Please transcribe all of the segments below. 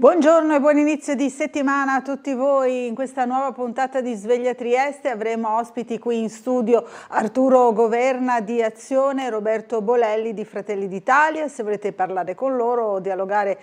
Buongiorno e buon inizio di settimana a tutti voi. In questa nuova puntata di Sveglia Trieste avremo ospiti qui in studio Arturo Governa di Azione e Roberto Bolelli di Fratelli d'Italia. Se volete parlare con loro o dialogare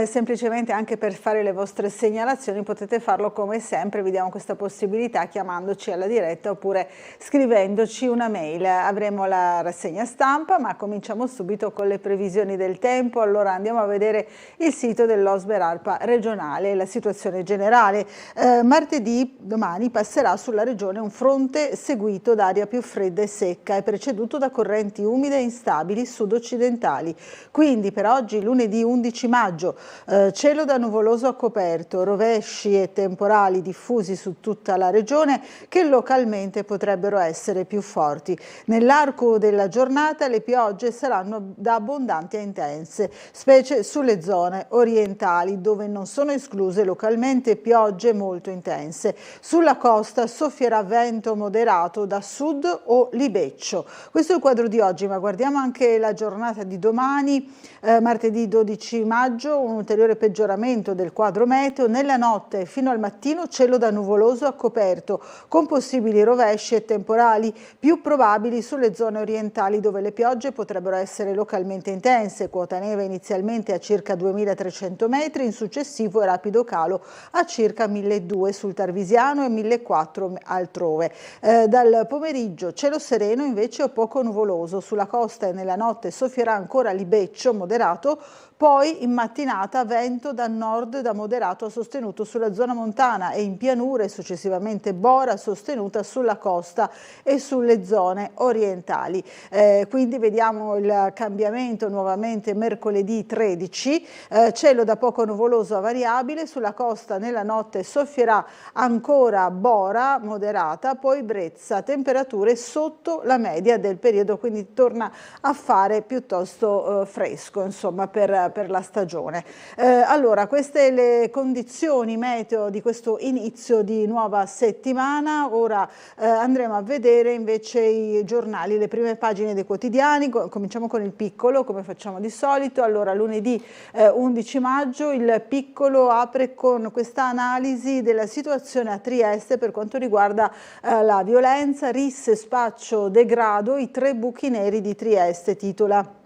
semplicemente anche per fare le vostre segnalazioni potete farlo come sempre, vi diamo questa possibilità chiamandoci alla diretta oppure scrivendoci una mail. Avremo la rassegna stampa, ma cominciamo subito con le previsioni del tempo. Allora andiamo a vedere il sito dell'Osber ARPA regionale, la situazione generale. Martedì, domani, passerà sulla regione un fronte seguito da aria più fredda e secca e preceduto da correnti umide e instabili sud-occidentali. Quindi per oggi, lunedì 11 maggio, cielo da nuvoloso a coperto, rovesci e temporali diffusi su tutta la regione che localmente potrebbero essere più forti. Nell'arco della giornata le piogge saranno da abbondanti a intense, specie sulle zone orientali, dove non sono escluse localmente piogge molto intense. Sulla costa soffierà vento moderato da sud o libeccio. Questo è il quadro di oggi, ma guardiamo anche la giornata di domani, martedì 12 maggio, un ulteriore peggioramento del quadro meteo. Nella notte fino al mattino cielo da nuvoloso a coperto, con possibili rovesci e temporali più probabili sulle zone orientali, dove le piogge potrebbero essere localmente intense. Quota neve inizialmente a circa 2300 metri, in successivo e rapido calo a circa 1200 sul Tarvisiano e 1400 altrove. Dal pomeriggio cielo sereno invece o poco nuvoloso, sulla costa e nella notte soffierà ancora libeccio moderato, poi in mattinata vento da nord da moderato a sostenuto sulla zona montana e in pianure, successivamente bora sostenuta sulla costa e sulle zone orientali. Quindi vediamo il cambiamento nuovamente mercoledì 13, cielo da poco nuvoloso a variabile, sulla costa nella notte soffierà ancora bora moderata, poi brezza, temperature sotto la media del periodo, quindi torna a fare piuttosto fresco insomma per la stagione. Allora, queste le condizioni meteo di questo inizio di nuova settimana. Ora andremo a vedere invece i giornali, le prime pagine dei quotidiani. Cominciamo con il Piccolo, come facciamo di solito. Allora, lunedì 11 maggio il Piccolo apre con questa analisi della situazione a Trieste per quanto riguarda la violenza, risse, spaccio, degrado, i 3 buchi neri di Trieste, titola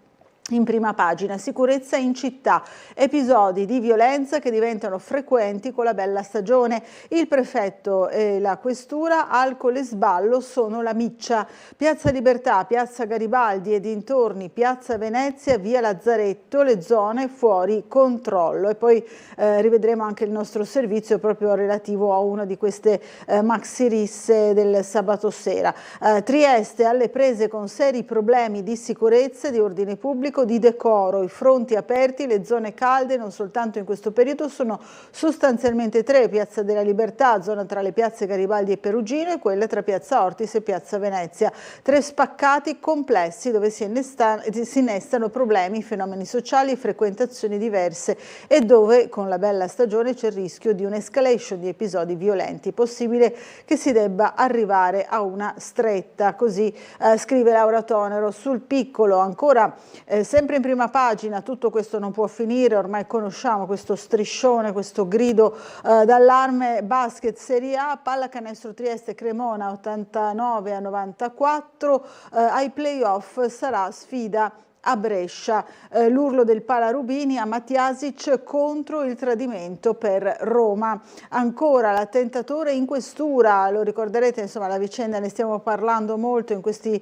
in prima pagina. Sicurezza in città, episodi di violenza che diventano frequenti con la bella stagione. Il prefetto e la questura, alcol e sballo sono la miccia. Piazza Libertà, Piazza Garibaldi e dintorni, Piazza Venezia, Via Lazzaretto, le zone fuori controllo. E poi rivedremo anche il nostro servizio proprio relativo a una di queste maxi risse del sabato sera. Trieste alle prese con seri problemi di sicurezza, di ordine pubblico, di decoro, i fronti aperti, le zone calde non soltanto in questo periodo sono sostanzialmente 3: Piazza della Libertà, zona tra le piazze Garibaldi e Perugino, e quella tra Piazza Ortis e Piazza Venezia. 3 spaccati complessi dove si innestano problemi, fenomeni sociali, frequentazioni diverse e dove con la bella stagione c'è il rischio di un'escalation di episodi violenti. Possibile che si debba arrivare a una stretta, così scrive Laura Tonero sul Piccolo. Ancora sempre in prima pagina, tutto questo non può finire, ormai conosciamo questo striscione, questo grido d'allarme. Basket Serie A, pallacanestro Trieste Cremona 89-94, ai playoff sarà sfida a Brescia. L'urlo del Pala Rubini a Matjasic contro il tradimento per Roma. Ancora l'attentatore in questura, lo ricorderete, insomma la vicenda ne stiamo parlando molto in questi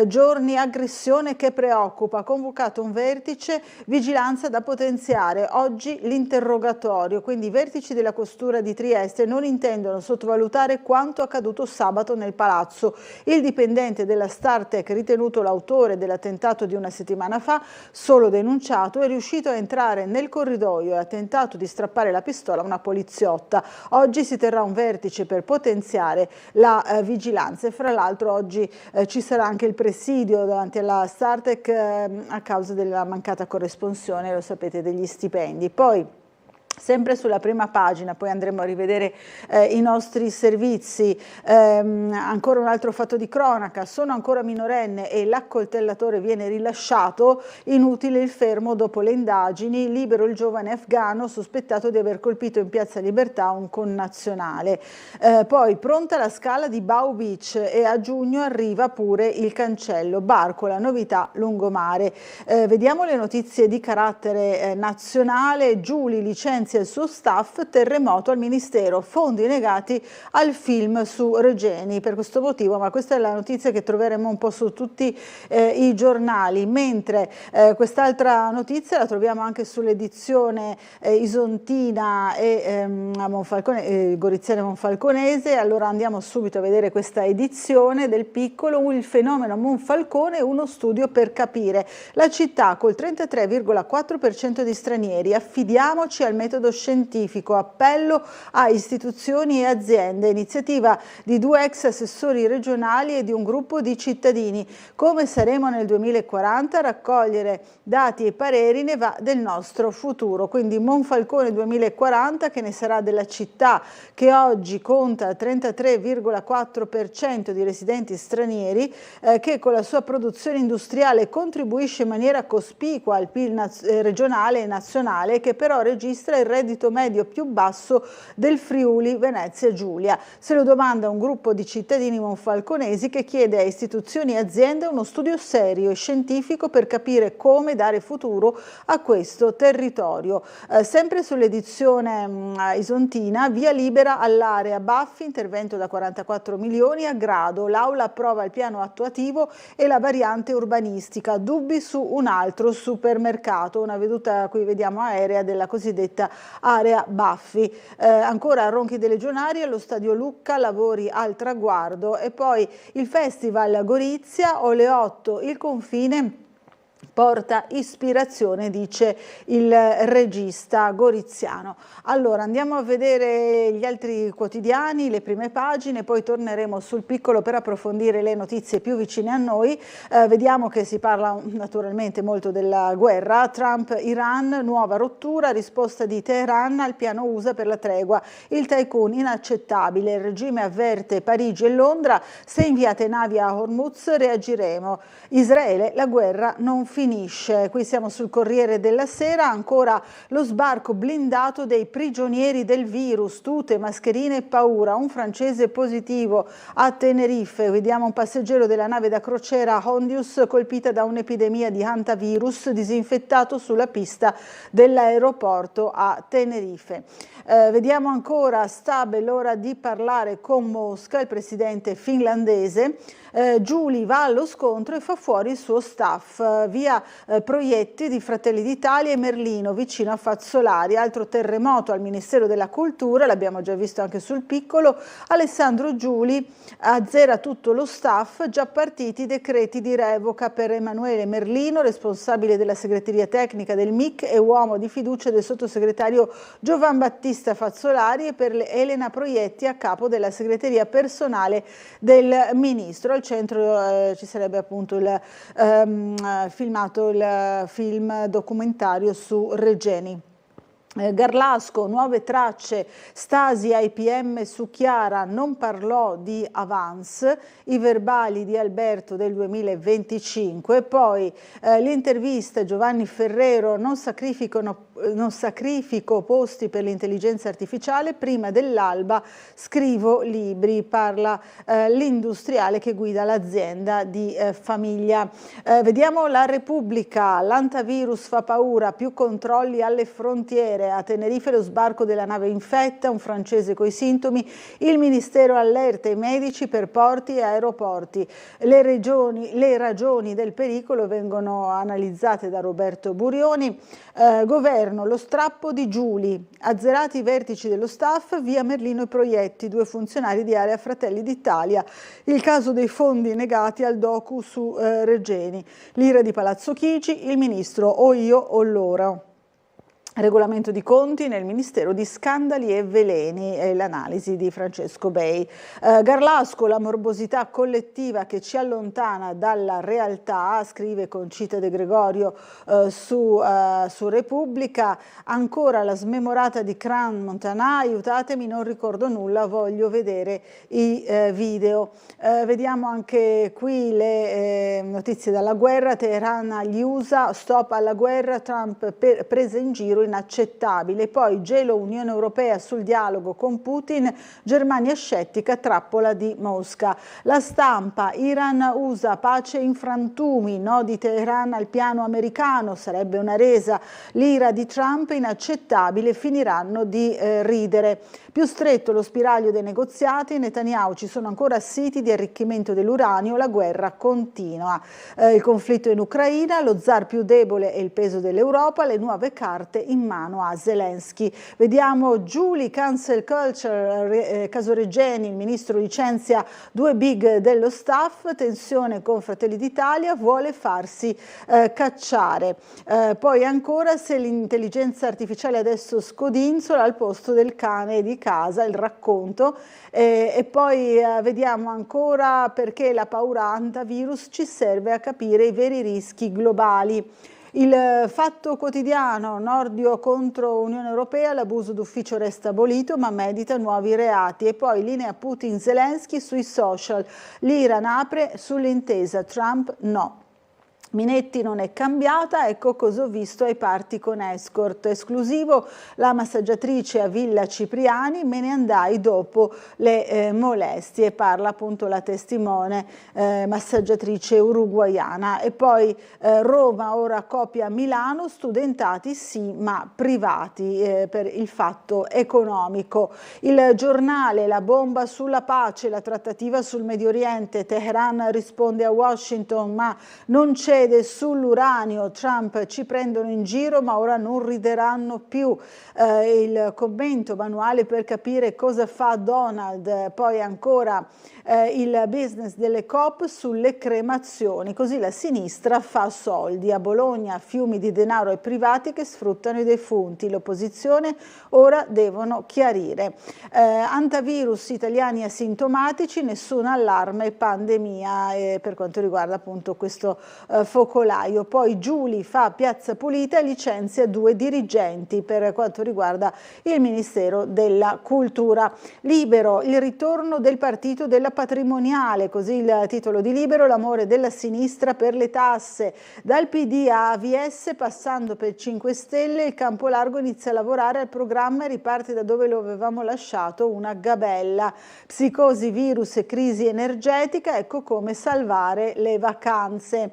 giorni. Aggressione che preoccupa, convocato un vertice, vigilanza da potenziare. Oggi l'interrogatorio, quindi i vertici della questura di Trieste non intendono sottovalutare quanto accaduto sabato nel palazzo. Il dipendente della Startech, ritenuto l'autore dell'attentato di una settimana fa, solo denunciato, è riuscito a entrare nel corridoio e ha tentato di strappare la pistola a una poliziotta. Oggi si terrà un vertice per potenziare la vigilanza e fra l'altro oggi ci sarà anche il presidio davanti alla Startech a causa della mancata corresponsione, lo sapete, degli stipendi. Poi Sempre sulla prima pagina, poi andremo a rivedere i nostri servizi, ancora un altro fatto di cronaca: sono ancora minorenne e l'accoltellatore viene rilasciato, inutile il fermo dopo le indagini, libero il giovane afghano sospettato di aver colpito in Piazza Libertà un connazionale. Poi pronta la scala di Bow Beach e a giugno arriva pure il cancello, barco, la novità lungomare. Vediamo le notizie di carattere nazionale. Giuli licenzia il suo staff, terremoto al Ministero, fondi negati al film su Regeni per questo motivo, ma questa è la notizia che troveremo un po' su tutti i giornali, mentre quest'altra notizia la troviamo anche sull'edizione isontina e goriziana monfalconese. Allora andiamo subito a vedere questa edizione del Piccolo, il fenomeno Monfalcone, uno studio per capire. La città col 33,4% di stranieri, affidiamoci al metodo scientifico, appello a istituzioni e aziende, iniziativa di 2 ex assessori regionali e di un gruppo di cittadini. Come saremo nel 2040? Raccogliere dati e pareri ne va del nostro futuro. Quindi Monfalcone 2040, che ne sarà della città che oggi conta il 33,4% di residenti stranieri, che con la sua produzione industriale contribuisce in maniera cospicua al PIL regionale e nazionale, che però registra il reddito medio più basso del Friuli Venezia Giulia. Se lo domanda un gruppo di cittadini monfalconesi che chiede a istituzioni e aziende uno studio serio e scientifico per capire come dare futuro a questo territorio. Sempre sull'edizione isontina, via libera all'area Baffi, intervento da 44 milioni a grado, l'Aula approva il piano attuativo e la variante urbanistica, dubbi su un altro supermercato, una veduta qui vediamo aerea della cosiddetta area Baffi. Ancora a Ronchi dei Legionari, allo Stadio Lucca, lavori al traguardo, e poi il Festival Gorizia, Oleotto, il confine porta ispirazione, dice il regista goriziano. Allora andiamo a vedere gli altri quotidiani, le prime pagine, poi torneremo sul Piccolo per approfondire le notizie più vicine a noi. Vediamo che si parla naturalmente molto della guerra. Trump-Iran, nuova rottura, risposta di Teheran al piano USA per la tregua. Il tycoon inaccettabile, il regime avverte Parigi e Londra, se inviate navi a Hormuz reagiremo. Israele, la guerra non finisce. Qui siamo sul Corriere della Sera, ancora lo sbarco blindato dei prigionieri del virus, tute, mascherine e paura, un francese positivo a Tenerife. Vediamo un passeggero della nave da crociera Hondius colpita da un'epidemia di hantavirus, disinfettato sulla pista dell'aeroporto a Tenerife. Vediamo ancora Stab, l'ora di parlare con Mosca, il presidente finlandese. Giuli va allo scontro e fa fuori il suo staff, via Proietti di Fratelli d'Italia e Merlino vicino a Fazzolari. Altro terremoto al Ministero della Cultura, l'abbiamo già visto anche sul Piccolo. Alessandro Giuli azzera tutto lo staff, già partiti i decreti di revoca per Emanuele Merlino, responsabile della segreteria tecnica del MIC e uomo di fiducia del sottosegretario Giovan Battista Fazzolari, e per Elena Proietti a capo della segreteria personale del ministro. Al centro ci sarebbe appunto il film documentario su Regeni. Garlasco, nuove tracce, Stasi ai PM su Chiara, non parlò di avance, i verbali di Alberto del 2025, poi l'intervista Giovanni Ferrero, non sacrifico posti per l'intelligenza artificiale, prima dell'alba scrivo libri, parla l'industriale che guida l'azienda di famiglia. Vediamo la Repubblica, l'antivirus fa paura, più controlli alle frontiere. A Tenerife lo sbarco della nave infetta, un francese coi sintomi, il Ministero allerta i medici per porti e aeroporti. Le ragioni del pericolo vengono analizzate da Roberto Burioni. Governo, lo strappo di Giuli, azzerati i vertici dello staff, via Merlino e Proietti, 2 funzionari di area Fratelli d'Italia. Il caso dei fondi negati al docu su Regeni. L'ira di Palazzo Chigi, il ministro o io o loro. Regolamento di conti nel Ministero di Scandali e Veleni, l'analisi di Francesco Bei. Garlasco, la morbosità collettiva che ci allontana dalla realtà, scrive Concita De Gregorio su Repubblica. Ancora la smemorata di Cran Montanà, aiutatemi, non ricordo nulla, voglio vedere i video. Vediamo anche qui le notizie dalla guerra. Teheran agli USA, stop alla guerra, Trump prese in giro, inaccettabile. Poi gelo Unione Europea sul dialogo con Putin, Germania scettica, trappola di Mosca. La Stampa, Iran USA, pace in frantumi, no di Teheran al piano americano, sarebbe una resa, l'ira di Trump inaccettabile, finiranno di ridere. Più stretto lo spiraglio dei negoziati, Netanyahu, ci sono ancora siti di arricchimento dell'uranio, la guerra continua. Il conflitto in Ucraina, lo zar più debole e il peso dell'Europa, le nuove carte in mano a Zelensky. Vediamo Giuli, cancel culture, caso Regeni, il ministro licenzia 2 big dello staff, tensione con Fratelli d'Italia, vuole farsi cacciare. Poi ancora, se l'intelligenza artificiale adesso scodinzola al posto del cane di casa, il racconto. E poi vediamo ancora perché la paura antivirus ci serve a capire i veri rischi globali. Il Fatto Quotidiano, Nordio contro Unione Europea, l'abuso d'ufficio resta abolito ma medita nuovi reati. E poi linea Putin-Zelensky sui social, l'Iran apre sull'intesa, Trump no. Minetti non è cambiata, ecco cosa ho visto ai party con escort. Esclusivo, la massaggiatrice a Villa Cipriani, me ne andai dopo le molestie, parla appunto la testimone massaggiatrice uruguaiana. E poi Roma ora copia Milano, studentati sì ma privati per il fatto economico. Il Giornale, la bomba sulla pace, la trattativa sul Medio Oriente, Teheran risponde a Washington ma non c'è sull'uranio, Trump ci prendono in giro ma ora non rideranno più. Il commento manuale per capire cosa fa Donald, poi ancora il business delle COP sulle cremazioni, così la sinistra fa soldi. A Bologna fiumi di denaro ai privati che sfruttano i defunti, l'opposizione ora devono chiarire. Antivirus, italiani asintomatici, nessun allarme pandemia per quanto riguarda appunto questo focolaio. Poi Giuli fa piazza pulita e licenzia 2 dirigenti per quanto riguarda il Ministero della Cultura. Libero, il ritorno del partito della patrimoniale, così il titolo di Libero, l'amore della sinistra per le tasse. Dal PD a AVS, passando per 5 Stelle, il campo largo inizia a lavorare al programma e riparte da dove lo avevamo lasciato, una gabella. Psicosi, virus e crisi energetica, ecco come salvare le vacanze.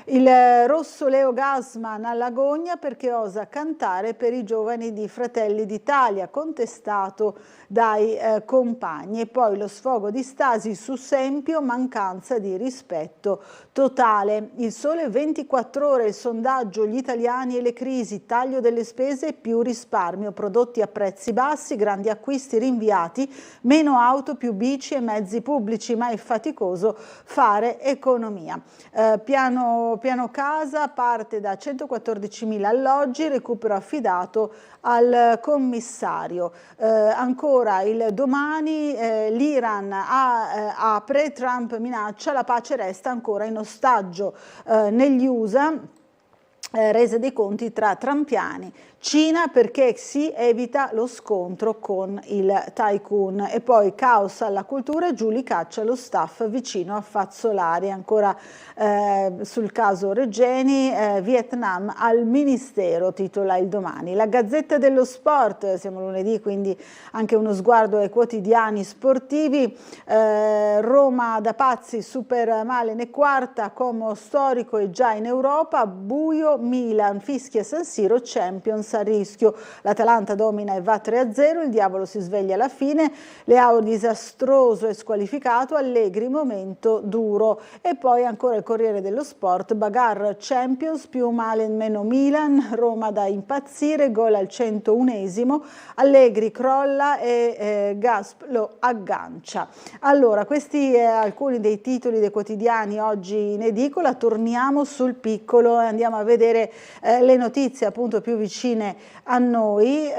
Il rosso Leo Gassman all'agonia perché osa cantare per i giovani di Fratelli d'Italia, contestato dai compagni. E poi lo sfogo di Stasi su Sempio, mancanza di rispetto totale. Il Sole 24 Ore, il sondaggio, gli italiani e le crisi, taglio delle spese, più risparmio, prodotti a prezzi bassi, grandi acquisti rinviati, meno auto, più bici e mezzi pubblici, ma è faticoso fare economia. Piano casa parte da 114.000 alloggi, recupero affidato al commissario. Ancora il Domani, l'Iran apre, Trump minaccia, la pace resta ancora in ostaggio negli USA. Resa dei conti tra trampiani, Cina perché si evita lo scontro con il tycoon. E poi caos alla cultura, Giuli caccia lo staff vicino a Fazzolari. Ancora sul caso Regeni, Vietnam al Ministero, titola il Domani. La Gazzetta dello Sport, siamo lunedì quindi anche uno sguardo ai quotidiani sportivi. Roma da pazzi, super male ne quarta, Como storico e già in Europa, buio Milan, fischia San Siro, Champions a rischio. L'Atalanta domina e va 3-0, il diavolo si sveglia alla fine, Leao disastroso e squalificato, Allegri momento duro. E poi ancora il Corriere dello Sport, Bagarre Champions, più male meno Milan, Roma da impazzire, gol al 101esimo, Allegri crolla e Gasp lo aggancia. Allora, questi alcuni dei titoli dei quotidiani oggi in edicola. Torniamo sul piccolo e andiamo a vedere vedere le notizie appunto più vicine a noi.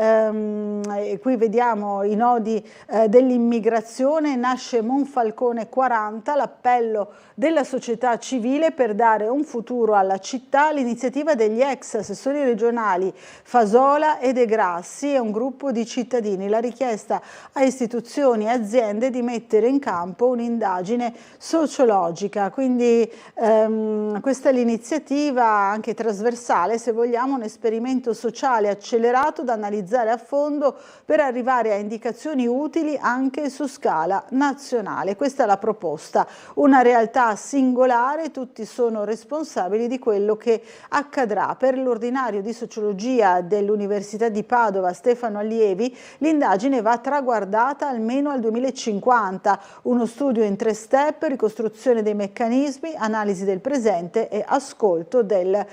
Qui vediamo i nodi dell'immigrazione. Nasce Monfalcone 40, l'appello della società civile per dare un futuro alla città. L'iniziativa degli ex assessori regionali Fasola e De Grassi è un gruppo di cittadini. La richiesta a istituzioni e aziende di mettere in campo un'indagine sociologica. Quindi questa è l'iniziativa anche trasversale, se vogliamo, un esperimento sociale accelerato da analizzare a fondo per arrivare a indicazioni utili anche su scala nazionale. Questa è la proposta, una realtà singolare, tutti sono responsabili di quello che accadrà. Per l'ordinario di sociologia dell'Università di Padova Stefano Allievi l'indagine va traguardata almeno al 2050, uno studio in 3 step, ricostruzione dei meccanismi, analisi del presente e ascolto del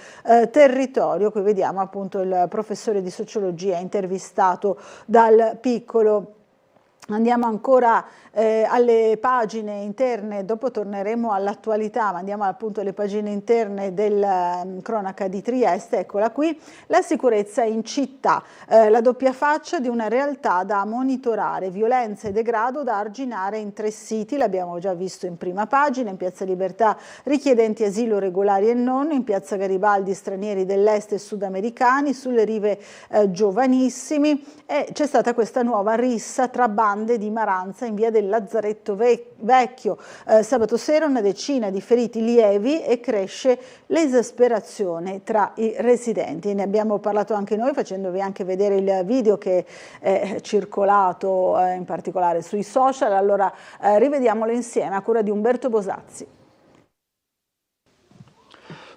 territorio. Qui vediamo appunto il professore di sociologia intervistato dal Piccolo. Andiamo ancora alle pagine interne, dopo torneremo all'attualità, ma andiamo appunto alle pagine interne della cronaca di Trieste. Eccola qui, la sicurezza in città, la doppia faccia di una realtà da monitorare, violenza e degrado da arginare in 3 siti, l'abbiamo già visto in prima pagina: in Piazza Libertà richiedenti asilo regolari e non, in Piazza Garibaldi stranieri dell'est e sudamericani, sulle rive giovanissimi, e c'è stata questa nuova rissa tra bande di Maranza in via del Lazzaretto Vecchio. Sabato sera una decina di feriti lievi e cresce l'esasperazione tra i residenti. Ne abbiamo parlato anche noi, facendovi anche vedere il video che è circolato in particolare sui social. Allora rivediamolo insieme a cura di Umberto Bosazzi.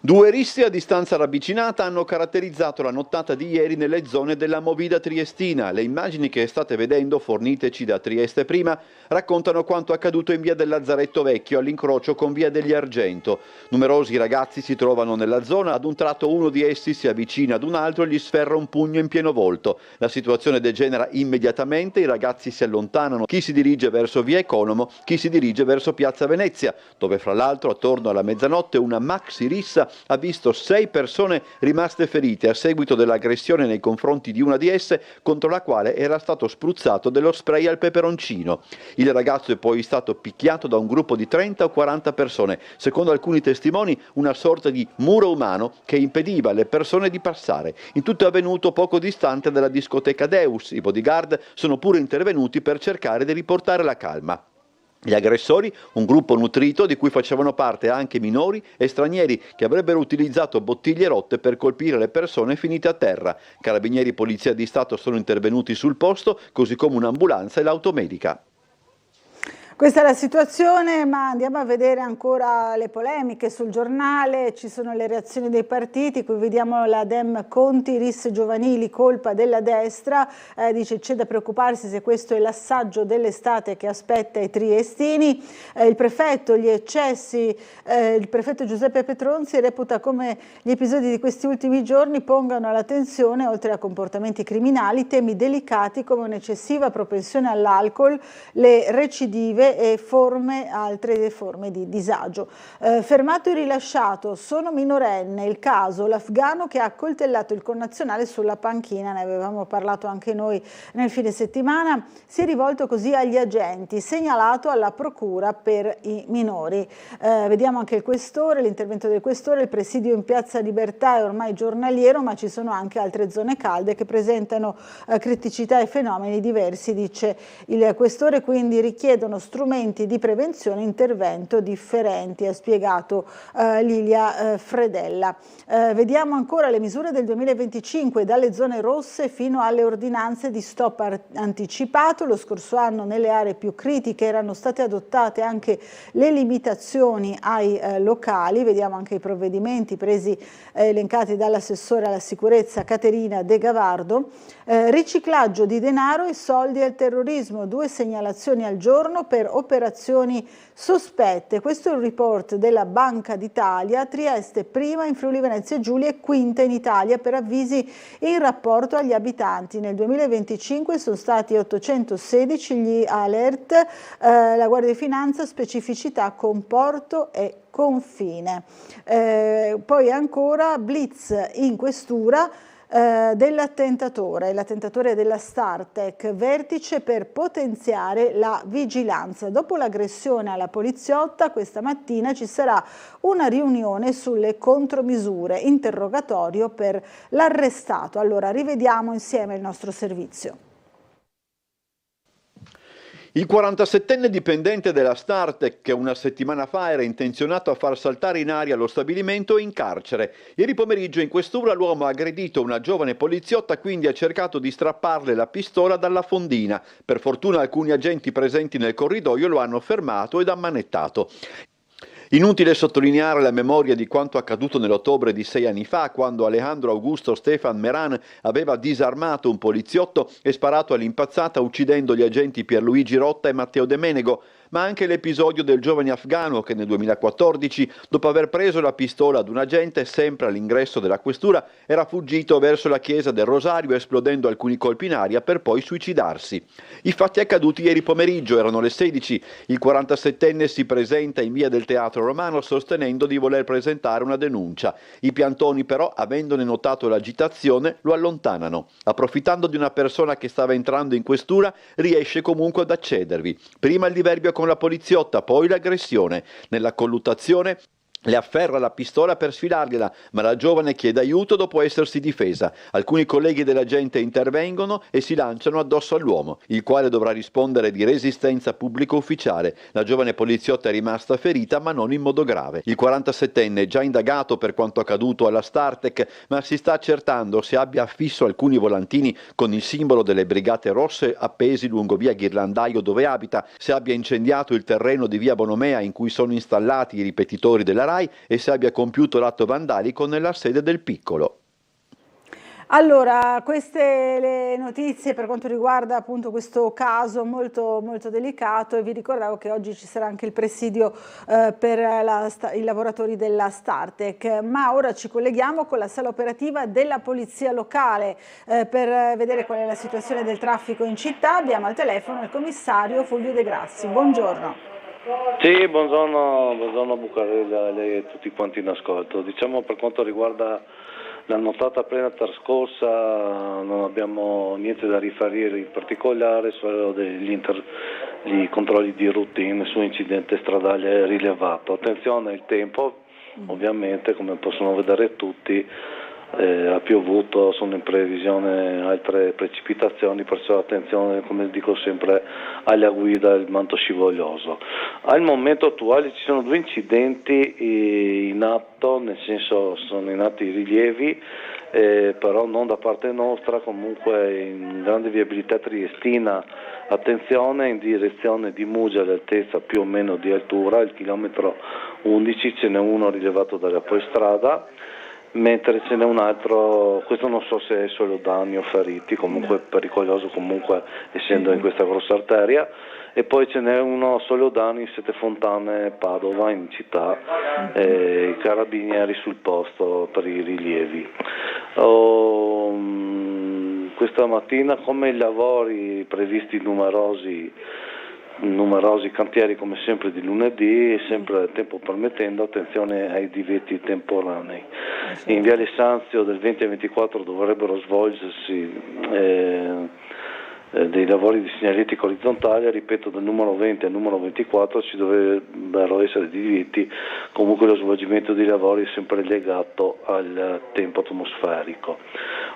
2 risse a distanza ravvicinata hanno caratterizzato la nottata di ieri nelle zone della Movida triestina. Le immagini che state vedendo, forniteci da Trieste Prima, raccontano quanto accaduto in via del Lazzaretto Vecchio, all'incrocio con via degli Argento. Numerosi ragazzi si trovano nella zona, ad un tratto uno di essi si avvicina ad un altro e gli sferra un pugno in pieno volto. La situazione degenera immediatamente, i ragazzi si allontanano, chi si dirige verso via Economo, chi si dirige verso piazza Venezia, dove fra l'altro attorno alla mezzanotte una maxi rissa ha visto 6 persone rimaste ferite a seguito dell'aggressione nei confronti di una di esse, contro la quale era stato spruzzato dello spray al peperoncino. Il ragazzo è poi stato picchiato da un gruppo di 30 o 40 persone, secondo alcuni testimoni una sorta di muro umano che impediva alle persone di passare. Il tutto è avvenuto poco distante dalla discoteca Deus. I bodyguard sono pure intervenuti per cercare di riportare la calma. Gli aggressori, un gruppo nutrito di cui facevano parte anche minori e stranieri che avrebbero utilizzato bottiglie rotte per colpire le persone finite a terra. Carabinieri e Polizia di Stato sono intervenuti sul posto, così come un'ambulanza e l'automedica. Questa è la situazione, ma andiamo a vedere ancora le polemiche sul Giornale. Ci sono le reazioni dei partiti. Qui vediamo la Dem Conti, risse giovanili, colpa della destra. Dice c'è da preoccuparsi se questo è l'assaggio dell'estate che aspetta i triestini. Il prefetto, gli eccessi, il prefetto Giuseppe Petronzi reputa come gli episodi di questi ultimi giorni pongano all'attenzione, oltre a comportamenti criminali, temi delicati come un'eccessiva propensione all'alcol, le recidive e altre forme di disagio. Fermato e rilasciato, sono minorenne, il caso, l'afgano che ha accoltellato il connazionale sulla panchina, ne avevamo parlato anche noi nel fine settimana, si è rivolto così agli agenti, segnalato alla procura per i minori. Vediamo anche il questore, l'intervento del questore, il presidio in Piazza Libertà è ormai giornaliero, ma ci sono anche altre zone calde che presentano criticità e fenomeni diversi, dice il questore, quindi richiedono strumenti di prevenzione e intervento differenti, ha spiegato Lilia Fredella. Vediamo ancora le misure del 2025, dalle zone rosse fino alle ordinanze di stop anticipato. Lo scorso anno nelle aree più critiche erano state adottate anche le limitazioni ai locali. Vediamo anche i provvedimenti presi elencati dall'assessore alla sicurezza Caterina De Gavardo. Riciclaggio di denaro e soldi al terrorismo, 2 segnalazioni al giorno per per operazioni sospette. Questo è un report della Banca d'Italia. Trieste prima in Friuli Venezia Giulia e quinta in Italia per avvisi in rapporto agli abitanti. Nel 2025 sono stati 816 gli alert, la Guardia di Finanza specificità con porto e confine. Poi ancora blitz in questura dell'attentatore, l'attentatore della Startec, vertice per potenziare la vigilanza. Dopo l'aggressione alla poliziotta questa mattina ci sarà una riunione sulle contromisure, interrogatorio per l'arrestato. Allora rivediamo insieme il nostro servizio. Il 47enne dipendente della Startec, che una settimana fa era intenzionato a far saltare in aria lo stabilimento, è in carcere. Ieri pomeriggio in questura l'uomo ha aggredito una giovane poliziotta, quindi ha cercato di strapparle la pistola dalla fondina. Per fortuna alcuni agenti presenti nel corridoio lo hanno fermato ed ammanettato. Inutile sottolineare la memoria di quanto accaduto nell'ottobre di 6 anni fa, quando Alejandro Augusto Stefan Meran aveva disarmato un poliziotto e sparato all'impazzata uccidendo gli agenti Pierluigi Rotta e Matteo De Menego, ma anche l'episodio del giovane afghano che nel 2014, dopo aver preso la pistola ad un agente sempre all'ingresso della questura, era fuggito verso la chiesa del Rosario esplodendo alcuni colpi in aria per poi suicidarsi. I fatti accaduti ieri pomeriggio, erano le 16, il 47enne si presenta in via del Teatro Romano sostenendo di voler presentare una denuncia. I piantoni però, avendone notato l'agitazione, lo allontanano. Approfittando di una persona che stava entrando in questura, riesce comunque ad accedervi. Prima il diverbio con la poliziotta, poi l'aggressione. Nella colluttazione le afferra la pistola per sfilargliela, ma la giovane chiede aiuto dopo essersi difesa. Alcuni colleghi dell'agente intervengono e si lanciano addosso all'uomo, il quale dovrà rispondere di resistenza pubblico ufficiale. La giovane poliziotta è rimasta ferita, ma non in modo grave. Il 47enne è già indagato per quanto accaduto alla Startec, ma si sta accertando se abbia affisso alcuni volantini con il simbolo delle Brigate Rosse appesi lungo via Ghirlandaio dove abita, se abbia incendiato il terreno di via Bonomea in cui sono installati i ripetitori della RAI e se abbia compiuto l'atto vandalico nella sede del Piccolo. Allora, queste le notizie per quanto riguarda appunto questo caso molto delicato, e vi ricordavo che oggi ci sarà anche il presidio per i lavoratori della Startec, ma ora ci colleghiamo con la sala operativa della Polizia Locale per vedere qual è la situazione del traffico in città. Abbiamo al telefono il commissario Fulvio De Grassi. Buongiorno. Sì, buongiorno Bucarella e lei e tutti quanti in ascolto. Diciamo per quanto riguarda la nottata appena trascorsa non abbiamo niente da riferire in particolare, solo degli controlli di routine, nessun incidente stradale rilevato. Attenzione al tempo, ovviamente come possono vedere tutti ha piovuto, sono in previsione altre precipitazioni, perciò attenzione, come dico sempre, alla guida il manto scivoloso. Al momento attuale ci sono 2 incidenti in atto, nel senso sono in atto i rilievi, però non da parte nostra, comunque in grande viabilità triestina. Attenzione, in direzione di Muggia all'altezza più o meno di altura, il chilometro 11 ce n'è uno rilevato dalla Poestrada, mentre ce n'è un altro, questo non so se è solo danni o feriti, comunque pericoloso comunque essendo in questa grossa arteria, e poi ce n'è uno solo danni in Sette Fontane Padova in città, i carabinieri sul posto per i rilievi. Questa mattina, come i lavori previsti numerosi cantieri come sempre di lunedì, sempre tempo permettendo, attenzione ai divieti temporanei. In Viale Sanzio del 20 al 24 dovrebbero svolgersi dei lavori di segnaletica orizzontale, ripeto dal numero 20 al numero 24 ci dovrebbero essere divieti, comunque lo svolgimento dei lavori è sempre legato al tempo atmosferico.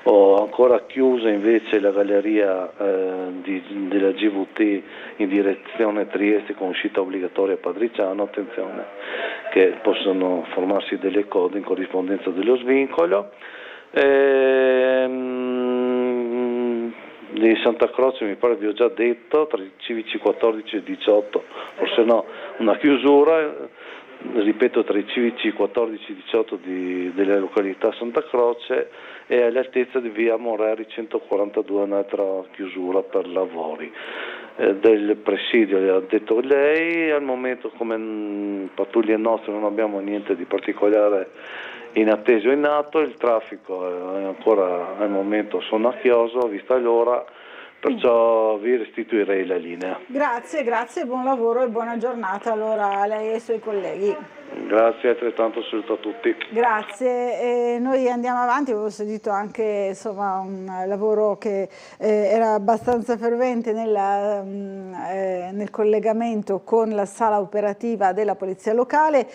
Ho ancora chiusa invece la galleria della GVT in direzione Trieste con uscita obbligatoria a Padriciano, attenzione che possono formarsi delle code in corrispondenza dello svincolo. Di Santa Croce mi pare vi ho già detto, tra i civici 14 e 18, forse no, una chiusura ripeto, tra i civici 14 e 18 della località Santa Croce e all'altezza di via Moreri 142, un'altra chiusura per lavori del presidio. Ha detto lei, al momento come pattuglie nostre non abbiamo niente di particolare in attesa o in atto, il traffico è ancora al momento sonnacchioso vista l'ora, perciò vi restituirei la linea. Grazie, buon lavoro e buona giornata allora a lei e ai suoi colleghi. Grazie, altrettanto saluto a tutti. Grazie, e noi andiamo avanti. Avevo sentito anche insomma, un lavoro che era abbastanza fervente nel collegamento con la sala operativa della Polizia Locale.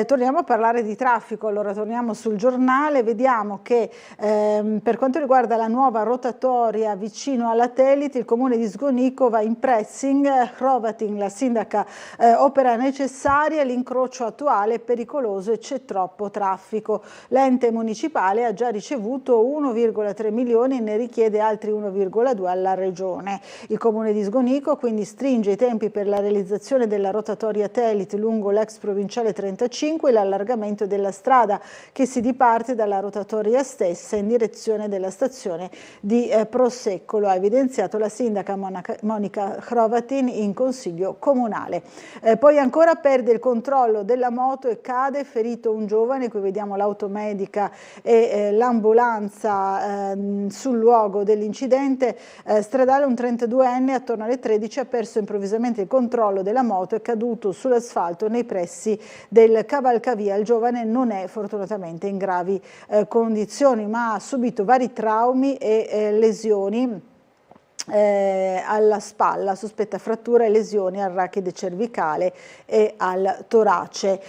Torniamo a parlare di traffico, allora torniamo sul giornale, vediamo che per quanto riguarda la nuova rotatoria vicino alla Teliti, il comune di Sgonico va in pressing, Hrovatin, la sindaca, opera necessaria, l'incrocio attuale è pericoloso e c'è troppo traffico. L'ente municipale ha già ricevuto 1,3 milioni e ne richiede altri 1,2 alla regione. Il comune di Sgonico quindi stringe i tempi per la realizzazione della rotatoria Teliti lungo l'ex provinciale 35 e l'allargamento della strada che si diparte dalla rotatoria stessa in direzione della stazione di Prosecco. Lo ha evidenziato la sindaca Monica Hrovatin in consiglio comunale. Poi ancora perde il controllo della moto e cade, ferito un giovane, qui vediamo l'automedica e l'ambulanza sul luogo dell'incidente stradale. Un 32enne attorno alle 13 ha perso improvvisamente il controllo della moto e è caduto sull'asfalto nei pressi del cavalcavia. Il giovane non è fortunatamente in gravi condizioni, ma ha subito vari traumi e lesioni alla spalla, sospetta frattura e lesioni al rachide cervicale e al torace.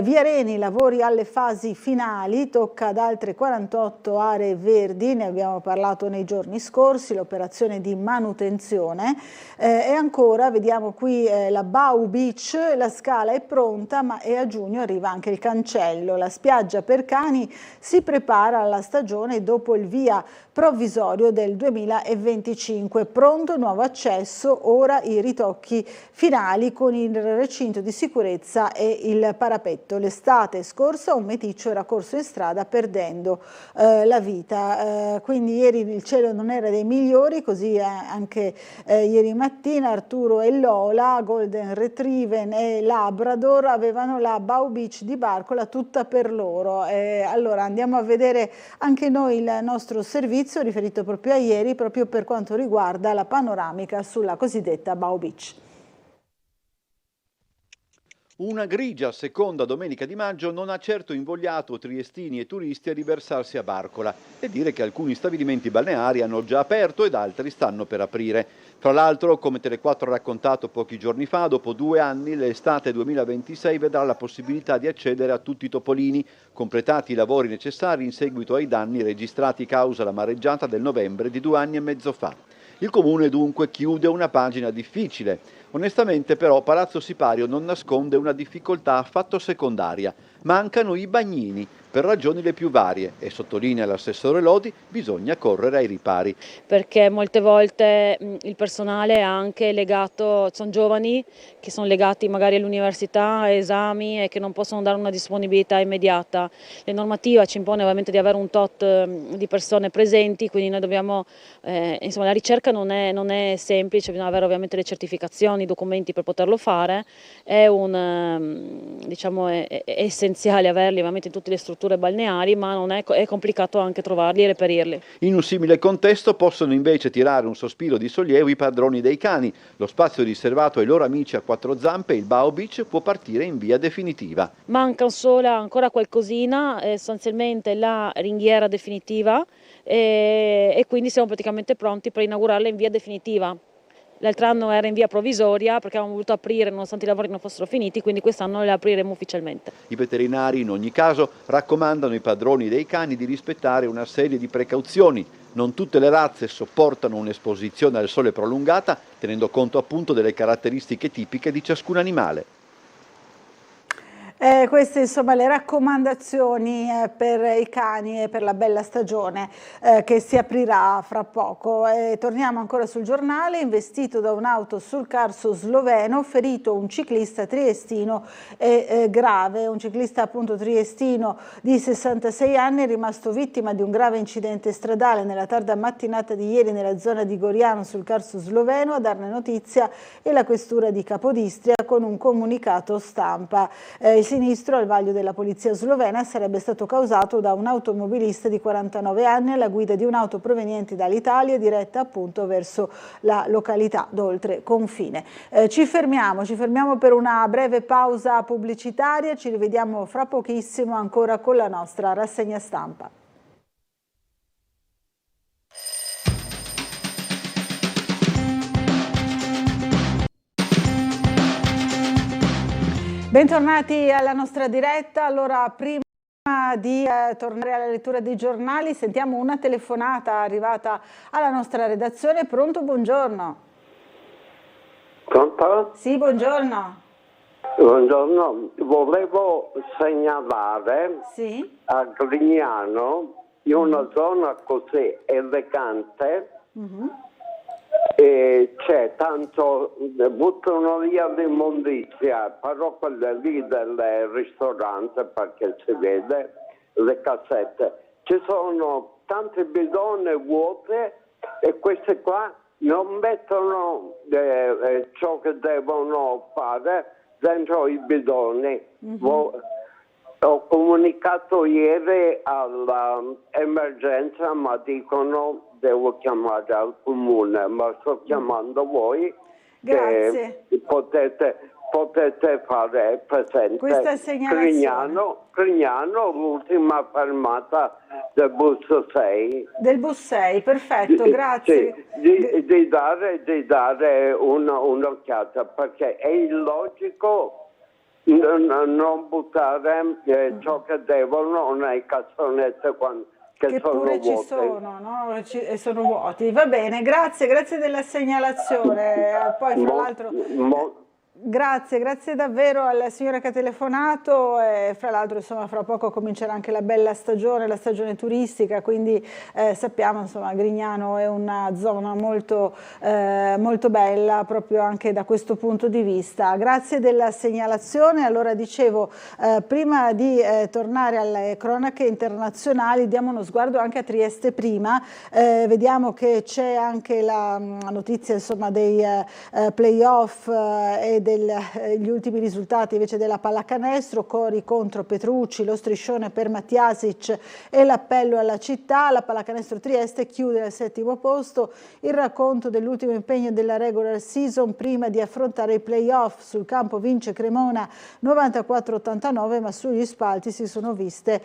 Via Reni, lavori alle fasi finali, tocca ad altre 48 aree verdi, ne abbiamo parlato nei giorni scorsi, l'operazione di manutenzione. E ancora vediamo qui la Bau Beach, la scala è pronta e a giugno arriva anche il cancello. La spiaggia per cani si prepara alla stagione dopo il via provvisorio del 2025. Pronto nuovo accesso, ora i ritocchi finali con il recinto di sicurezza e il parapetto. L'estate scorsa un meticcio era corso in strada perdendo la vita, quindi ieri il cielo non era dei migliori, così anche ieri mattina Arturo e Lola, Golden Retriever e Labrador, avevano la Bau Beach di Barcola tutta per loro. Allora andiamo a vedere anche noi il nostro servizio riferito proprio a ieri, proprio per quanto riguarda la panoramica sulla cosiddetta Bau Beach. Una grigia seconda domenica di maggio non ha certo invogliato triestini e turisti a riversarsi a Barcola e dire che alcuni stabilimenti balneari hanno già aperto ed altri stanno per aprire. Tra l'altro, come Tele4 ha raccontato pochi giorni fa, dopo 2 anni l'estate 2026 vedrà la possibilità di accedere a tutti i topolini, completati i lavori necessari in seguito ai danni registrati causa la mareggiata del novembre di 2 anni e mezzo fa. Il comune dunque chiude una pagina difficile. Onestamente però Palazzo Sipario non nasconde una difficoltà affatto secondaria. Mancano i bagnini, per ragioni le più varie, e sottolinea l'assessore Lodi, bisogna correre ai ripari. Perché molte volte il personale è anche legato, sono giovani che sono legati magari all'università, a esami e che non possono dare una disponibilità immediata. La normativa ci impone ovviamente di avere un tot di persone presenti, quindi noi dobbiamo, insomma la ricerca non è semplice, bisogna avere ovviamente le certificazioni, i documenti per poterlo fare, è essenziale averli ovviamente in tutte le strutture balneari, ma è complicato anche trovarli e reperirli. In un simile contesto possono invece tirare un sospiro di sollievo i padroni dei cani. Lo spazio riservato ai loro amici a 4 zampe, il Bau Beach, può partire in via definitiva. Manca ancora qualcosina, sostanzialmente la ringhiera definitiva e quindi siamo praticamente pronti per inaugurarla in via definitiva. L'altro anno era in via provvisoria perché avevamo voluto aprire nonostante i lavori non fossero finiti, quindi quest'anno le apriremo ufficialmente. I veterinari in ogni caso raccomandano ai padroni dei cani di rispettare una serie di precauzioni. Non tutte le razze sopportano un'esposizione al sole prolungata, tenendo conto appunto delle caratteristiche tipiche di ciascun animale. Queste insomma le raccomandazioni per i cani e per la bella stagione che si aprirà fra poco. Torniamo ancora sul giornale. Investito da un'auto sul Carso sloveno, ferito un ciclista triestino grave. Un ciclista appunto triestino di 66 anni è rimasto vittima di un grave incidente stradale nella tarda mattinata di ieri nella zona di Goriano sul Carso sloveno. A darne notizia è la questura di Capodistria con un comunicato stampa. Il sinistro al vaglio della polizia slovena sarebbe stato causato da un automobilista di 49 anni alla guida di un'auto proveniente dall'Italia diretta appunto verso la località d'oltre confine. Ci fermiamo per una breve pausa pubblicitaria, ci rivediamo fra pochissimo ancora con la nostra rassegna stampa. Bentornati alla nostra diretta. Allora, prima di tornare alla lettura dei giornali, sentiamo una telefonata arrivata alla nostra redazione. Pronto? Buongiorno. Pronto? Sì, buongiorno. Buongiorno, volevo segnalare a Grignano, in una zona così elegante, e c'è tanto, buttano via l'immondizia, però quelle lì del ristorante, perché si vede, le cassette, ci sono tante bidone vuote e queste qua non mettono ciò che devono fare dentro i bidoni. Ho comunicato ieri all'emergenza, ma dicono devo chiamare al comune, ma sto chiamando voi. Grazie. Potete fare presente questa segnalazione. Grignano, l'ultima fermata del bus 6. Del bus 6, perfetto, grazie. Sì, di dare un'occhiata, perché è illogico non buttare ciò che devono nei cassonetti che sono pure vuoti. Ci sono, no? Sono vuoti. Va bene, grazie della segnalazione. Poi fra l'altro grazie davvero alla signora che ha telefonato, e fra l'altro insomma fra poco comincerà anche la bella stagione, la stagione turistica, quindi sappiamo insomma Grignano è una zona molto bella proprio anche da questo punto di vista. Grazie della segnalazione. Allora dicevo, prima di tornare alle cronache internazionali, diamo uno sguardo anche a Trieste prima. Vediamo che c'è anche la notizia insomma dei playoff e gli ultimi risultati invece della pallacanestro. Cori contro Petrucci, lo striscione per Matjasic e l'appello alla città. La pallacanestro Trieste chiude al 7° posto. Il racconto dell'ultimo impegno della regular season prima di affrontare i playoff. Sul campo vince Cremona 94-89, ma sugli spalti si sono viste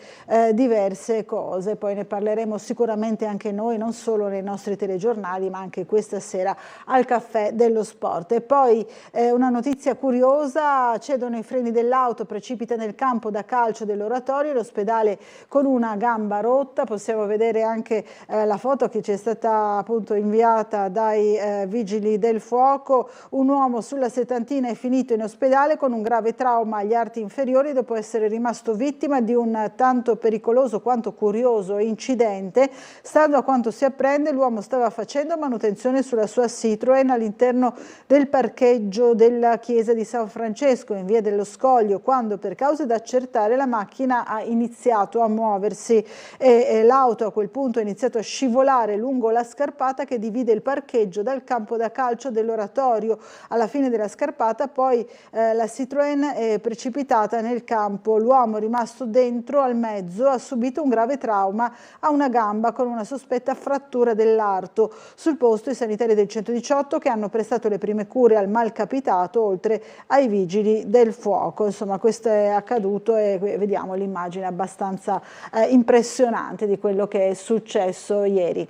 diverse cose. Poi ne parleremo sicuramente anche noi, non solo nei nostri telegiornali, ma anche questa sera al Caffè dello Sport. E poi una notizia curiosa: cedono i freni dell'auto, precipita nel campo da calcio dell'Oratorio, l'ospedale con una gamba rotta. Possiamo vedere anche la foto che ci è stata appunto inviata dai vigili del fuoco. Un uomo sulla settantina è finito in ospedale con un grave trauma agli arti inferiori dopo essere rimasto vittima di un tanto pericoloso quanto curioso incidente. Stando a quanto si apprende, l'uomo stava facendo manutenzione sulla sua Citroen all'interno del parcheggio della chiesa di San Francesco in via dello Scoglio, quando per cause da accertare la macchina ha iniziato a muoversi e l'auto a quel punto ha iniziato a scivolare lungo la scarpata che divide il parcheggio dal campo da calcio dell'Oratorio. Alla fine della scarpata poi la Citroen è precipitata nel campo. L'uomo, rimasto dentro al mezzo, ha subito un grave trauma a una gamba con una sospetta frattura dell'arto. Sul posto i sanitari del 118 che hanno prestato le prime cure al malcapitato, oltre ai vigili del fuoco. Insomma, questo è accaduto e vediamo l'immagine abbastanza impressionante di quello che è successo ieri.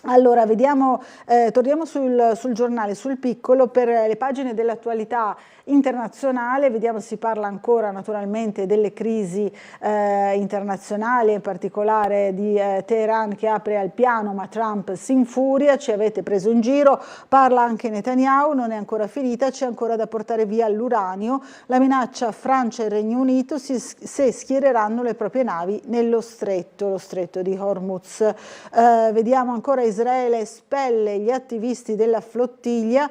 Allora, vediamo, torniamo sul giornale, sul piccolo, per le pagine dell'attualità internazionale. Vediamo, si parla ancora naturalmente delle crisi internazionali, in particolare di Teheran che apre al piano, ma Trump si infuria: ci avete preso in giro. Parla anche Netanyahu, non è ancora finita, c'è ancora da portare via l'uranio. La minaccia Francia e Regno Unito se schiereranno le proprie navi nello stretto, lo stretto di Hormuz. Vediamo ancora Israele espelle gli attivisti della flottiglia.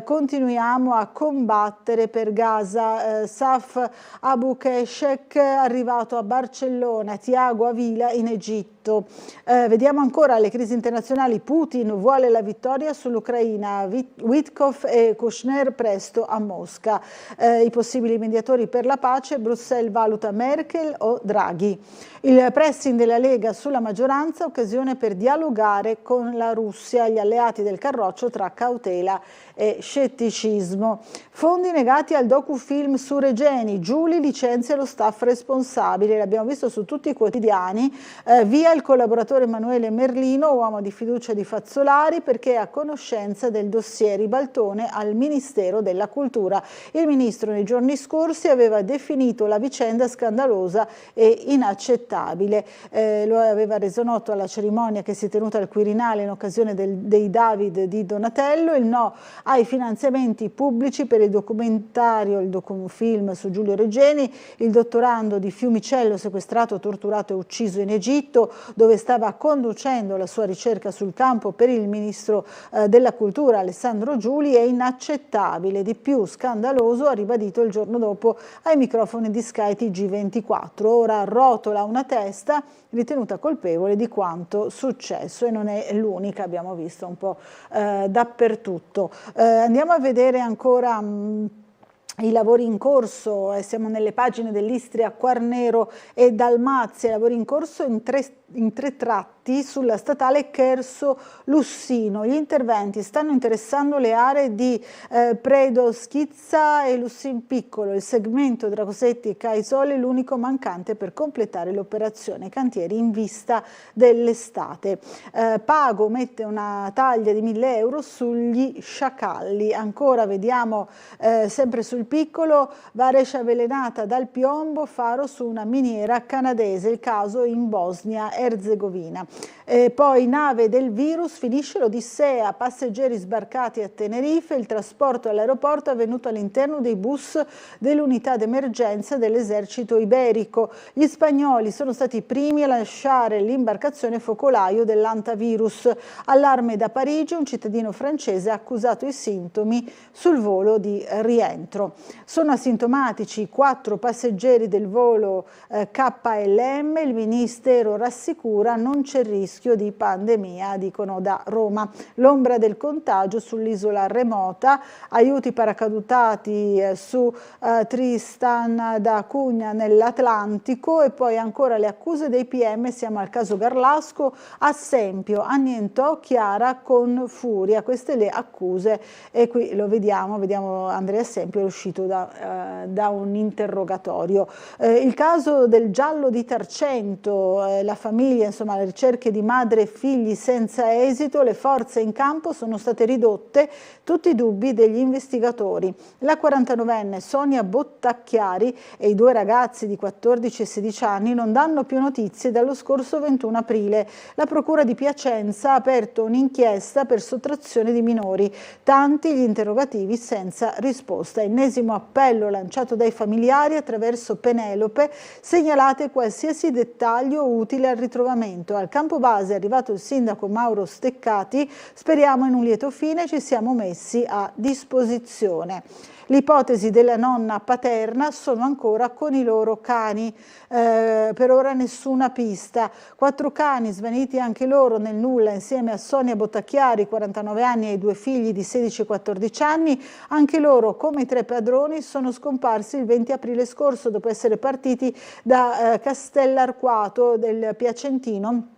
Continuiamo a combattere per Gaza. Saf Abu Keshek arrivato a Barcellona, Thiago Avila in Egitto. Vediamo ancora le crisi internazionali. Putin vuole la vittoria sull'Ucraina, Witkoff e Kushner presto a Mosca. I possibili mediatori per la pace, Bruxelles valuta Merkel o Draghi. Il pressing della Lega sulla maggioranza, occasione per dialogare con la Russia, gli alleati del Carroccio tra cautela e scetticismo. Fondi negati al docufilm su Regeni, Giuli licenzia lo staff responsabile, l'abbiamo visto su tutti i quotidiani. Via il collaboratore Emanuele Merlino, uomo di fiducia di Fazzolari, perché è a conoscenza del dossier Ribaltone al Ministero della Cultura. Il ministro nei giorni scorsi aveva definito la vicenda scandalosa e inaccettabile. Lo aveva reso noto alla cerimonia che si è tenuta al Quirinale in occasione dei David di Donatello. Il no ai finanziamenti pubblici per il documentario, il docufilm su Giulio Regeni, il dottorando di Fiumicello sequestrato, torturato e ucciso in Egitto, dove stava conducendo la sua ricerca sul campo per il ministro della Cultura Alessandro Giuli, è inaccettabile. Di più scandaloso, ha ribadito il giorno dopo ai microfoni di Sky TG24. Ora rotola una testa, ritenuta colpevole di quanto successo, e non è l'unica, abbiamo visto un po' dappertutto. Andiamo a vedere ancora i lavori in corso, siamo nelle pagine dell'Istria, Quarnero e Dalmazia, lavori in corso in tre tratti sulla statale Cherso-Lussino. Gli interventi stanno interessando le aree di Predo Schizza e Lussin Piccolo, il segmento tra Cosetti e Caisole è l'unico mancante per completare l'operazione, cantieri in vista dell'estate. Pago mette una taglia di 1.000 euro sugli sciacalli. Ancora vediamo sempre sul Piccolo, Varescia avvelenata dal piombo, faro su una miniera canadese, il caso in Bosnia-Erzegovina. Poi nave del virus, finisce l'Odissea, passeggeri sbarcati a Tenerife, il trasporto all'aeroporto è avvenuto all'interno dei bus dell'unità d'emergenza dell'esercito iberico. Gli spagnoli sono stati i primi a lasciare l'imbarcazione focolaio dell'antavirus. Allarme da Parigi, un cittadino francese ha accusato i sintomi sul volo di rientro. Sono asintomatici 4 passeggeri del volo KLM, il Ministero rassicura non c'è rischio di pandemia, dicono da Roma. L'ombra del contagio sull'isola remota, aiuti paracadutati su Tristan da Cunha nell'Atlantico, e poi ancora le accuse dei PM, siamo al caso Garlasco, Assempio annientò Chiara con furia, queste le accuse, e qui lo vediamo Andrea Assempio è uscito da un interrogatorio. Il caso del giallo di Tarcento, la famiglia, insomma le ricerche di madre e figli senza esito, le forze in campo sono state ridotte, tutti i dubbi degli investigatori. La 49enne Sonia Bottacchiari e i 2 ragazzi di 14 e 16 anni non danno più notizie dallo scorso 21 aprile. La procura di Piacenza ha aperto un'inchiesta per sottrazione di minori, tanti gli interrogativi senza risposta. Ennesimo appello lanciato dai familiari attraverso Penelope, segnalate qualsiasi dettaglio utile al ritrovamento. Al campo base è arrivato il sindaco Mauro Steccati, speriamo in un lieto fine, ci siamo messi a disposizione. L'ipotesi della nonna paterna, sono ancora con i loro cani, per ora nessuna pista. 4 cani svaniti anche loro nel nulla insieme a Sonia Bottacchiari, 49 anni, e ai 2 figli di 16 e 14 anni, anche loro come i 3 padroni sono scomparsi il 20 aprile scorso dopo essere partiti da Castellarquato del Piacentino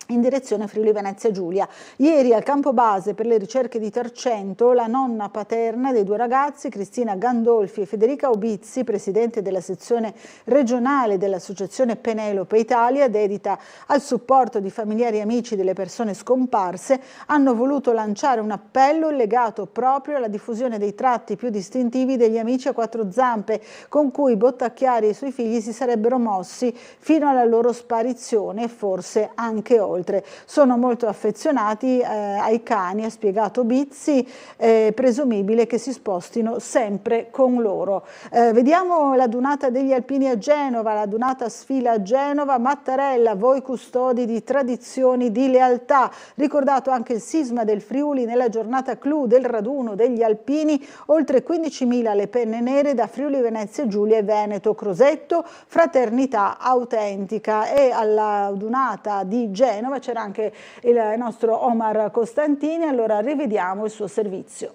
in direzione Friuli Venezia Giulia. Ieri al campo base per le ricerche di Tarcento la nonna paterna dei due ragazzi, Cristina Gandolfi e Federica Obizzi, presidente della sezione regionale dell'associazione Penelope Italia, dedita al supporto di familiari e amici delle persone scomparse, hanno voluto lanciare un appello legato proprio alla diffusione dei tratti più distintivi degli amici a quattro zampe, con cui Bottacchiari e i suoi figli si sarebbero mossi fino alla loro sparizione e forse anche oltre. Sono molto affezionati ai cani, ha spiegato Bizzi, presumibile che si spostino sempre con loro. Vediamo la dunata degli alpini a Genova, la dunata sfila a Genova. Mattarella, voi custodi di tradizioni, di lealtà. Ricordato anche il sisma del Friuli nella giornata clou del raduno degli alpini, oltre 15.000 le penne nere da Friuli Venezia Giulia e Veneto, Crosetto, fraternità autentica. E alla dunata di Genova c'era anche il nostro Omar Costantini, allora rivediamo il suo servizio.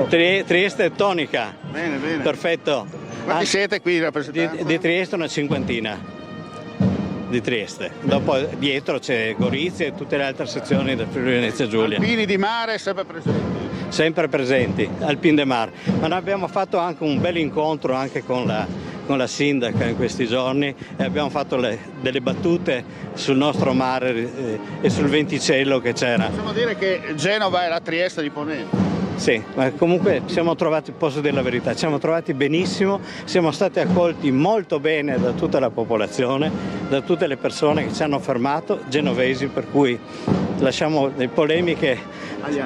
Trieste è tonica. Bene, bene. Perfetto. Quanti siete qui rappresentanti? Di Trieste una cinquantina. Di Trieste. Dopo dietro c'è Gorizia e tutte le altre sezioni del Friuli Venezia Giulia. Alpini di mare sempre presenti. Sempre presenti, Alpini de Mar. Ma noi abbiamo fatto anche un bel incontro anche con la sindaca in questi giorni e abbiamo fatto delle battute sul nostro mare e sul venticello che c'era. Possiamo dire che Genova è la Trieste di Ponente. Sì, ma comunque siamo trovati, posso dire la verità, ci siamo trovati benissimo, siamo stati accolti molto bene da tutta la popolazione, da tutte le persone che ci hanno fermato, genovesi, per cui lasciamo le polemiche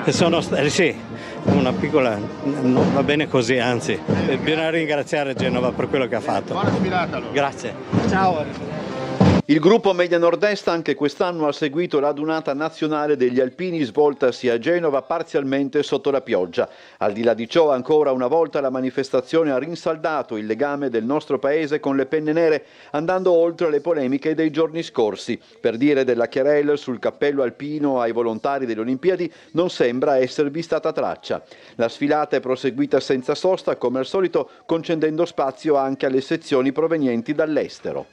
che sono state, sì, una piccola, non va bene così, anzi, bisogna ringraziare Genova per quello che ha fatto. Buona sfilata allora. Grazie. Ciao. Il gruppo Media Nord-Est anche quest'anno ha seguito la dunata nazionale degli alpini svoltasi a Genova parzialmente sotto la pioggia. Al di là di ciò, ancora una volta la manifestazione ha rinsaldato il legame del nostro paese con le penne nere, andando oltre le polemiche dei giorni scorsi. Per dire della Chiarel sul cappello alpino ai volontari delle Olimpiadi non sembra esservi stata traccia. La sfilata è proseguita senza sosta, come al solito concedendo spazio anche alle sezioni provenienti dall'estero.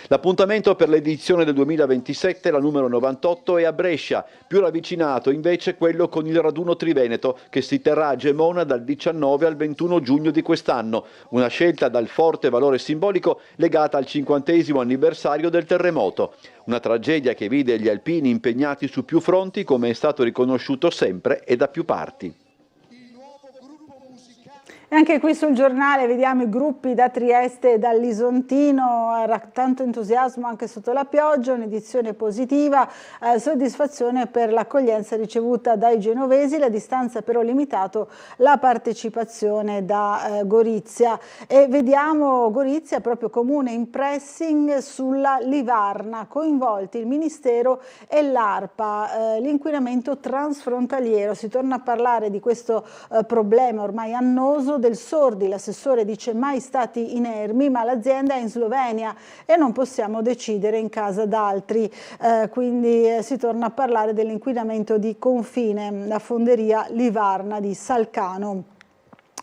L'appuntamento per l'edizione del 2027, la numero 98, è a Brescia, più ravvicinato invece quello con il raduno triveneto che si terrà a Gemona dal 19 al 21 giugno di quest'anno, una scelta dal forte valore simbolico legata al 50° anniversario del terremoto. Una tragedia che vide gli alpini impegnati su più fronti, come è stato riconosciuto sempre e da più parti. E anche qui sul giornale vediamo i gruppi da Trieste e dall'Isontino, era tanto entusiasmo anche sotto la pioggia, un'edizione positiva, soddisfazione per l'accoglienza ricevuta dai genovesi, la distanza però limitato la partecipazione da Gorizia. E vediamo Gorizia proprio comune in pressing sulla Livarna, coinvolti il Ministero e l'ARPA, l'inquinamento transfrontaliero. Si torna a parlare di questo problema ormai annoso del Sordi, l'assessore dice mai stati inermi, ma l'azienda è in Slovenia e non possiamo decidere in casa d'altri, quindi si torna a parlare dell'inquinamento di confine, la fonderia Livarna di Salcano.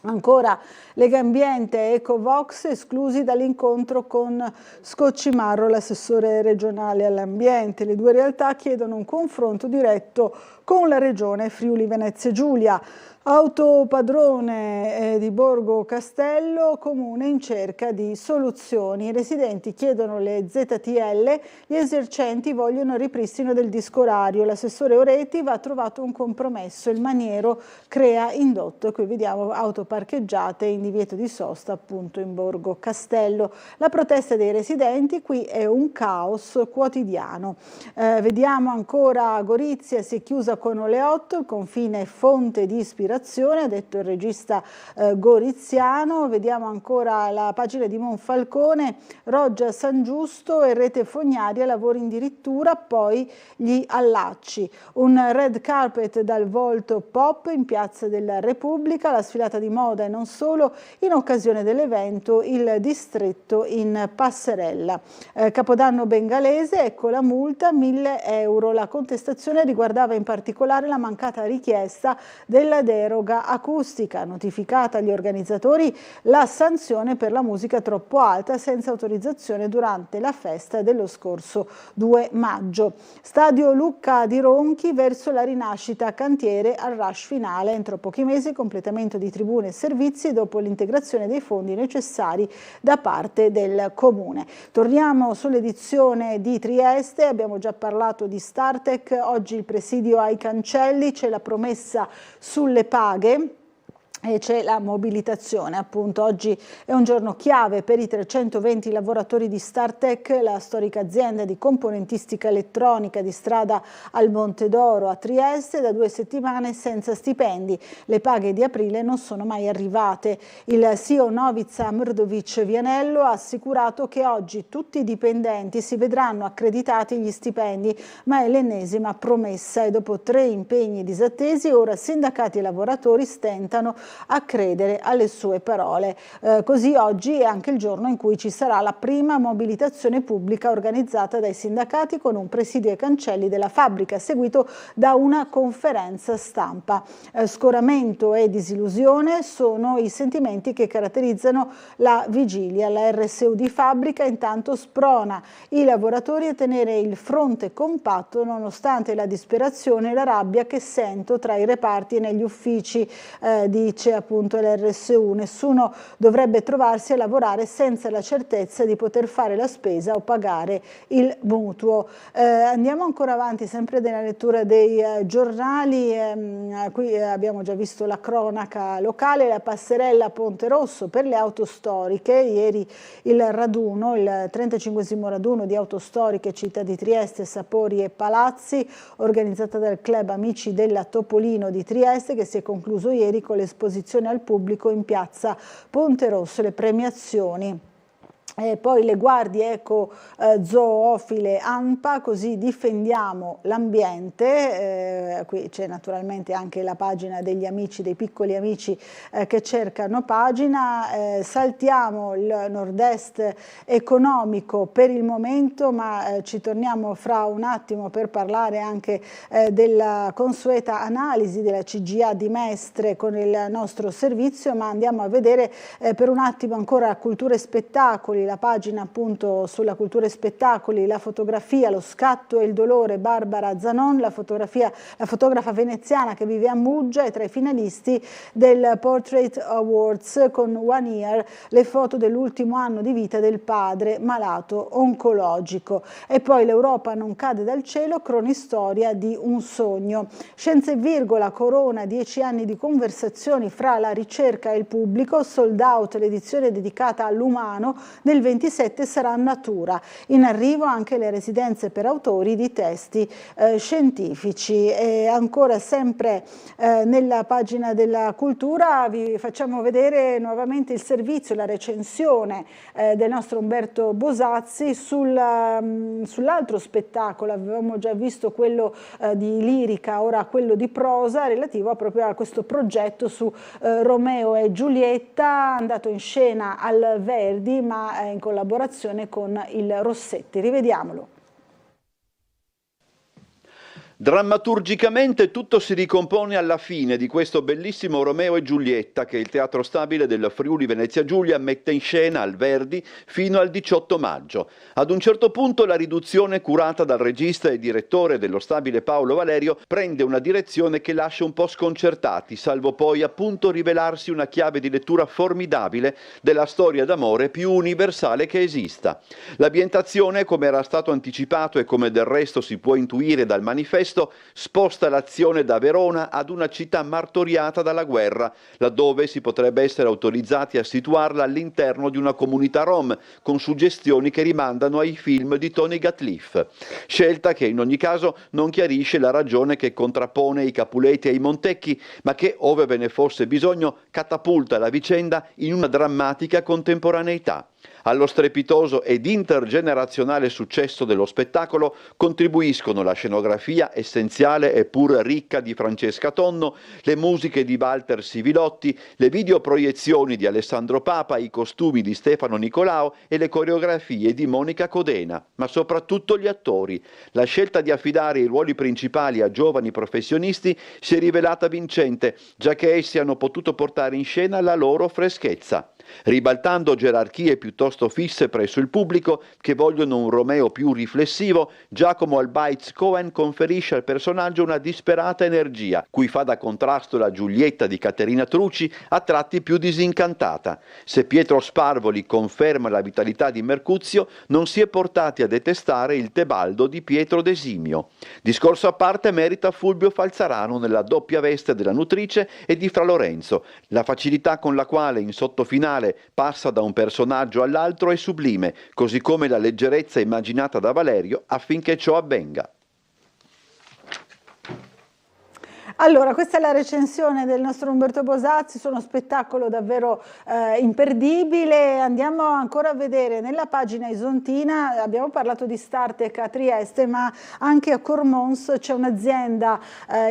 Ancora Legambiente e Ecovox esclusi dall'incontro con Scoccimarro, l'assessore regionale all'ambiente. Le due realtà chiedono un confronto diretto con la regione Friuli Venezia Giulia. Autopadrone di Borgo Castello, comune in cerca di soluzioni. I residenti chiedono le ZTL, gli esercenti vogliono il ripristino del disco orario. L'assessore Oreti va trovato un compromesso, il maniero crea indotto. E qui vediamo auto parcheggiate in divieto di sosta appunto in Borgo Castello. La protesta dei residenti qui è un caos quotidiano. Vediamo ancora Gorizia, si è chiusa con Oleotto, il confine è fonte di ispirazione, ha detto il regista goriziano. Vediamo ancora la pagina di Monfalcone, Roggia San Giusto e Rete Fognaria, lavori addirittura, poi gli allacci. Un red carpet dal volto pop in Piazza della Repubblica, la sfilata di moda e non solo, in occasione dell'evento il distretto in passerella. Capodanno bengalese, ecco la multa, 1.000 euro. La contestazione riguardava in particolare la mancata richiesta della deroga acustica, notificata agli organizzatori la sanzione per la musica troppo alta senza autorizzazione durante la festa dello scorso 2 maggio. Stadio Lucca di Ronchi verso la rinascita, cantiere al rush finale, entro pochi mesi completamento di tribune e servizi dopo l'integrazione dei fondi necessari da parte del Comune. Torniamo sull'edizione di Trieste, abbiamo già parlato di Startec, oggi il presidio ai cancelli, c'è la promessa sulle paghe. E c'è la mobilitazione, appunto oggi è un giorno chiave per i 320 lavoratori di Startec, la storica azienda di componentistica elettronica di strada al Monte d'Oro a Trieste, da 2 settimane senza stipendi. Le paghe di aprile non sono mai arrivate. Il CEO Novica Mrdovic Vianello ha assicurato che oggi tutti i dipendenti si vedranno accreditati gli stipendi, ma è l'ennesima promessa e dopo 3 impegni disattesi ora sindacati e lavoratori stentano a credere alle sue parole. Così oggi è anche il giorno in cui ci sarà la prima mobilitazione pubblica organizzata dai sindacati con un presidio ai cancelli della fabbrica seguito da una conferenza stampa. Scoramento e disillusione sono i sentimenti che caratterizzano la vigilia. La RSU di fabbrica intanto sprona i lavoratori a tenere il fronte compatto nonostante la disperazione e la rabbia che sento tra i reparti e negli uffici, dice appunto l'RSU. Nessuno dovrebbe trovarsi a lavorare senza la certezza di poter fare la spesa o pagare il mutuo. Andiamo ancora avanti, sempre nella lettura dei giornali. Qui abbiamo già visto la cronaca locale, la passerella Ponte Rosso per le auto storiche. Ieri il raduno, il 35esimo raduno di auto storiche Città di Trieste, Sapori e Palazzi, organizzata dal Club Amici della Topolino di Trieste, che si è concluso ieri con l'esposizione al pubblico in piazza Ponte Rosso, le premiazioni. E poi le guardie eco zoofile ANPA, così difendiamo l'ambiente. Qui c'è naturalmente anche la pagina degli amici, dei piccoli amici che cercano pagina. Saltiamo il nord-est economico per il momento, ma ci torniamo fra un attimo per parlare anche della consueta analisi della CGA di Mestre con il nostro servizio, ma andiamo a vedere per un attimo ancora cultura e spettacoli, la pagina appunto sulla cultura e spettacoli, la fotografia, lo scatto e il dolore, Barbara Zanon, la fotografa veneziana che vive a Muggia, e tra i finalisti del Portrait Awards con One Year, le foto dell'ultimo anno di vita del padre malato oncologico. E poi l'Europa non cade dal cielo, cronistoria di un sogno. Scienza e virgola corona 10 anni di conversazioni fra la ricerca e il pubblico, sold out l'edizione dedicata all'umano, nel 27 sarà Natura. In arrivo anche le residenze per autori di testi scientifici. E ancora sempre nella pagina della cultura vi facciamo vedere nuovamente il servizio, la recensione del nostro Umberto Bosazzi sull'altro spettacolo. Avevamo già visto quello di lirica, ora quello di prosa, relativo proprio a questo progetto su Romeo e Giulietta, andato in scena al Verdi, ma in collaborazione con il Rossetti. Rivediamolo. Drammaturgicamente tutto si ricompone alla fine di questo bellissimo Romeo e Giulietta che il Teatro Stabile del Friuli Venezia Giulia mette in scena al Verdi fino al 18 maggio. Ad un certo punto la riduzione curata dal regista e direttore dello Stabile Paolo Valerio prende una direzione che lascia un po' sconcertati, salvo poi appunto rivelarsi una chiave di lettura formidabile della storia d'amore più universale che esista. L'ambientazione, come era stato anticipato e come del resto si può intuire dal manifesto, sposta l'azione da Verona ad una città martoriata dalla guerra, laddove si potrebbe essere autorizzati a situarla all'interno di una comunità rom, con suggestioni che rimandano ai film di Tony Gatliff. Scelta che in ogni caso non chiarisce la ragione che contrappone i Capuleti ai Montecchi, ma che, ove ve ne fosse bisogno, catapulta la vicenda in una drammatica contemporaneità. Allo strepitoso ed intergenerazionale successo dello spettacolo contribuiscono la scenografia essenziale e pur ricca di Francesca Tonno, le musiche di Walter Sivilotti, le videoproiezioni di Alessandro Papa, i costumi di Stefano Nicolao e le coreografie di Monica Codena, ma soprattutto gli attori. La scelta di affidare i ruoli principali a giovani professionisti si è rivelata vincente, già che essi hanno potuto portare in scena la loro freschezza. Ribaltando gerarchie piuttosto fisse presso il pubblico che vogliono un Romeo più riflessivo, Giacomo Albaitz Cohen conferisce al personaggio una disperata energia, cui fa da contrasto la Giulietta di Caterina Trucci, a tratti più disincantata. Se Pietro Sparvoli conferma la vitalità di Mercuzio, non si è portati a detestare il Tebaldo di Pietro Desimio. Discorso a parte merita Fulvio Falzarano nella doppia veste della nutrice e di Fra Lorenzo. La facilità con la quale in sottofinale passa da un personaggio all'altro è sublime, così come la leggerezza immaginata da Valerio affinché ciò avvenga. Allora, questa è la recensione del nostro Umberto Bosazzi su uno spettacolo davvero imperdibile. Andiamo ancora a vedere nella pagina isontina, abbiamo parlato di Startec a Trieste, ma anche a Cormons c'è un'azienda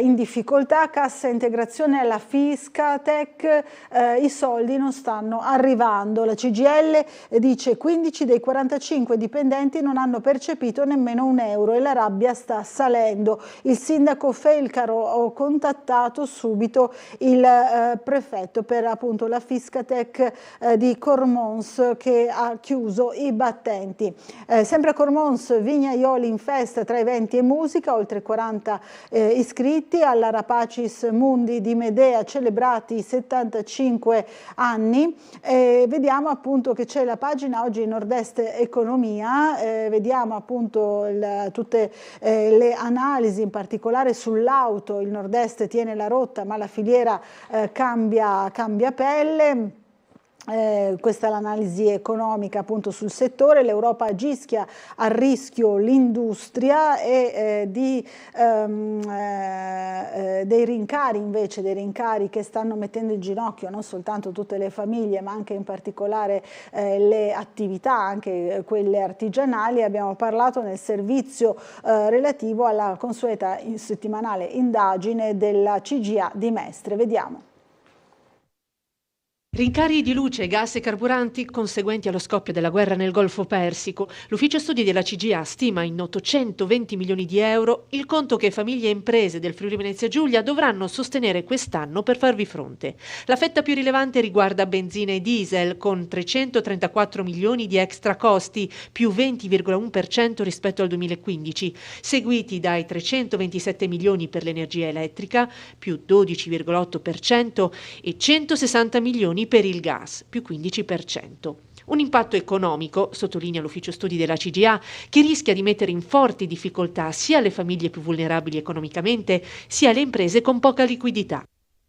in difficoltà, cassa integrazione alla Fiscatec, i soldi non stanno arrivando. La CGIL dice 15 dei 45 dipendenti non hanno percepito nemmeno €1 e la rabbia sta salendo. Il sindaco Felcaro contattato subito il prefetto per appunto la Fiscatec di Cormons che ha chiuso i battenti. Sempre a Cormons, Vignaioli in festa tra eventi e musica, oltre 40 iscritti alla Rapacis Mundi di Medea, celebrati 75 anni. Vediamo appunto che c'è la pagina oggi Nord-Est Economia, vediamo appunto tutte le analisi, in particolare sull'auto. Il Nord-Est tiene la rotta ma la filiera cambia pelle. Questa è l'analisi economica appunto sul settore. L'Europa aggischia a rischio l'industria e dei rincari invece, dei rincari che stanno mettendo in ginocchio non soltanto tutte le famiglie ma anche in particolare le attività, anche quelle artigianali. Abbiamo parlato nel servizio relativo alla consueta settimanale indagine della CGA di Mestre. Vediamo. Rincari di luce, gas e carburanti conseguenti allo scoppio della guerra nel Golfo Persico. L'ufficio studi della CGA stima in 820 milioni di euro il conto che famiglie e imprese del Friuli Venezia Giulia dovranno sostenere quest'anno per farvi fronte. La fetta più rilevante riguarda benzina e diesel, con 334 milioni di extra costi, più 20,1% rispetto al 2015, seguiti dai 327 milioni per l'energia elettrica, più 12,8%, e 160 milioni per il gas, più 15%. Un impatto economico, sottolinea l'ufficio studi della CGA, che rischia di mettere in forti difficoltà sia le famiglie più vulnerabili economicamente, sia le imprese con poca liquidità.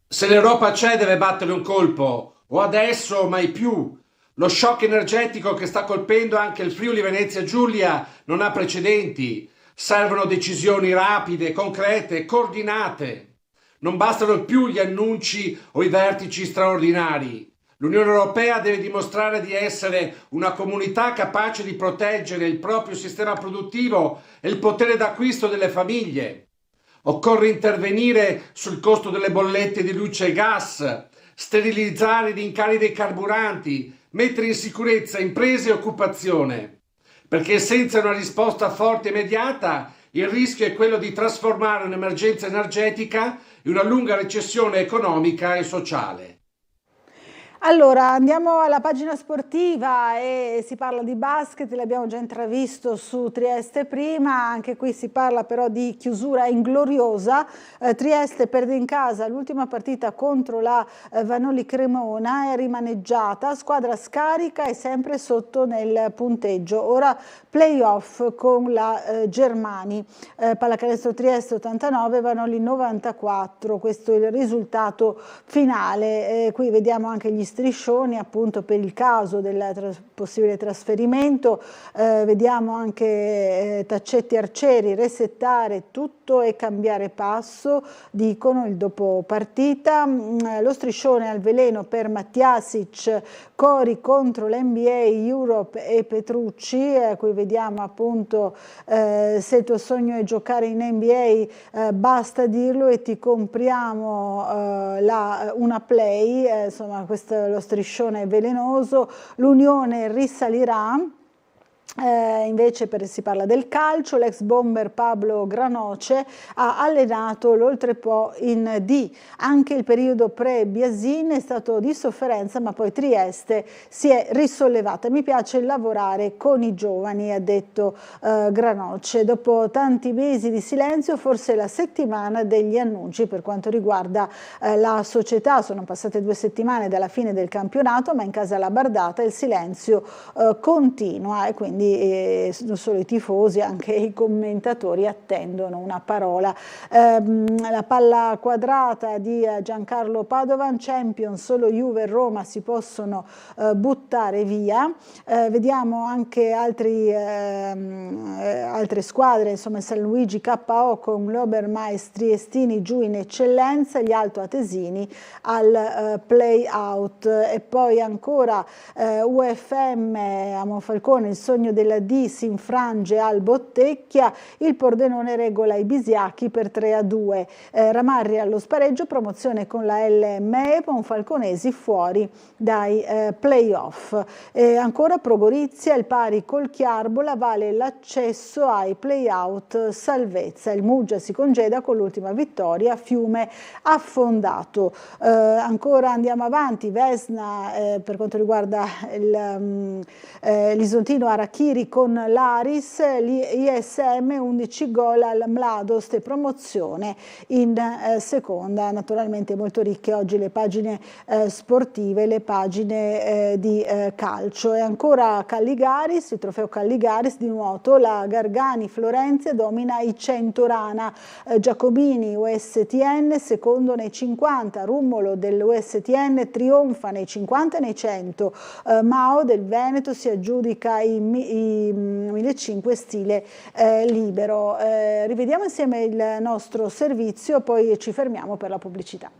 Se l'Europa c'è deve battere un colpo, o adesso o mai più. Lo shock energetico che sta colpendo anche il Friuli Venezia Giulia non ha precedenti. Servono decisioni rapide, concrete, coordinate. Non bastano più gli annunci o i vertici straordinari. L'Unione Europea deve dimostrare di essere una comunità capace di proteggere il proprio sistema produttivo e il potere d'acquisto delle famiglie. Occorre intervenire sul costo delle bollette di luce e gas, sterilizzare i rincari dei carburanti, mettere in sicurezza imprese e occupazione. Perché senza una risposta forte e immediata il rischio è quello di trasformare un'emergenza energetica in una lunga recessione economica e sociale. Allora, andiamo alla pagina sportiva e si parla di basket, l'abbiamo già intravisto su Trieste prima, anche qui si parla però di chiusura ingloriosa. Trieste perde in casa l'ultima partita contro la Vanoli Cremona, è rimaneggiata, squadra scarica e sempre sotto nel punteggio. Ora playoff con la Germani, Pallacanestro Trieste 89, Vanoli 94, questo è il risultato finale. Qui vediamo anche gli striscioni appunto per il caso del possibile trasferimento. Vediamo anche Taccetti Arcieri, resettare tutto e cambiare passo, dicono il dopo partita. Lo striscione al veleno per Matjasic, Cori contro l'NBA, Europe e Petrucci. Qui vediamo appunto se il tuo sogno è giocare in NBA, basta dirlo e ti compriamo una play. Insomma, questo è lo striscione velenoso. L'Unione risalirà. Invece si parla del calcio, l'ex bomber Pablo Granoce ha allenato l'Oltrepo in D. Anche il periodo pre-Biasin è stato di sofferenza, ma poi Trieste si è risollevata. Mi piace lavorare con i giovani, ha detto Granoce. Dopo tanti mesi di silenzio, forse la settimana degli annunci per quanto riguarda la società. Sono passate 2 settimane dalla fine del campionato, ma in casa Labardata il silenzio continua e quindi non solo i tifosi, anche i commentatori attendono una parola. La palla quadrata di Giancarlo Padovan, Champions, solo Juve e Roma si possono buttare via. Vediamo anche altre squadre, insomma San Luigi KO con l'Obermais Triestini giù in eccellenza, gli altoatesini al play out. E poi ancora UFM a Monfalcone, il sogno della D si infrange al Bottecchia, il Pordenone regola i Bisiacchi per 3-2. Ramarri allo spareggio, promozione con la LME, Monfalconesi fuori dai playoff. Ancora Pro Gorizia, il pari col Chiarbola vale l'accesso ai playout salvezza. Il Muggia si congeda con l'ultima vittoria, Fiume affondato. Ancora andiamo avanti, Vesna per quanto riguarda l'Isontino Arachiri con l'Aris, l'ISM 11 gol al Mladost e promozione in seconda. Naturalmente molto ricche oggi le pagine sportive, le pagine di calcio. E ancora Calligaris, il trofeo Calligaris di nuoto, la Gargani Florenzia domina i 100 rana, Giacobini USTN secondo nei 50, Rummolo dell'USTN trionfa nei 50 e nei 100, Mao del Veneto si aggiudica i 1500 stile libero. Rivediamo insieme il nostro servizio, poi ci fermiamo per la pubblicità.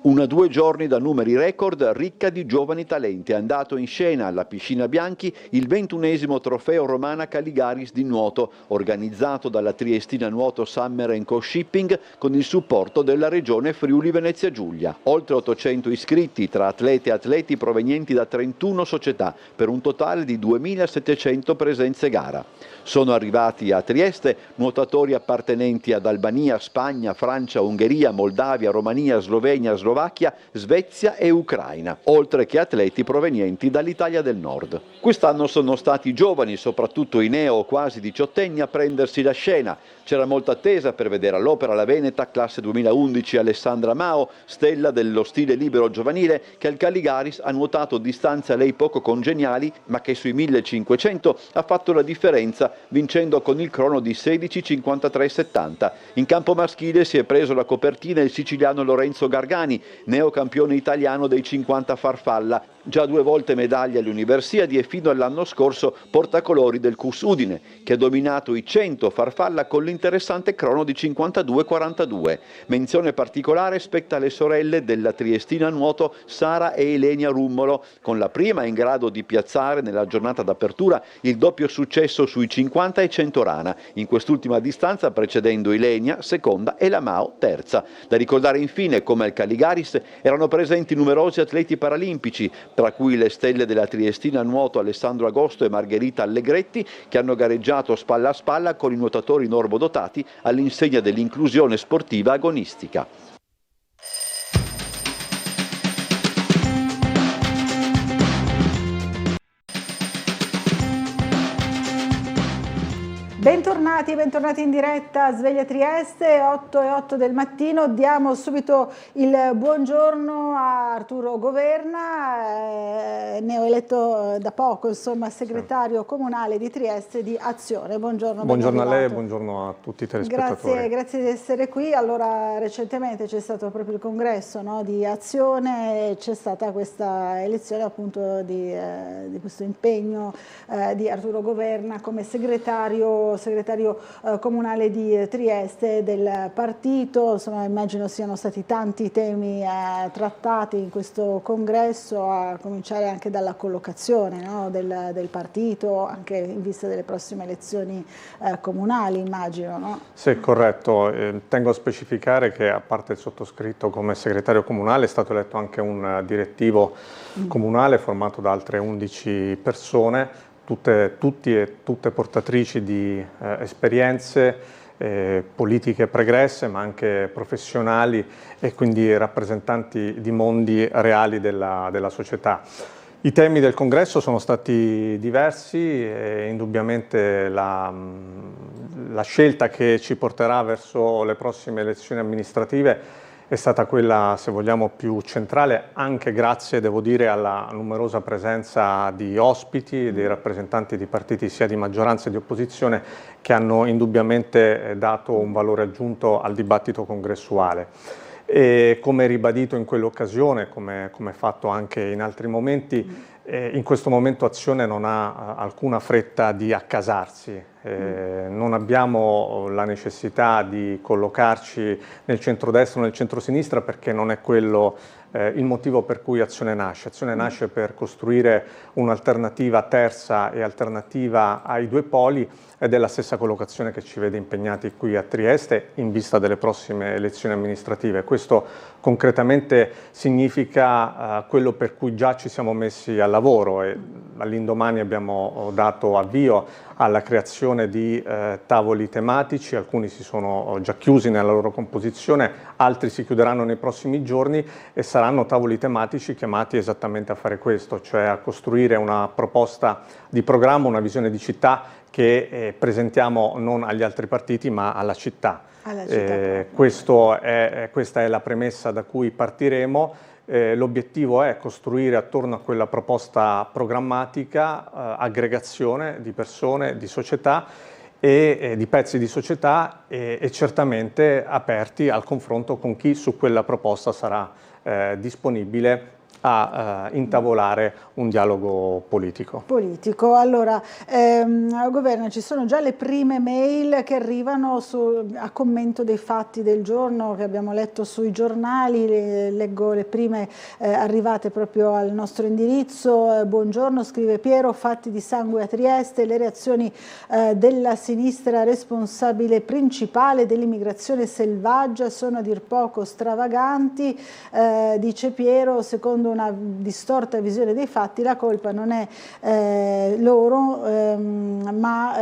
Una 2 giorni da numeri record, ricca di giovani talenti. È andato in scena alla Piscina Bianchi il 21esimo trofeo Romana Calligaris di nuoto, organizzato dalla Triestina Nuoto Summer & Co Shipping con il supporto della regione Friuli Venezia Giulia. Oltre 800 iscritti tra atlete e atleti provenienti da 31 società, per un totale di 2700 presenze gara. Sono arrivati a Trieste nuotatori appartenenti ad Albania, Spagna, Francia, Ungheria, Moldavia, Romania, Slovenia, Slovacchia, Svezia e Ucraina, oltre che atleti provenienti dall'Italia del Nord. Quest'anno sono stati i giovani, soprattutto i neo o quasi diciottenni, a prendersi la scena. C'era molta attesa per vedere all'opera la veneta classe 2011 Alessandra Mao, stella dello stile libero giovanile, che al Calligaris ha nuotato distanze a lei poco congeniali, ma che sui 1500 ha fatto la differenza, vincendo con il crono di 16:53:70. In campo maschile si è preso la copertina il siciliano Lorenzo Gargani, neocampione italiano dei 50 farfalla, già 2 volte medaglia alle Universiadi e fino all'anno scorso portacolori del CUS Udine, che ha dominato i 100 farfalla con l'interessante crono di 52:42. Menzione particolare spetta alle sorelle della Triestina Nuoto Sara e Elenia Rummolo, con la prima in grado di piazzare nella giornata d'apertura il doppio successo sui 50 e 100 rana, in quest'ultima distanza precedendo Ilenia seconda e la Mao terza. Da ricordare infine come al Calligaris erano presenti numerosi atleti paralimpici, tra cui le stelle della Triestina Nuoto Alessandro Agosto e Margherita Allegretti, che hanno gareggiato spalla a spalla con i nuotatori normodotati all'insegna dell'inclusione sportiva agonistica. Bentornati in diretta a Sveglia Trieste, 8:08 del mattino. Diamo subito il buongiorno a Arturo Governa, neoeletto da poco, insomma, segretario comunale di Trieste di Azione. Buongiorno. Buongiorno a lei e buongiorno a tutti i telespettatori. Grazie di essere qui. Allora, recentemente c'è stato proprio il congresso, no, di Azione e c'è stata questa elezione appunto di questo impegno di Arturo Governa come segretario comunale di Trieste del partito. Insomma, immagino siano stati tanti temi trattati in questo congresso, a cominciare anche dalla collocazione, no, del partito, anche in vista delle prossime elezioni comunali, immagino. No? Sì, corretto. Tengo a specificare che, a parte il sottoscritto come segretario comunale, è stato eletto anche un direttivo comunale formato da altre 11 persone, tutti e tutte portatrici di esperienze politiche pregresse, ma anche professionali, e quindi rappresentanti di mondi reali della società. I temi del congresso sono stati diversi e indubbiamente la scelta che ci porterà verso le prossime elezioni amministrative è stata quella, se vogliamo, più centrale, anche grazie, devo dire, alla numerosa presenza di ospiti e dei rappresentanti di partiti sia di maggioranza che di opposizione, che hanno indubbiamente dato un valore aggiunto al dibattito congressuale. E come ribadito in quell'occasione, come fatto anche in altri momenti, in questo momento Azione non ha alcuna fretta di accasarsi. Non abbiamo la necessità di collocarci nel centrodestra o nel centrosinistra, perché non è quello il motivo per cui Azione nasce. Azione nasce per costruire un'alternativa terza e alternativa ai due poli, ed è la stessa collocazione che ci vede impegnati qui a Trieste in vista delle prossime elezioni amministrative. Questo concretamente significa quello per cui già ci siamo messi al lavoro, e all'indomani abbiamo dato avvio alla creazione di tavoli tematici. Alcuni si sono già chiusi nella loro composizione, altri si chiuderanno nei prossimi giorni, e saranno tavoli tematici chiamati esattamente a fare questo, cioè a costruire una proposta di programma, una visione di città che presentiamo non agli altri partiti ma alla città. Questa è la premessa da cui partiremo. L'obiettivo è costruire attorno a quella proposta programmatica aggregazione di persone, di società e di pezzi di società, e certamente aperti al confronto con chi su quella proposta sarà disponibile a intavolare un dialogo politico. Allora, Governo, ci sono già le prime mail che arrivano a commento dei fatti del giorno che abbiamo letto sui giornali. Leggo le prime arrivate proprio al nostro indirizzo. Buongiorno, scrive Piero, fatti di sangue a Trieste, le reazioni della sinistra responsabile principale dell'immigrazione selvaggia sono a dir poco stravaganti. Dice Piero, secondo una distorta visione dei fatti, la colpa non è loro, ma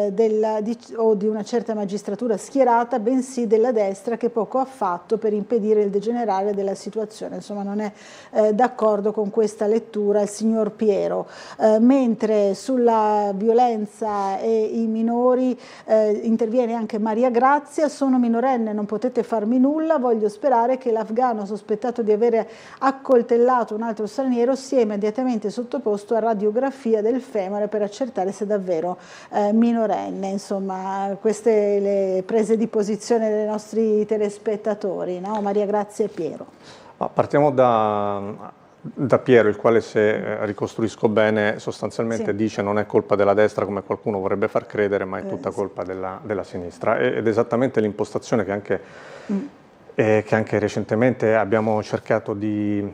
di una certa magistratura schierata, bensì della destra, che poco ha fatto per impedire il degenerare della situazione. Insomma, non è d'accordo con questa lettura il signor Piero. Mentre sulla violenza e i minori interviene anche Maria Grazia. Sono minorenne, non potete farmi nulla, voglio sperare che l'afgano sospettato di avere accoltellato un altro straniero sia immediatamente sottoposto a radiografia del femore per accertare se davvero minorenne. Insomma, queste le prese di posizione dei nostri telespettatori, no? Maria Grazia e Piero. Partiamo da Piero, il quale, se ricostruisco bene, sostanzialmente dice non è colpa della destra come qualcuno vorrebbe far credere, ma è tutta colpa della sinistra, ed esattamente l'impostazione che anche recentemente abbiamo cercato di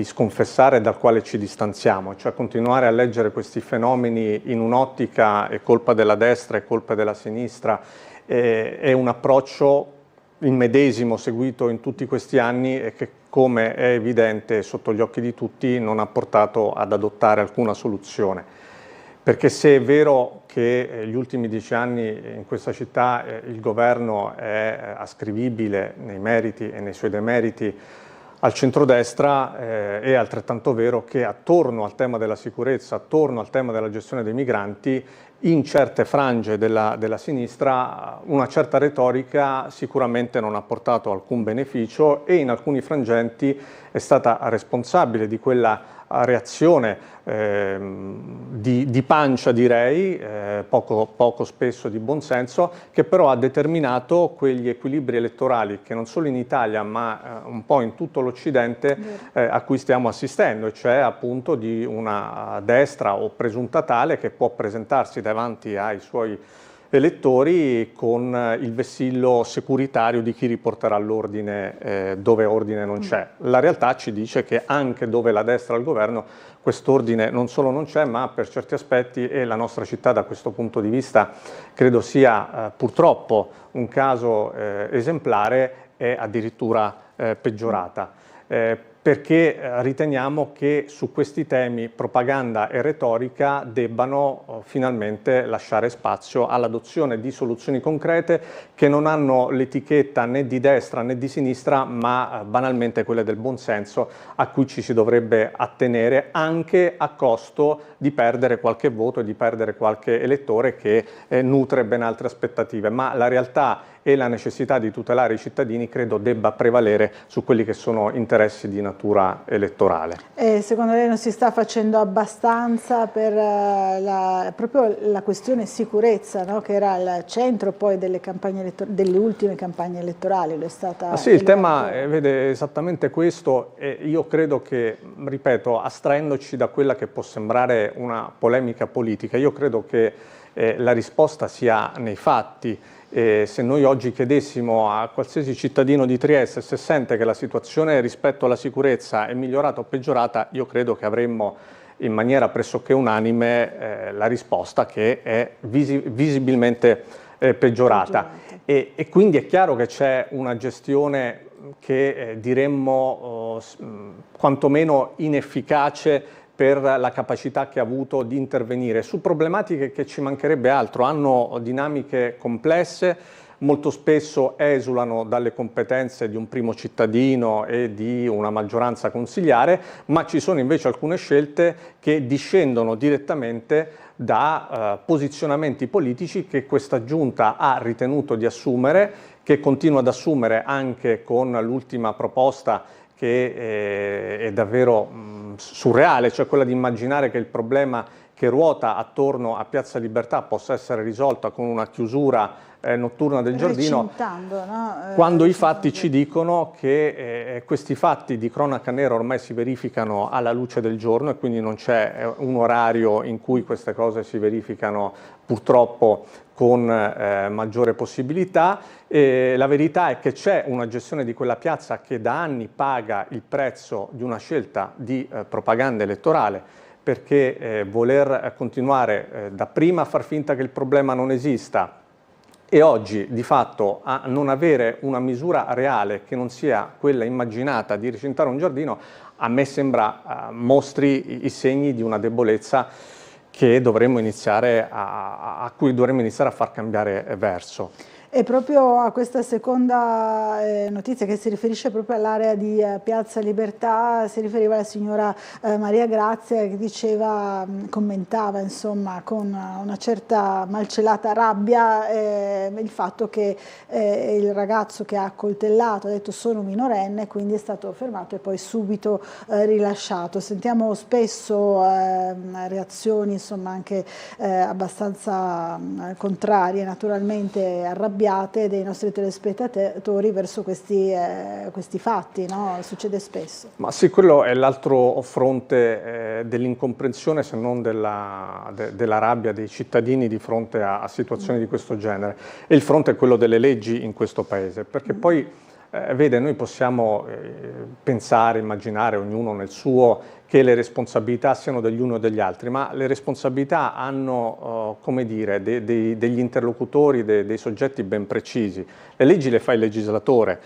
sconfessare, dal quale ci distanziamo, cioè continuare a leggere questi fenomeni in un'ottica è colpa della destra, è colpa della sinistra, è un approccio il medesimo seguito in tutti questi anni e che, come è evidente sotto gli occhi di tutti, non ha portato ad adottare alcuna soluzione. Perché se è vero che gli ultimi 10 anni in questa città il governo è ascrivibile nei meriti e nei suoi demeriti al centrodestra è altrettanto vero che attorno al tema della sicurezza, attorno al tema della gestione dei migranti, in certe frange della sinistra una certa retorica sicuramente non ha portato alcun beneficio e in alcuni frangenti è stata responsabile di quella reazione di pancia, direi, poco spesso di buonsenso, che però ha determinato quegli equilibri elettorali che non solo in Italia ma un po' in tutto l'Occidente a cui stiamo assistendo, e cioè appunto di una destra o presunta tale che può presentarsi davanti ai suoi elettori con il vessillo securitario di chi riporterà l'ordine dove ordine non c'è. La realtà ci dice che anche dove la destra ha il governo quest'ordine non solo non c'è, ma per certi aspetti, e la nostra città da questo punto di vista credo sia purtroppo un caso esemplare, è addirittura peggiorata. Perché riteniamo che su questi temi propaganda e retorica debbano finalmente lasciare spazio all'adozione di soluzioni concrete che non hanno l'etichetta né di destra né di sinistra, ma banalmente quelle del buonsenso a cui ci si dovrebbe attenere, anche a costo di perdere qualche voto e di perdere qualche elettore che nutre ben altre aspettative. Ma la realtà e la necessità di tutelare i cittadini credo debba prevalere su quelli che sono interessi di natura elettorale. E secondo lei non si sta facendo abbastanza per proprio la questione sicurezza, no? Che era al centro poi delle ultime campagne elettorali? Lo è stata sì, il tema vede esattamente questo, e io credo che, ripeto, astraendoci da quella che può sembrare una polemica politica, io credo che la risposta sia nei fatti. Se noi oggi chiedessimo a qualsiasi cittadino di Trieste se sente che la situazione rispetto alla sicurezza è migliorata o peggiorata, io credo che avremmo in maniera pressoché unanime la risposta che è visibilmente peggiorata. E quindi è chiaro che c'è una gestione che diremmo quantomeno inefficace per la capacità che ha avuto di intervenire su problematiche che, ci mancherebbe altro, hanno dinamiche complesse, molto spesso esulano dalle competenze di un primo cittadino e di una maggioranza consigliare, ma ci sono invece alcune scelte che discendono direttamente da posizionamenti politici che questa giunta ha ritenuto di assumere, che continua ad assumere anche con l'ultima proposta che è davvero surreale, cioè quella di immaginare che il problema che ruota attorno a Piazza Libertà possa essere risolta con una chiusura notturna del giardino, no? Quando i fatti ci dicono che questi fatti di cronaca nera ormai si verificano alla luce del giorno e quindi non c'è un orario in cui queste cose si verificano purtroppo con maggiore possibilità. La verità è che c'è una gestione di quella piazza che da anni paga il prezzo di una scelta di propaganda elettorale, perché voler continuare dapprima a far finta che il problema non esista e oggi di fatto a non avere una misura reale che non sia quella immaginata di recintare un giardino, a me sembra mostri i segni di una debolezza che dovremmo iniziare a cui dovremmo iniziare a far cambiare verso. E proprio a questa seconda notizia che si riferisce proprio all'area di Piazza Libertà, si riferiva la signora Maria Grazia, che diceva, commentava insomma con una certa malcelata rabbia il fatto che il ragazzo che ha accoltellato ha detto sono minorenne, quindi è stato fermato e poi subito rilasciato. Sentiamo spesso reazioni insomma anche abbastanza contrarie, naturalmente arrabbiate dei nostri telespettatori verso questi fatti, no? Succede spesso. Ma sì, quello è l'altro fronte dell'incomprensione, se non della rabbia dei cittadini di fronte a situazioni di questo genere. E il fronte è quello delle leggi in questo Paese, perché poi vede, noi possiamo pensare, immaginare, ognuno nel suo, che le responsabilità siano degli uni o degli altri, ma le responsabilità hanno, come dire, degli interlocutori, dei soggetti ben precisi. Le leggi le fa il legislatore.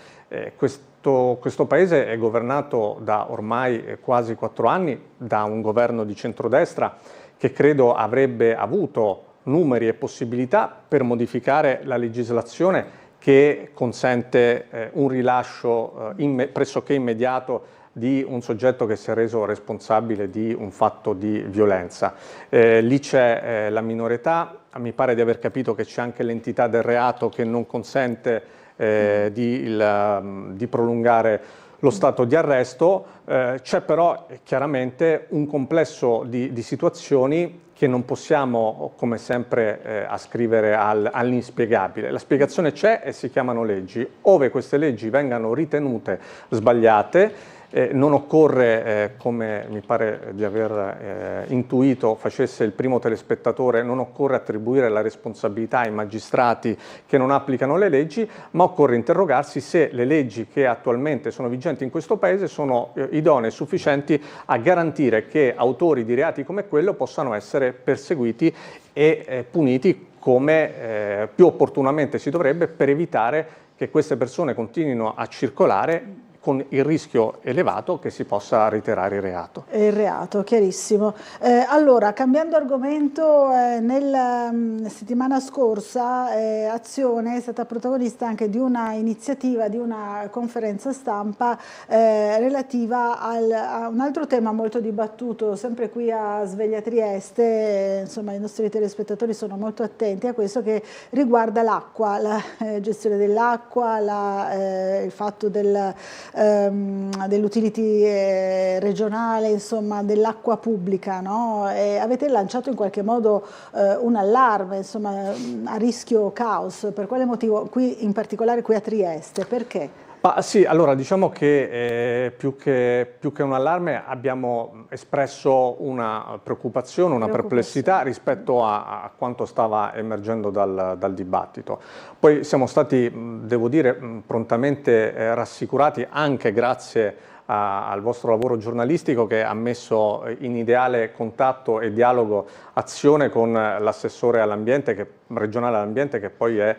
Questo Paese è governato da ormai quasi 4 anni da un governo di centrodestra che credo avrebbe avuto numeri e possibilità per modificare la legislazione che consente un rilascio pressoché immediato di un soggetto che si è reso responsabile di un fatto di violenza. Lì c'è la minore età, mi pare di aver capito che c'è anche l'entità del reato che non consente di prolungare lo stato di arresto, c'è però chiaramente un complesso di situazioni che non possiamo, come sempre, ascrivere all'inspiegabile. La spiegazione c'è e si chiamano leggi. Ove queste leggi vengano ritenute sbagliate, non occorre, come mi pare di aver intuito facesse il primo telespettatore, non occorre attribuire la responsabilità ai magistrati che non applicano le leggi, ma occorre interrogarsi se le leggi che attualmente sono vigenti in questo Paese sono idonee e sufficienti a garantire che autori di reati come quello possano essere perseguiti e puniti come più opportunamente si dovrebbe, per evitare che queste persone continuino a circolare con il rischio elevato che si possa reiterare il reato. Il reato, chiarissimo. Allora, cambiando argomento, nella settimana scorsa Azione è stata protagonista anche di una iniziativa, di una conferenza stampa relativa a un altro tema molto dibattuto, sempre qui a Sveglia Trieste. Insomma, i nostri telespettatori sono molto attenti a questo, che riguarda l'acqua, la gestione dell'acqua, il fatto dell'utility regionale, insomma dell'acqua pubblica, no? Avete lanciato in qualche modo un allarme, insomma, a rischio caos. Per quale motivo? Qui, in particolare qui a Trieste, perché? Sì, allora diciamo che più che un allarme abbiamo espresso una preoccupazione, una perplessità rispetto a quanto stava emergendo dal dibattito. Poi siamo stati, devo dire, prontamente rassicurati, anche grazie al vostro lavoro giornalistico, che ha messo in ideale contatto e dialogo Azione con l'assessore all'ambiente, regionale all'ambiente, che poi è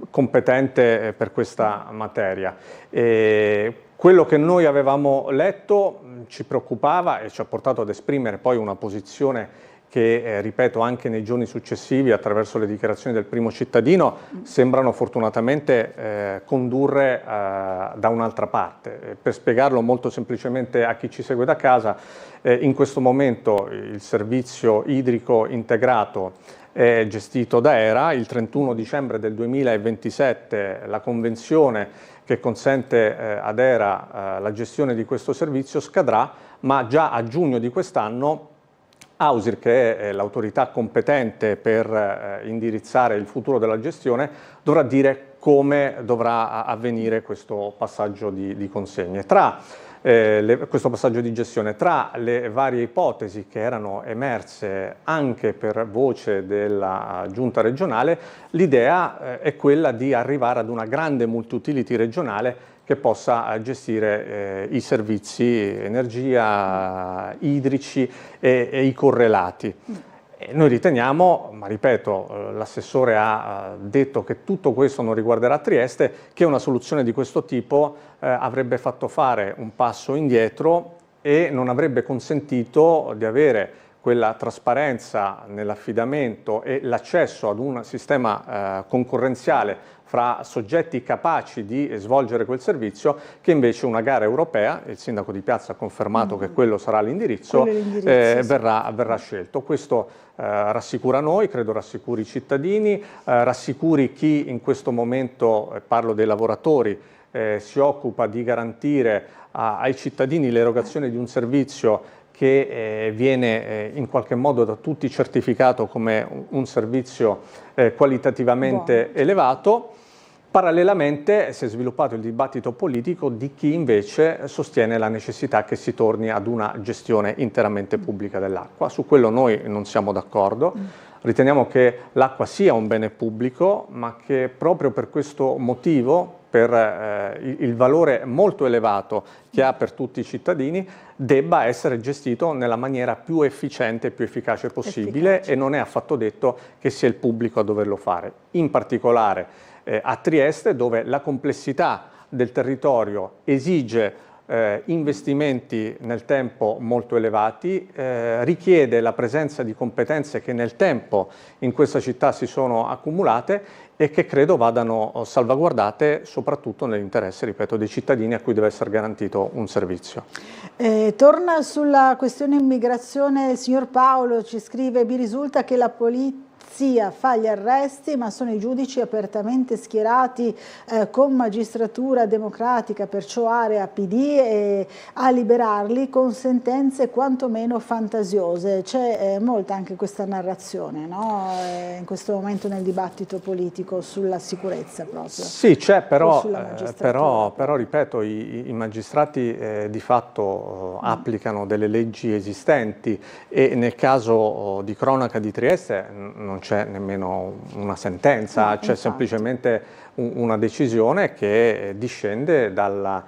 competente per questa materia. Quello che noi avevamo letto ci preoccupava e ci ha portato ad esprimere poi una posizione che, ripeto, anche nei giorni successivi, attraverso le dichiarazioni del primo cittadino, sembrano fortunatamente condurre da un'altra parte. Per spiegarlo molto semplicemente a chi ci segue da casa, in questo momento il servizio idrico integrato è gestito da ERA. Il 31 dicembre del 2027 la convenzione che consente ad ERA la gestione di questo servizio scadrà, ma già a giugno di quest'anno AUSIR, che è l'autorità competente per indirizzare il futuro della gestione, dovrà dire come dovrà avvenire questo passaggio di consegne. Questo passaggio di gestione, tra le varie ipotesi che erano emerse anche per voce della giunta regionale, l'idea è quella di arrivare ad una grande multi-utility regionale che possa gestire i servizi energia, idrici e i correlati. Noi riteniamo, ma ripeto, l'assessore ha detto che tutto questo non riguarderà Trieste, che una soluzione di questo tipo avrebbe fatto fare un passo indietro e non avrebbe consentito di avere quella trasparenza nell'affidamento e l'accesso ad un sistema concorrenziale fra soggetti capaci di svolgere quel servizio, che invece una gara europea, il sindaco di Piazza ha confermato che quello sarà l'indirizzo, verrà scelto. Questo rassicura noi, credo rassicuri i cittadini, rassicuri chi in questo momento, parlo dei lavoratori, si occupa di garantire ai cittadini l'erogazione di un servizio che viene in qualche modo da tutti certificato come un servizio qualitativamente elevato. Parallelamente si è sviluppato il dibattito politico di chi invece sostiene la necessità che si torni ad una gestione interamente pubblica dell'acqua. Su quello noi non siamo d'accordo. Riteniamo che l'acqua sia un bene pubblico, ma che proprio per questo motivo, per il valore molto elevato che ha per tutti i cittadini, debba essere gestito nella maniera più efficiente e più efficace possibile, e non è affatto detto che sia il pubblico a doverlo fare. In particolare a Trieste, dove la complessità del territorio esige investimenti nel tempo molto elevati, richiede la presenza di competenze che nel tempo in questa città si sono accumulate e che credo vadano salvaguardate soprattutto nell'interesse, ripeto, dei cittadini a cui deve essere garantito un servizio. Torna sulla questione immigrazione il signor Paolo, ci scrive: mi risulta che la polizia fa gli arresti, ma sono i giudici apertamente schierati con magistratura democratica, perciò area PD, a liberarli con sentenze quantomeno fantasiose. C'è molta anche questa narrazione, no? In questo momento nel dibattito politico sulla sicurezza proprio. Sì, c'è, però ripeto, i magistrati di fatto applicano delle leggi esistenti e nel caso di cronaca di Trieste non c'è nemmeno una sentenza, c'è semplicemente una decisione che discende dalla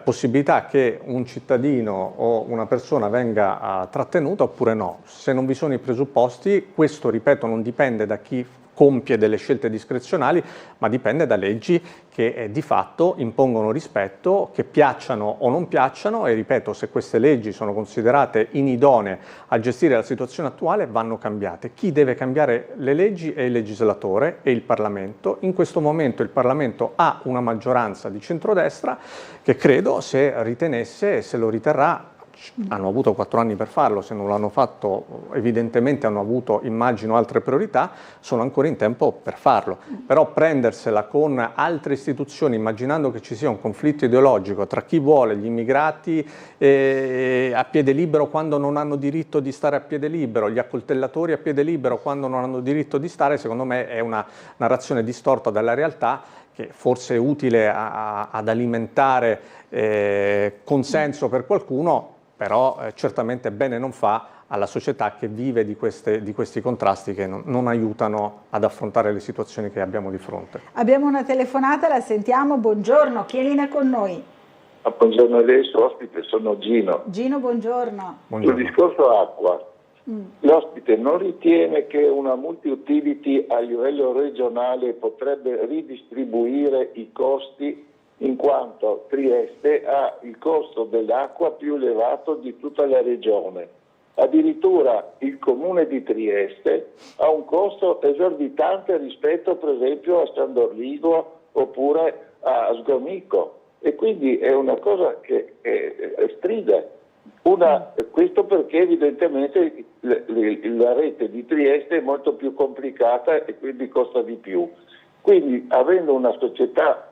possibilità che un cittadino o una persona venga trattenuta oppure no. Se non vi sono i presupposti, questo, ripeto, non dipende da chi compie delle scelte discrezionali, ma dipende da leggi che di fatto impongono rispetto, che piacciono o non piacciono, e ripeto, se queste leggi sono considerate inidonee a gestire la situazione attuale, vanno cambiate. Chi deve cambiare le leggi è il legislatore e il Parlamento. In questo momento il Parlamento ha una maggioranza di centrodestra che credo, se ritenesse e se lo riterrà, hanno avuto 4 anni per farlo, se non l'hanno fatto evidentemente hanno avuto, immagino, altre priorità, sono ancora in tempo per farlo. Però prendersela con altre istituzioni immaginando che ci sia un conflitto ideologico tra chi vuole gli immigrati a piede libero quando non hanno diritto di stare a piede libero, gli accoltellatori a piede libero quando non hanno diritto di stare, secondo me è una narrazione distorta dalla realtà, che forse è utile ad alimentare consenso per qualcuno, però certamente bene non fa alla società che vive di questi contrasti che non aiutano ad affrontare le situazioni che abbiamo di fronte. Abbiamo una telefonata, la sentiamo. Buongiorno, chi è in linea con noi? Buongiorno a lei, suo ospite, sono Gino. Gino, buongiorno. Sul discorso acqua, l'ospite non ritiene che una multi-utility a livello regionale potrebbe ridistribuire i costi, in quanto Trieste ha il costo dell'acqua più elevato di tutta la regione. Addirittura il comune di Trieste ha un costo esorbitante rispetto per esempio a San Dorligo oppure a Sgomicco, e quindi è una cosa che stride. Questo perché evidentemente la rete di Trieste è molto più complicata e quindi costa di più. Quindi, avendo una società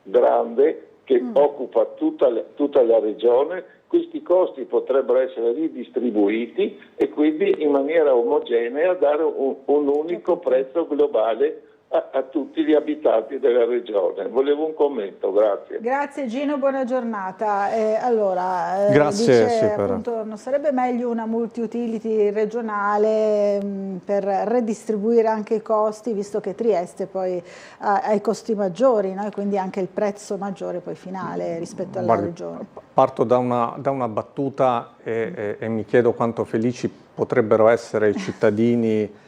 grande che occupa tutta la regione, questi costi potrebbero essere ridistribuiti e quindi in maniera omogenea dare un unico prezzo globale a tutti gli abitanti della regione. Volevo un commento, grazie. Grazie Gino, buona giornata. Grazie, dice, appunto, non sarebbe meglio una multi-utility regionale per redistribuire anche i costi, visto che Trieste poi ha i costi maggiori, no? E quindi anche il prezzo maggiore poi finale rispetto alla regione. Parto da una battuta e mi chiedo quanto felici potrebbero essere i cittadini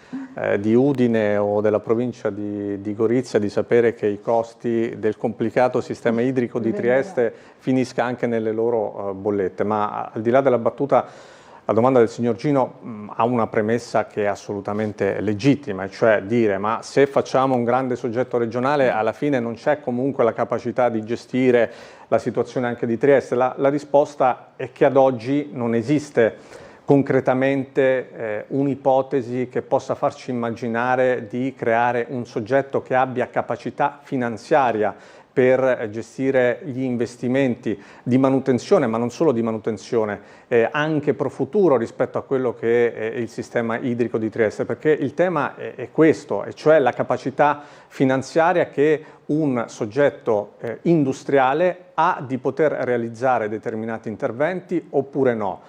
di Udine o della provincia di Gorizia di sapere che i costi del complicato sistema idrico di Trieste finisca anche nelle loro bollette. Ma al di là della battuta, la domanda del signor Gino ha una premessa che è assolutamente legittima, cioè dire: ma se facciamo un grande soggetto regionale alla fine non c'è comunque la capacità di gestire la situazione anche di Trieste? La risposta è che ad oggi non esiste concretamente un'ipotesi che possa farci immaginare di creare un soggetto che abbia capacità finanziaria per gestire gli investimenti di manutenzione, ma non solo di manutenzione, anche pro futuro rispetto a quello che è il sistema idrico di Trieste, perché il tema è questo, e cioè la capacità finanziaria che un soggetto industriale ha di poter realizzare determinati interventi oppure no.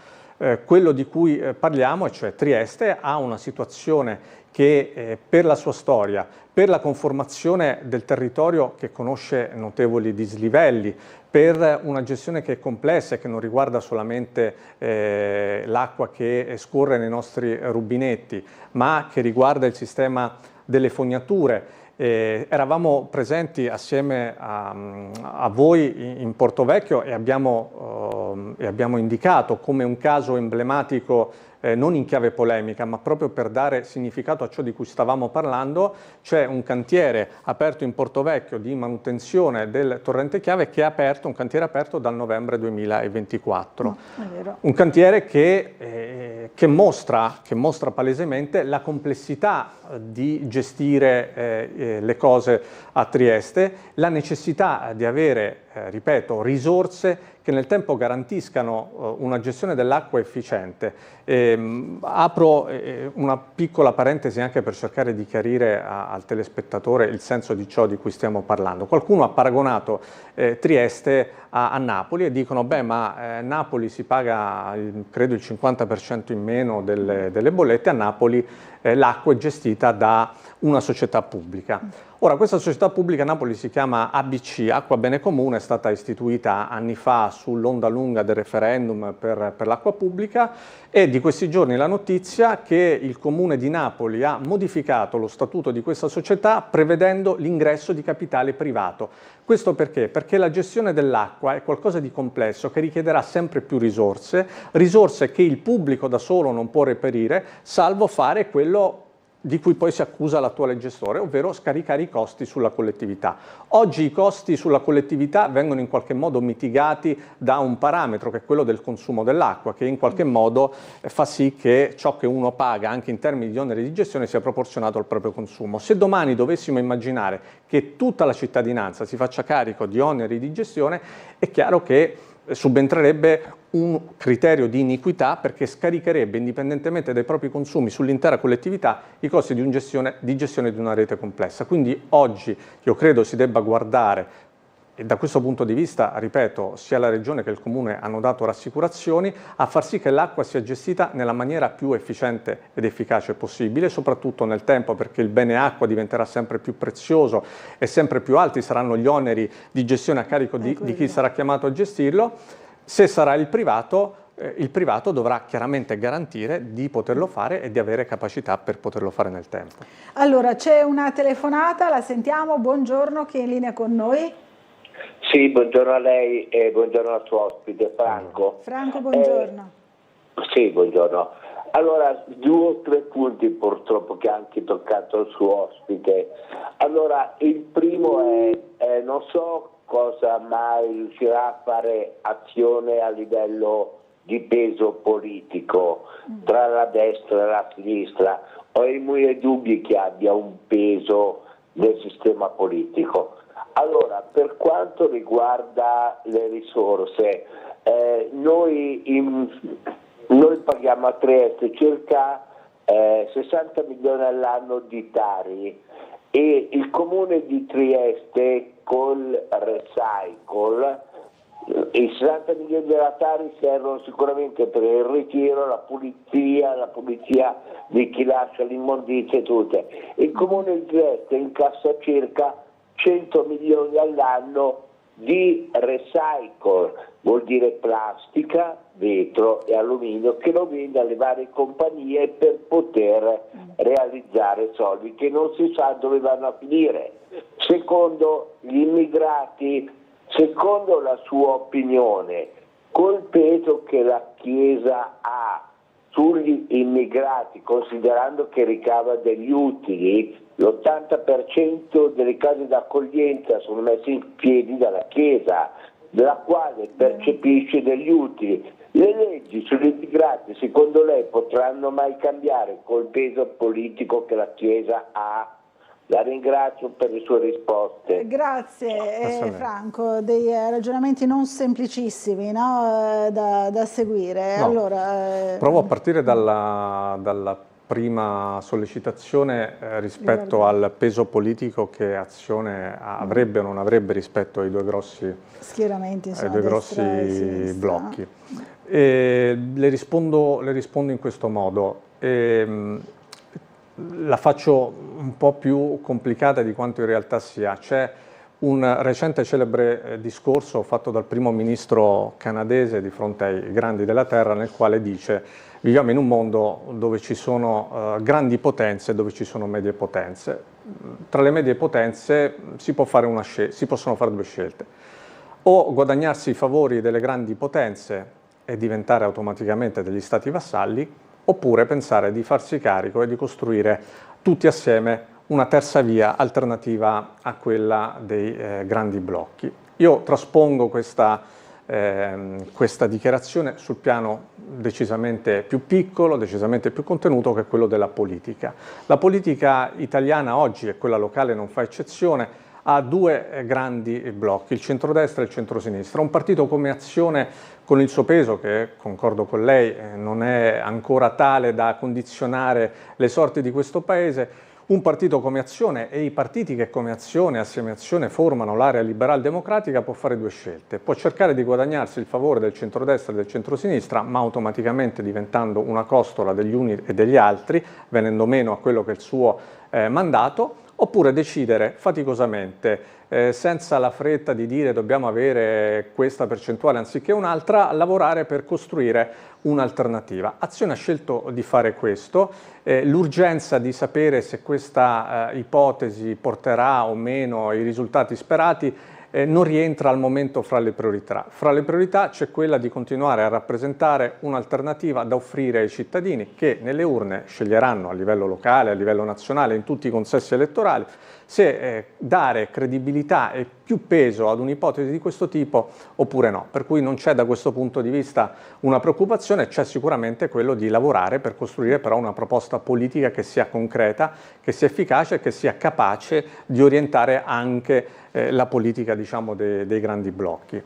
Quello di cui parliamo, cioè Trieste, ha una situazione che per la sua storia, per la conformazione del territorio che conosce notevoli dislivelli, per una gestione che è complessa e che non riguarda solamente l'acqua che scorre nei nostri rubinetti, ma che riguarda il sistema delle fognature, Eravamo presenti assieme a voi in Portovecchio e abbiamo indicato come un caso emblematico, non in chiave polemica, ma proprio per dare significato a ciò di cui stavamo parlando. C'è un cantiere aperto in Portovecchio di manutenzione del torrente Chiave che è aperto, un cantiere aperto dal novembre 2024. Un cantiere che mostra palesemente la complessità di gestire le cose a Trieste, la necessità di avere, ripeto, risorse che nel tempo garantiscano una gestione dell'acqua efficiente. Apro una piccola parentesi anche per cercare di chiarire al telespettatore il senso di ciò di cui stiamo parlando. Qualcuno ha paragonato Trieste a Napoli e dicono beh, ma Napoli si paga credo il 50% in meno delle bollette, a Napoli l'acqua è gestita da una società pubblica. Ora, questa società pubblica a Napoli si chiama ABC, Acqua Bene Comune, è stata istituita anni fa sull'onda lunga del referendum per l'acqua pubblica, e di questi giorni la notizia che il Comune di Napoli ha modificato lo statuto di questa società prevedendo l'ingresso di capitale privato. Questo perché? Perché la gestione dell'acqua è qualcosa di complesso che richiederà sempre più risorse che il pubblico da solo non può reperire, salvo fare quello di cui poi si accusa l'attuale gestore, ovvero scaricare i costi sulla collettività. Oggi i costi sulla collettività vengono in qualche modo mitigati da un parametro che è quello del consumo dell'acqua, che in qualche modo fa sì che ciò che uno paga anche in termini di oneri di gestione sia proporzionato al proprio consumo. Se domani dovessimo immaginare che tutta la cittadinanza si faccia carico di oneri di gestione, è chiaro che subentrerebbe un criterio di iniquità, perché scaricherebbe indipendentemente dai propri consumi sull'intera collettività i costi di gestione di una rete complessa. Quindi oggi io credo si debba guardare, e da questo punto di vista, ripeto, sia la Regione che il Comune hanno dato rassicurazioni, a far sì che l'acqua sia gestita nella maniera più efficiente ed efficace possibile, soprattutto nel tempo, perché il bene acqua diventerà sempre più prezioso e sempre più alti saranno gli oneri di gestione a carico di chi sarà chiamato a gestirlo. Se sarà il privato dovrà chiaramente garantire di poterlo fare e di avere capacità per poterlo fare nel tempo. Allora, c'è una telefonata, la sentiamo. Buongiorno, chi è in linea con noi? Sì, buongiorno a lei e buongiorno al suo ospite Franco. Franco, buongiorno. Sì, buongiorno. Allora, 2 o 3 punti purtroppo che ha anche toccato il suo ospite. Allora, il primo è non so cosa mai riuscirà a fare azione a livello di peso politico tra la destra e la sinistra. Ho i miei dubbi che abbia un peso nel sistema politico. Allora, per quanto riguarda le risorse, noi paghiamo a Trieste circa 60 milioni all'anno di Tari, e il Comune di Trieste col Recycle, i 60 milioni della Tari servono sicuramente per il ritiro, la pulizia di chi lascia l'immondizia e tutte. Il Comune di Trieste incassa circa 100 milioni all'anno di recycle, vuol dire plastica, vetro e alluminio, che lo vende alle varie compagnie per poter realizzare soldi che non si sa dove vanno a finire. Secondo gli immigrati, secondo la sua opinione, col peso che la Chiesa ha sugli immigrati, considerando che ricava degli utili, l'80% delle case d'accoglienza sono messe in piedi dalla Chiesa, della quale percepisce degli utili. Le leggi sugli immigrati, secondo lei, potranno mai cambiare col peso politico che la Chiesa ha? La ringrazio per le sue risposte. Grazie Franco, dei ragionamenti non semplicissimi, no? da seguire. No. Allora, provo a partire dalla prima sollecitazione rispetto al peso politico che Azione avrebbe o non avrebbe rispetto ai due grossi schieramenti, ai due grossi blocchi. E le rispondo in questo modo. La faccio un po' più complicata di quanto in realtà sia. C'è un recente celebre discorso fatto dal primo ministro canadese di fronte ai grandi della terra, nel quale dice: viviamo in un mondo dove ci sono grandi potenze e dove ci sono medie potenze. tra le medie potenze si possono fare due scelte: o guadagnarsi i favori delle grandi potenze e diventare automaticamente degli stati vassalli, oppure pensare di farsi carico e di costruire tutti assieme una terza via alternativa a quella dei grandi blocchi. Io traspongo questa dichiarazione sul piano decisamente più piccolo, decisamente più contenuto, che è quello della politica. La politica italiana oggi, e quella locale non fa eccezione, ha due grandi blocchi, il centrodestra e il centrosinistra. Un partito come Azione, con il suo peso, che concordo con lei non è ancora tale da condizionare le sorti di questo Paese, un partito come Azione e i partiti che come Azione, assieme a Azione, formano l'area liberal-democratica può fare due scelte: può cercare di guadagnarsi il favore del centrodestra e del centrosinistra, ma automaticamente diventando una costola degli uni e degli altri, venendo meno a quello che è il suo mandato, oppure decidere faticosamente, senza la fretta di dire dobbiamo avere questa percentuale anziché un'altra, lavorare per costruire un'alternativa. Azione ha scelto di fare questo. L'urgenza di sapere se questa ipotesi porterà o meno i risultati sperati non rientra al momento fra le priorità. Fra le priorità c'è quella di continuare a rappresentare un'alternativa da offrire ai cittadini, che nelle urne sceglieranno a livello locale, a livello nazionale, in tutti i consessi elettorali, se dare credibilità e più peso ad un'ipotesi di questo tipo oppure no. Per cui non c'è da questo punto di vista una preoccupazione, c'è sicuramente quello di lavorare per costruire però una proposta politica che sia concreta, che sia efficace e che sia capace di orientare anche la politica, diciamo, dei grandi blocchi.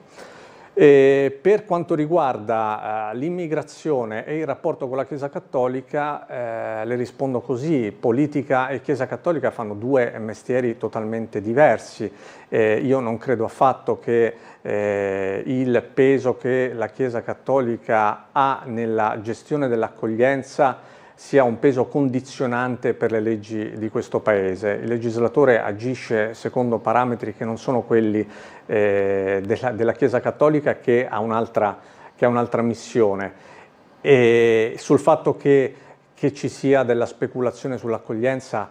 Per quanto riguarda l'immigrazione e il rapporto con la Chiesa Cattolica, le rispondo così: politica e Chiesa Cattolica fanno due mestieri totalmente diversi. Io non credo affatto che il peso che la Chiesa Cattolica ha nella gestione dell'accoglienza sia un peso condizionante per le leggi di questo Paese. Il legislatore agisce secondo parametri che non sono quelli della Chiesa Cattolica, che ha un'altra missione. E sul fatto che ci sia della speculazione sull'accoglienza,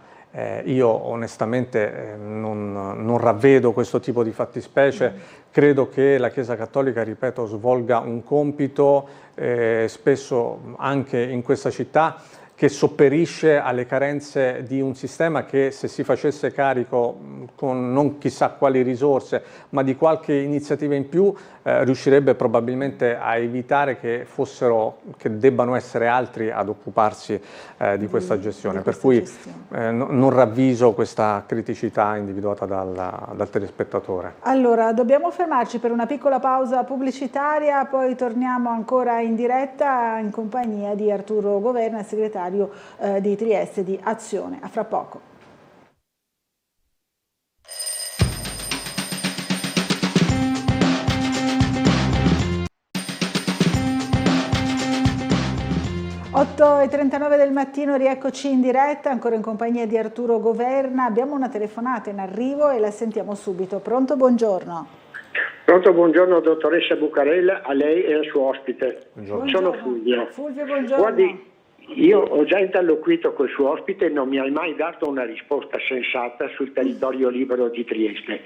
io onestamente non ravvedo questo tipo di fattispecie. Credo che la Chiesa Cattolica, ripeto, svolga un compito, spesso anche in questa città, che sopperisce alle carenze di un sistema che, se si facesse carico con non chissà quali risorse, ma di qualche iniziativa in più, riuscirebbe probabilmente a evitare che debbano essere altri ad occuparsi di questa gestione. Per cui non ravviso questa criticità individuata dal telespettatore. Allora, dobbiamo fermarci per una piccola pausa pubblicitaria, poi torniamo ancora in diretta in compagnia di Arturo Governa, segretario di Trieste di Azione. A fra poco. Otto e 39 del mattino, rieccoci in diretta, ancora in compagnia di Arturo Governa. Abbiamo una telefonata in arrivo e la sentiamo subito. Pronto, buongiorno. Pronto, buongiorno dottoressa Bucarella, a lei e al suo ospite. Buongiorno. Sono Fulvio. Fulvio, buongiorno. Guardi, io ho già interloquito col suo ospite e non mi ha mai dato una risposta sensata sul territorio libero di Trieste.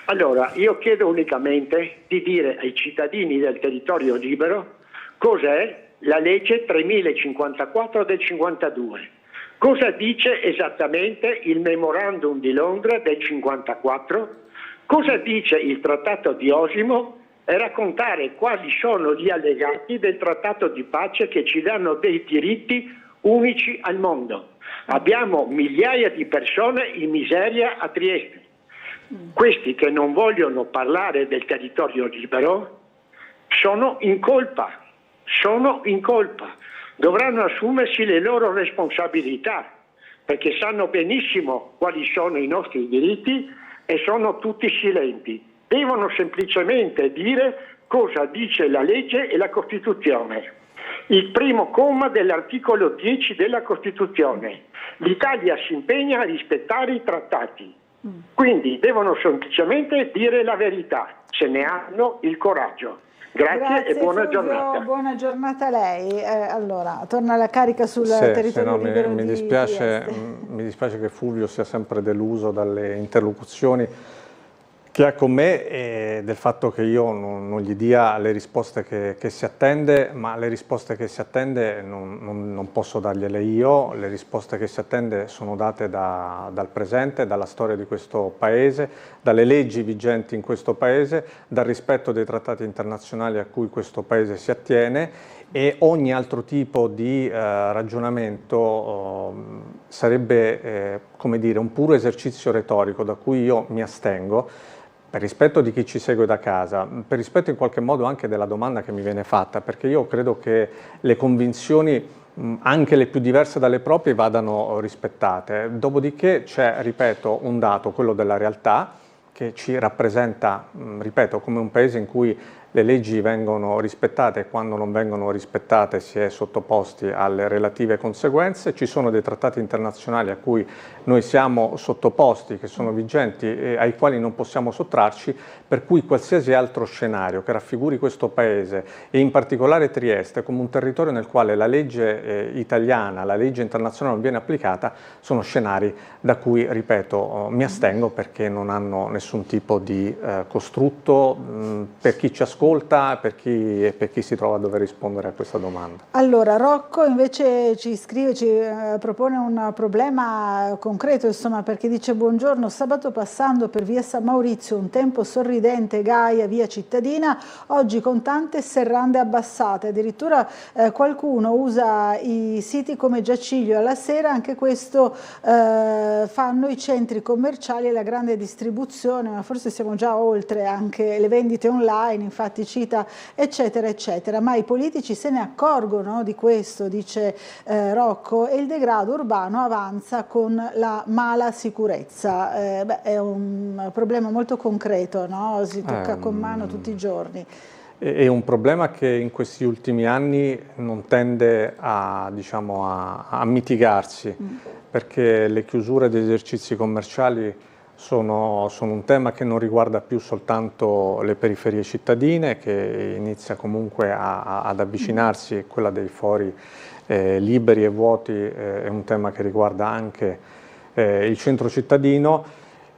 Allora, io chiedo unicamente di dire ai cittadini del territorio libero cos'è la legge 3054 del 52. Cosa dice esattamente il memorandum di Londra del 54? Cosa dice il trattato di Osimo? E raccontare quali sono gli allegati del trattato di pace che ci danno dei diritti unici al mondo. Abbiamo migliaia di persone in miseria a Trieste. Questi che non vogliono parlare del territorio libero sono in colpa. Dovranno assumersi le loro responsabilità, perché sanno benissimo quali sono i nostri diritti e sono tutti silenti. Devono semplicemente dire cosa dice la legge e la Costituzione. Il primo comma dell'articolo 10 della Costituzione. L'Italia si impegna a rispettare i trattati. Quindi devono semplicemente dire la verità, se ne hanno il coraggio. Grazie e buona Fulvio, giornata. Buona giornata a lei. Allora, torna alla carica sul territorio libero mi di dispiace, Trieste. mi dispiace che Fulvio sia sempre deluso dalle interlocuzioni che ha con me e del fatto che io non gli dia le risposte che si attende, ma le risposte che si attende non posso dargliele io, le risposte che si attende sono date dal presente, dalla storia di questo Paese, dalle leggi vigenti in questo Paese, dal rispetto dei trattati internazionali a cui questo Paese si attiene, e ogni altro tipo di ragionamento sarebbe come dire, un puro esercizio retorico da cui io mi astengo, per rispetto di chi ci segue da casa, per rispetto in qualche modo anche della domanda che mi viene fatta, perché io credo che le convinzioni, anche le più diverse dalle proprie, vadano rispettate. Dopodiché c'è, ripeto, un dato, quello della realtà, che ci rappresenta, ripeto, come un paese in cui le leggi vengono rispettate e quando non vengono rispettate si è sottoposti alle relative conseguenze. Ci sono dei trattati internazionali a cui noi siamo sottoposti, che sono vigenti e ai quali non possiamo sottrarci, per cui qualsiasi altro scenario che raffiguri questo Paese e in particolare Trieste come un territorio nel quale la legge italiana, la legge internazionale non viene applicata, sono scenari da cui, ripeto, mi astengo perché non hanno nessun tipo di costrutto per chi ci ascolta e per chi si trova a dover rispondere a questa domanda. Allora, Rocco invece ci scrive, ci propone un problema concreto, insomma, perché dice: buongiorno, sabato passando per via San Maurizio, un tempo sorridente, gaia, via cittadina, oggi con tante serrande abbassate, addirittura qualcuno usa i siti come Giaciglio alla sera, anche questo fanno i centri commerciali e la grande distribuzione, ma forse siamo già oltre anche le vendite online, infatti cita eccetera eccetera, ma i politici se ne accorgono di questo, dice Rocco, e il degrado urbano avanza con la mala sicurezza. È un problema molto concreto, no? Si tocca con mano tutti i giorni. È un problema che in questi ultimi anni non tende a, diciamo, a mitigarsi, perché le chiusure degli esercizi commerciali sono un tema che non riguarda più soltanto le periferie cittadine, che inizia comunque ad avvicinarsi, quella dei fori liberi e vuoti è un tema che riguarda anche il centro cittadino.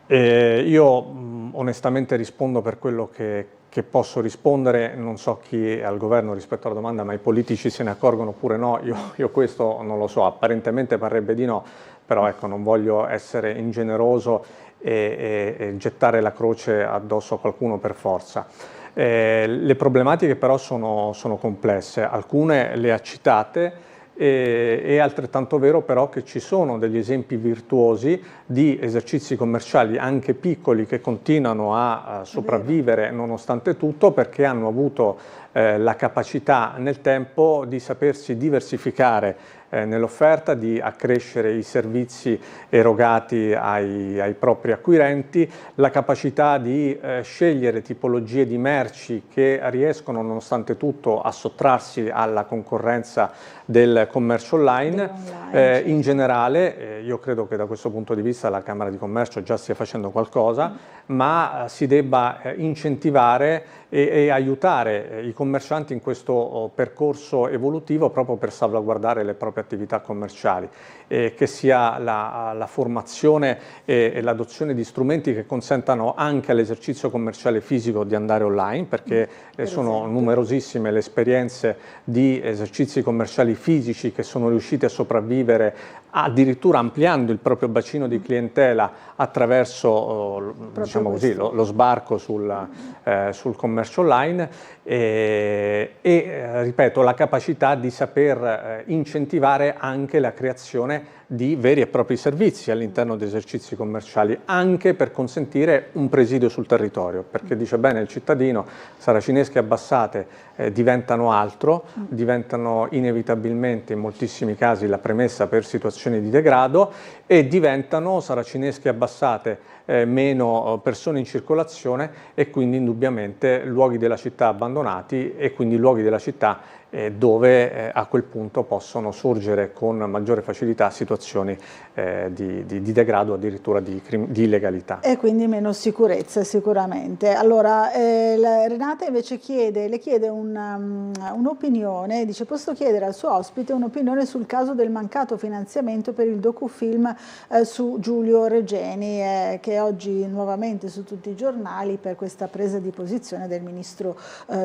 Io onestamente rispondo per quello che posso rispondere, non so chi è al governo rispetto alla domanda, ma i politici se ne accorgono oppure no, io questo non lo so, apparentemente parrebbe di no, però ecco, non voglio essere ingeneroso e gettare la croce addosso a qualcuno per forza. Le problematiche però sono complesse, alcune le ha citate, è altrettanto vero però che ci sono degli esempi virtuosi di esercizi commerciali anche piccoli che continuano a sopravvivere nonostante tutto, perché hanno avuto la capacità nel tempo di sapersi diversificare nell'offerta, di accrescere i servizi erogati ai propri acquirenti, la capacità di scegliere tipologie di merci che riescono nonostante tutto a sottrarsi alla concorrenza del commercio online. In generale io credo che da questo punto di vista la Camera di Commercio già stia facendo qualcosa, ma si debba incentivare e aiutare i commercianti in questo percorso evolutivo proprio per salvaguardare le proprie attività commerciali, che sia la formazione e l'adozione di strumenti che consentano anche all'esercizio commerciale fisico di andare online, perché sono numerosissime le esperienze di esercizi commerciali fisici che sono riusciti a sopravvivere addirittura ampliando il proprio bacino di clientela attraverso diciamo così, lo sbarco sul commercio online e ripeto, la capacità di saper incentivare anche la creazione di veri e propri servizi all'interno di esercizi commerciali, anche per consentire un presidio sul territorio, perché dice bene il cittadino, saracinesche abbassate diventano altro, diventano inevitabilmente in moltissimi casi la premessa per situazioni di degrado e diventano saracinesche abbassate meno persone in circolazione e quindi indubbiamente luoghi della città abbandonati e quindi luoghi della città dove a quel punto possono sorgere con maggiore facilità situazioni di degrado, addirittura di illegalità. E quindi meno sicurezza sicuramente. Allora, Renata invece le chiede un'opinione, dice: posso chiedere al suo ospite un'opinione sul caso del mancato finanziamento per il docufilm su Giulio Regeni, che oggi nuovamente su tutti i giornali per questa presa di posizione del ministro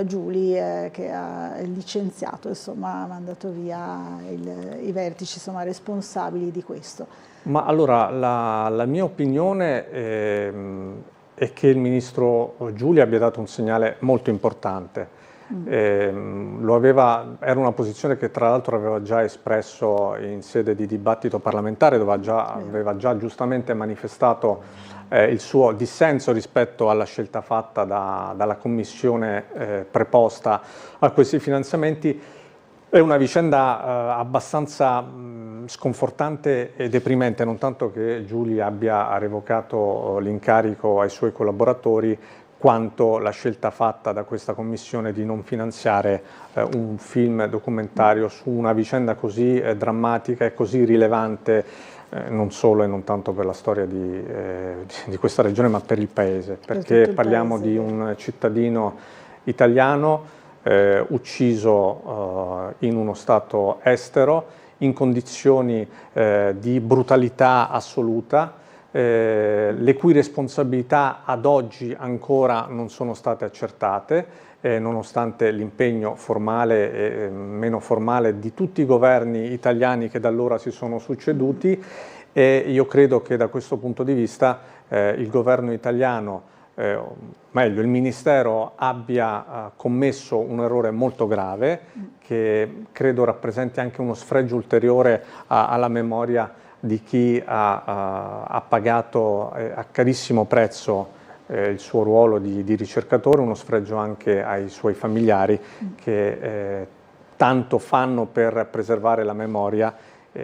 Giuli, che ha licenziato, insomma, ha mandato via i vertici, insomma, responsabili di questo. Ma allora la mia opinione è che il ministro Giuli abbia dato un segnale molto importante. Era una posizione che tra l'altro aveva già espresso in sede di dibattito parlamentare, dove aveva già giustamente manifestato il suo dissenso rispetto alla scelta fatta dalla commissione preposta a questi finanziamenti. È una vicenda abbastanza sconfortante e deprimente, non tanto che Giuli abbia revocato l'incarico ai suoi collaboratori, quanto la scelta fatta da questa commissione di non finanziare un film documentario su una vicenda così drammatica e così rilevante, non solo e non tanto per la storia di questa regione, ma per il Paese, perché parliamo di un cittadino italiano ucciso in uno stato estero, in condizioni di brutalità assoluta, le cui responsabilità ad oggi ancora non sono state accertate, nonostante l'impegno formale e meno formale di tutti i governi italiani che da allora si sono succeduti. E io credo che da questo punto di vista il governo italiano, meglio il Ministero, abbia commesso un errore molto grave, che credo rappresenti anche uno sfregio ulteriore alla memoria di chi ha pagato a carissimo prezzo il suo ruolo di ricercatore, uno sfregio anche ai suoi familiari che tanto fanno per preservare la memoria.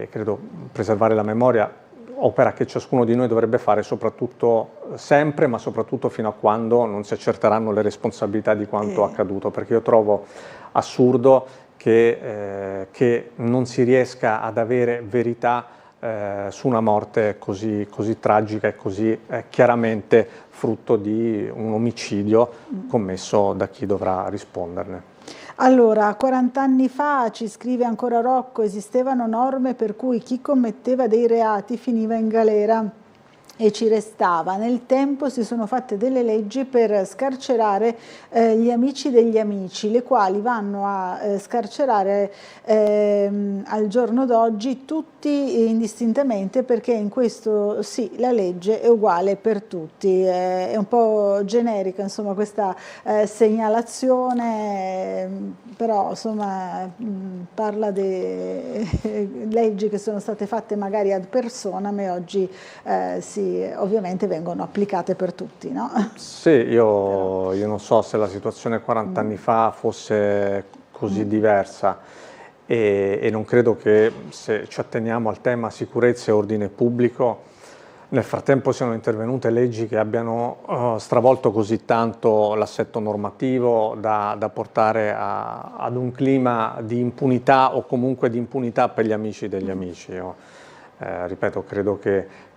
Credo preservare la memoria, opera che ciascuno di noi dovrebbe fare, soprattutto sempre, ma soprattutto fino a quando non si accerteranno le responsabilità di quanto accaduto, perché io trovo assurdo che non si riesca ad avere verità su una morte così tragica e così chiaramente frutto di un omicidio commesso da chi dovrà risponderne. Allora, 40 anni fa, ci scrive ancora Rocco, esistevano norme per cui chi commetteva dei reati finiva in galera e ci restava. Nel tempo si sono fatte delle leggi per scarcerare gli amici degli amici, le quali vanno a scarcerare al giorno d'oggi tutti indistintamente, perché in questo sì, la legge è uguale per tutti. È un po' generica, insomma, questa segnalazione, però insomma parla di leggi che sono state fatte magari ad personam e oggi ovviamente vengono applicate per tutti, no? Sì, io non so se la situazione 40 anni fa fosse così diversa e non credo che, se ci atteniamo al tema sicurezza e ordine pubblico, nel frattempo siano intervenute leggi che abbiano stravolto così tanto l'assetto normativo da portare ad un clima di impunità, o comunque di impunità per gli amici degli amici. Io, ripeto, credo che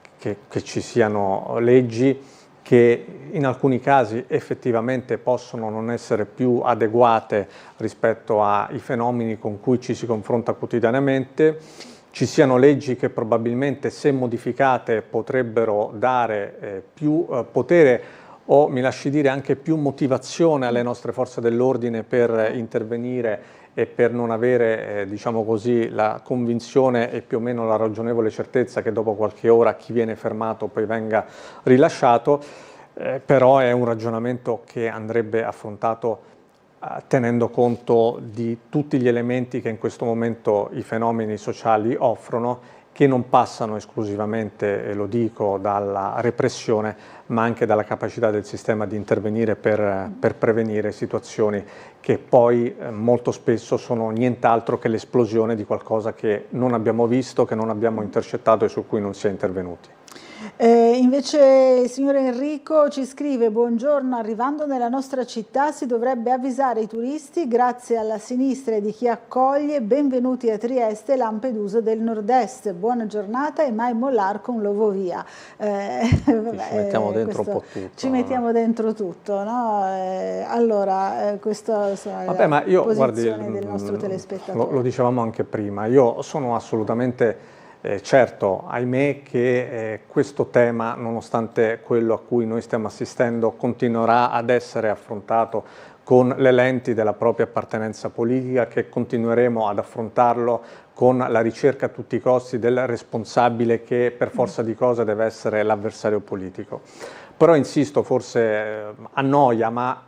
ci siano leggi che in alcuni casi effettivamente possono non essere più adeguate rispetto ai fenomeni con cui ci si confronta quotidianamente, ci siano leggi che probabilmente, se modificate, potrebbero dare più potere o, mi lasci dire, anche più motivazione alle nostre forze dell'ordine per intervenire e per non avere, diciamo così, la convinzione e più o meno la ragionevole certezza che dopo qualche ora chi viene fermato poi venga rilasciato, però è un ragionamento che andrebbe affrontato tenendo conto di tutti gli elementi che in questo momento i fenomeni sociali offrono, che non passano esclusivamente, e lo dico, dalla repressione, ma anche dalla capacità del sistema di intervenire per prevenire situazioni che poi molto spesso sono nient'altro che l'esplosione di qualcosa che non abbiamo visto, che non abbiamo intercettato e su cui non si è intervenuti. Invece il signor Enrico ci scrive: buongiorno, arrivando nella nostra città si dovrebbe avvisare i turisti, grazie alla sinistra e di chi accoglie, benvenuti a Trieste, Lampedusa del Nord-Est, buona giornata e mai mollar con l'ovo via. Vabbè, ci mettiamo dentro un po' tutto. Ci mettiamo dentro tutto, no? Allora, questa è ma io, posizione guardi, del nostro telespettatore. Lo dicevamo anche prima, io sono assolutamente certo, ahimè, che questo tema, nonostante quello a cui noi stiamo assistendo, continuerà ad essere affrontato con le lenti della propria appartenenza politica, che continueremo ad affrontarlo con la ricerca a tutti i costi del responsabile che per forza di cose deve essere l'avversario politico. Però insisto, forse annoia, ma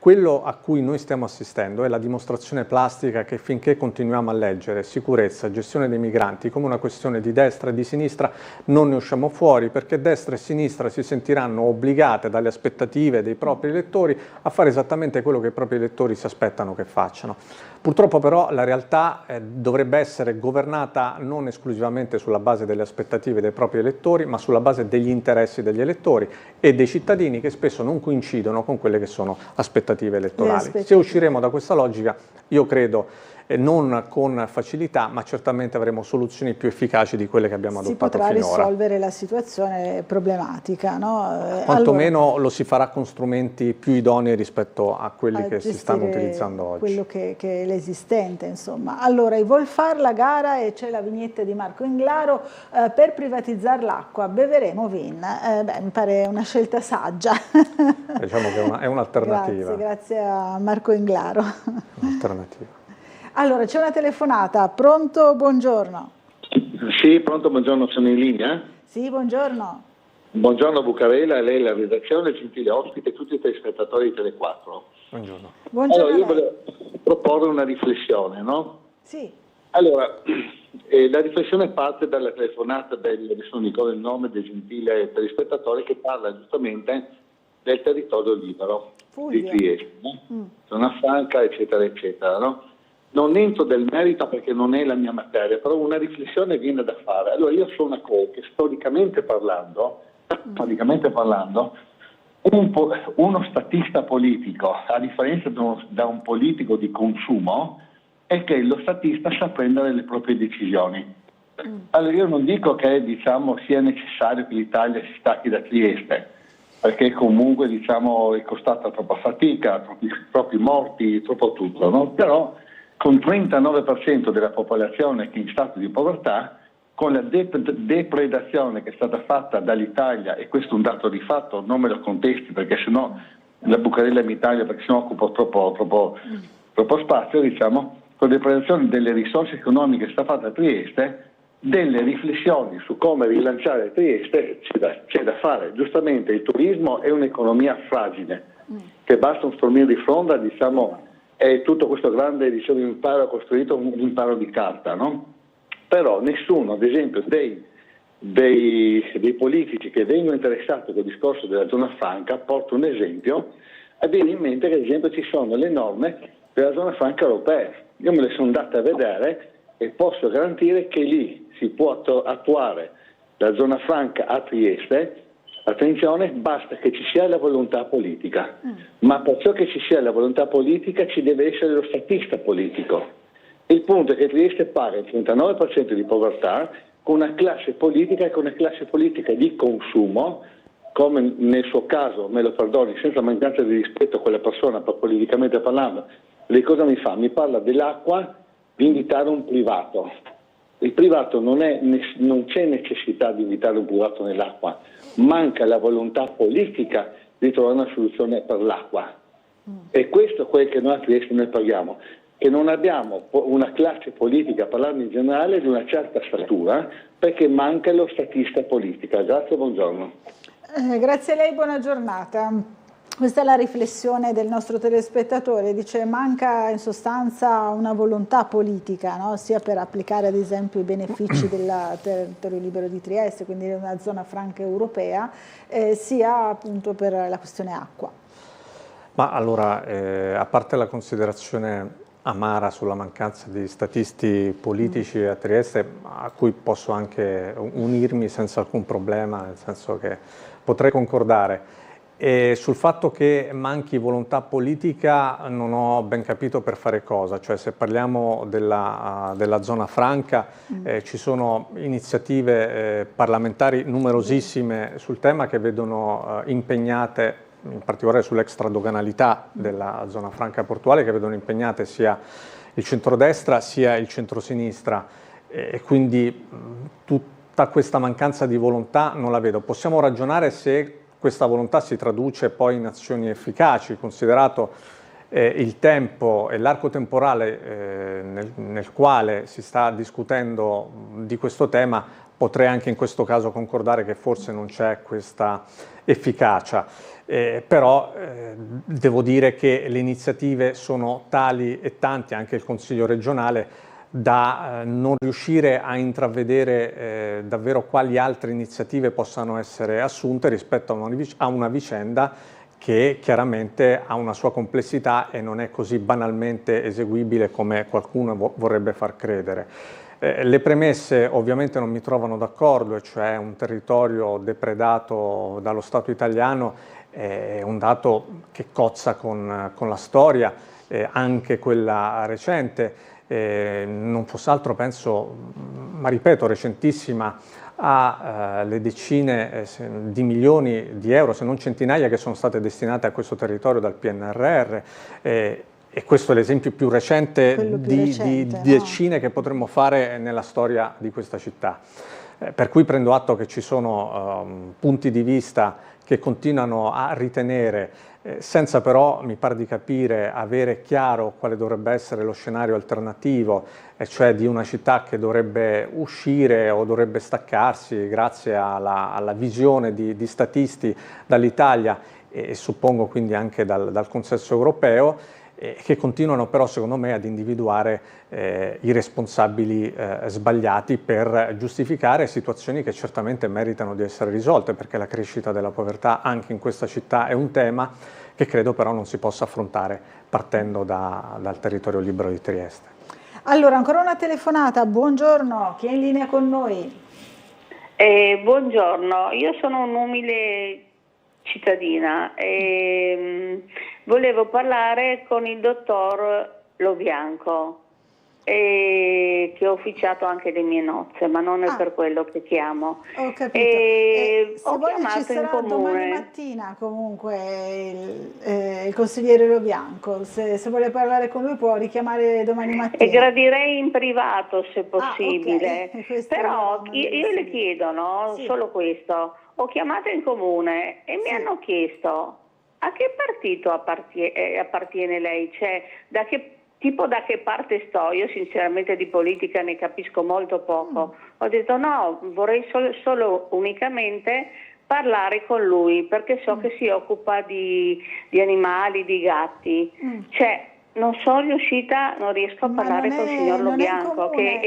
quello a cui noi stiamo assistendo è la dimostrazione plastica che finché continuiamo a leggere sicurezza, gestione dei migranti come una questione di destra e di sinistra non ne usciamo fuori, perché destra e sinistra si sentiranno obbligate dalle aspettative dei propri elettori a fare esattamente quello che i propri elettori si aspettano che facciano. Purtroppo però la realtà dovrebbe essere governata non esclusivamente sulla base delle aspettative dei propri elettori, ma sulla base degli interessi degli elettori e dei cittadini, che spesso non coincidono con quelle che sono aspettative elettorali. Se usciremo da questa logica, io credo, non con facilità, ma certamente avremo soluzioni più efficaci di quelle che abbiamo adottato finora. Si potrà risolvere la situazione problematica, no? Quantomeno allora, lo si farà con strumenti più idonei rispetto a quelli che si stanno utilizzando oggi. Quello che è l'esistente, insomma. Allora, i vuol fare la gara e c'è la vignetta di Marco Englaro per privatizzare l'acqua, beveremo vin. Mi pare una scelta saggia. Diciamo che è un'alternativa. Grazie a Marco Englaro. Un'alternativa. Allora, c'è una telefonata. Pronto? Buongiorno. Sì, pronto, buongiorno, sono in linea? Sì, buongiorno. Buongiorno Bucarella, a lei la redazione, gentile ospite e tutti i telespettatori di Tele4. Buongiorno. Buongiorno. Allora, io volevo proporre una riflessione, no? Sì. Allora, la riflessione parte dalla telefonata adesso non ricordo il nome del gentile telespettatore che parla giustamente del territorio libero di Trieste, no? Zona franca, eccetera, eccetera, no? Non entro del merito perché non è la mia materia, però una riflessione viene da fare. Allora io sono una cosa che storicamente parlando, uno statista politico, a differenza da un politico di consumo, è che lo statista sa prendere le proprie decisioni. Allora io non dico che sia necessario che l'Italia si stacchi da Trieste, perché comunque è costata troppa fatica, troppi morti, troppo tutto, no? Però con il 39% della popolazione che è in stato di povertà, con la depredazione che è stata fatta dall'Italia, e questo è un dato di fatto, non me lo contesti perché sennò la Bucarella in Italia, perché sennò occupa troppo spazio, con la depredazione delle risorse economiche che è stata fatta a Trieste, delle riflessioni su come rilanciare Trieste c'è da fare. Giustamente il turismo è un'economia fragile, che basta un stormire di fronda, è tutto questo grande imparo costruito un imparo di carta, no? Però nessuno, ad esempio, dei politici che vengono interessati col discorso della zona franca, porto un esempio, e viene in mente che ad esempio ci sono le norme della zona franca europea. Io me le sono andate a vedere e posso garantire che lì si può attuare la zona franca a Trieste. Attenzione, basta che ci sia la volontà politica, ma per ciò che ci sia la volontà politica ci deve essere lo statista politico. Il punto è che Trieste paga il 39% di povertà con una classe politica e con una classe politica di consumo, come nel suo caso, me lo perdoni, senza mancanza di rispetto a quella persona, politicamente parlando, lei cosa mi fa? Mi parla dell'acqua, di invitare un privato. Il privato non c'è necessità di invitare un privato nell'acqua, manca la volontà politica di trovare una soluzione per l'acqua. E questo è quello che noi a Trieste ne paghiamo, che non abbiamo una classe politica, parlando in generale, di una certa statura, perché manca lo statista politica. Grazie, buongiorno. Grazie a lei, buona giornata. Questa è la riflessione del nostro telespettatore, dice manca in sostanza una volontà politica, no? Sia per applicare ad esempio i benefici del territorio libero di Trieste, quindi una zona franca europea, sia appunto per la questione acqua. Ma allora, a parte la considerazione amara sulla mancanza di statisti politici a Trieste, a cui posso anche unirmi senza alcun problema, nel senso che potrei concordare. E sul fatto che manchi volontà politica non ho ben capito per fare cosa, cioè se parliamo della zona franca ci sono iniziative parlamentari numerosissime sul tema che vedono impegnate, in particolare sull'extradoganalità della zona franca portuale, che vedono impegnate sia il centrodestra sia il centrosinistra, e quindi tutta questa mancanza di volontà non la vedo. Possiamo ragionare se questa volontà si traduce poi in azioni efficaci, considerato il tempo e l'arco temporale nel quale si sta discutendo di questo tema. Potrei anche in questo caso concordare che forse non c'è questa efficacia, però devo dire che le iniziative sono tali e tanti, anche il Consiglio regionale, da non riuscire a intravedere davvero quali altre iniziative possano essere assunte rispetto a una vicenda che chiaramente ha una sua complessità e non è così banalmente eseguibile come qualcuno vorrebbe far credere. Le premesse ovviamente non mi trovano d'accordo, e cioè un territorio depredato dallo Stato italiano è un dato che cozza con la storia, anche quella recente. Non fosse altro, penso, ma ripeto, recentissima, alle decine di milioni di euro, se non centinaia, che sono state destinate a questo territorio dal PNRR. E questo è l'esempio più recente di decine che potremmo fare nella storia di questa città. Per cui prendo atto che ci sono punti di vista che continuano a ritenere, senza però, mi pare di capire, avere chiaro quale dovrebbe essere lo scenario alternativo, e cioè di una città che dovrebbe uscire o dovrebbe staccarsi grazie alla visione di statisti dall'Italia e suppongo quindi anche dal consesso europeo, che continuano però secondo me ad individuare i responsabili sbagliati per giustificare situazioni che certamente meritano di essere risolte, perché la crescita della povertà anche in questa città è un tema che credo però non si possa affrontare partendo dal territorio libero di Trieste. Allora, ancora una telefonata, buongiorno, chi è in linea con noi? Buongiorno, io sono un'umile cittadina e volevo parlare con il dottor Lobianco, che ho officiato anche le mie nozze, ma non è per quello che chiamo. Ho capito. Se ho vuole chiamato ci sarà in comune. domani mattina comunque il consigliere Lobianco, se vuole parlare con lui può richiamare domani mattina. E gradirei in privato se possibile, okay. Però io le chiedo, no? Sì. Solo questo, ho chiamato in comune e mi hanno chiesto a che partito appartiene lei, cioè da che parte sto. Io sinceramente di politica ne capisco molto poco. Ho detto no, vorrei solo unicamente parlare con lui, perché so che si occupa di animali, di gatti. Cioè non riesco a parlare con il signor Lobianco, che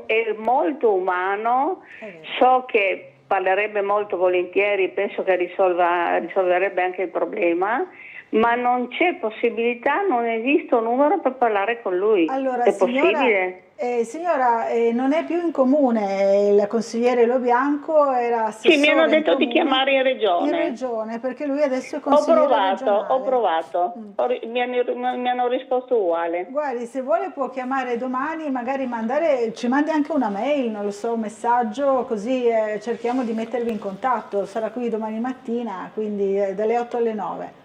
è molto umano, so che parlerebbe molto volentieri, penso che risolverebbe anche il problema, ma non c'è possibilità, non esiste un numero per parlare con lui. Allora, è possibile? Signora, non è più in comune, il consigliere Lobianco era assessore. Sì, mi hanno detto di chiamare in regione. In regione, perché lui adesso è consigliere regionale. Ho provato, mi hanno risposto uguale. Guardi, se vuole può chiamare domani, magari ci mandi anche una mail, non lo so, un messaggio, così cerchiamo di mettervi in contatto. Sarà qui domani mattina, quindi dalle 8 alle 9.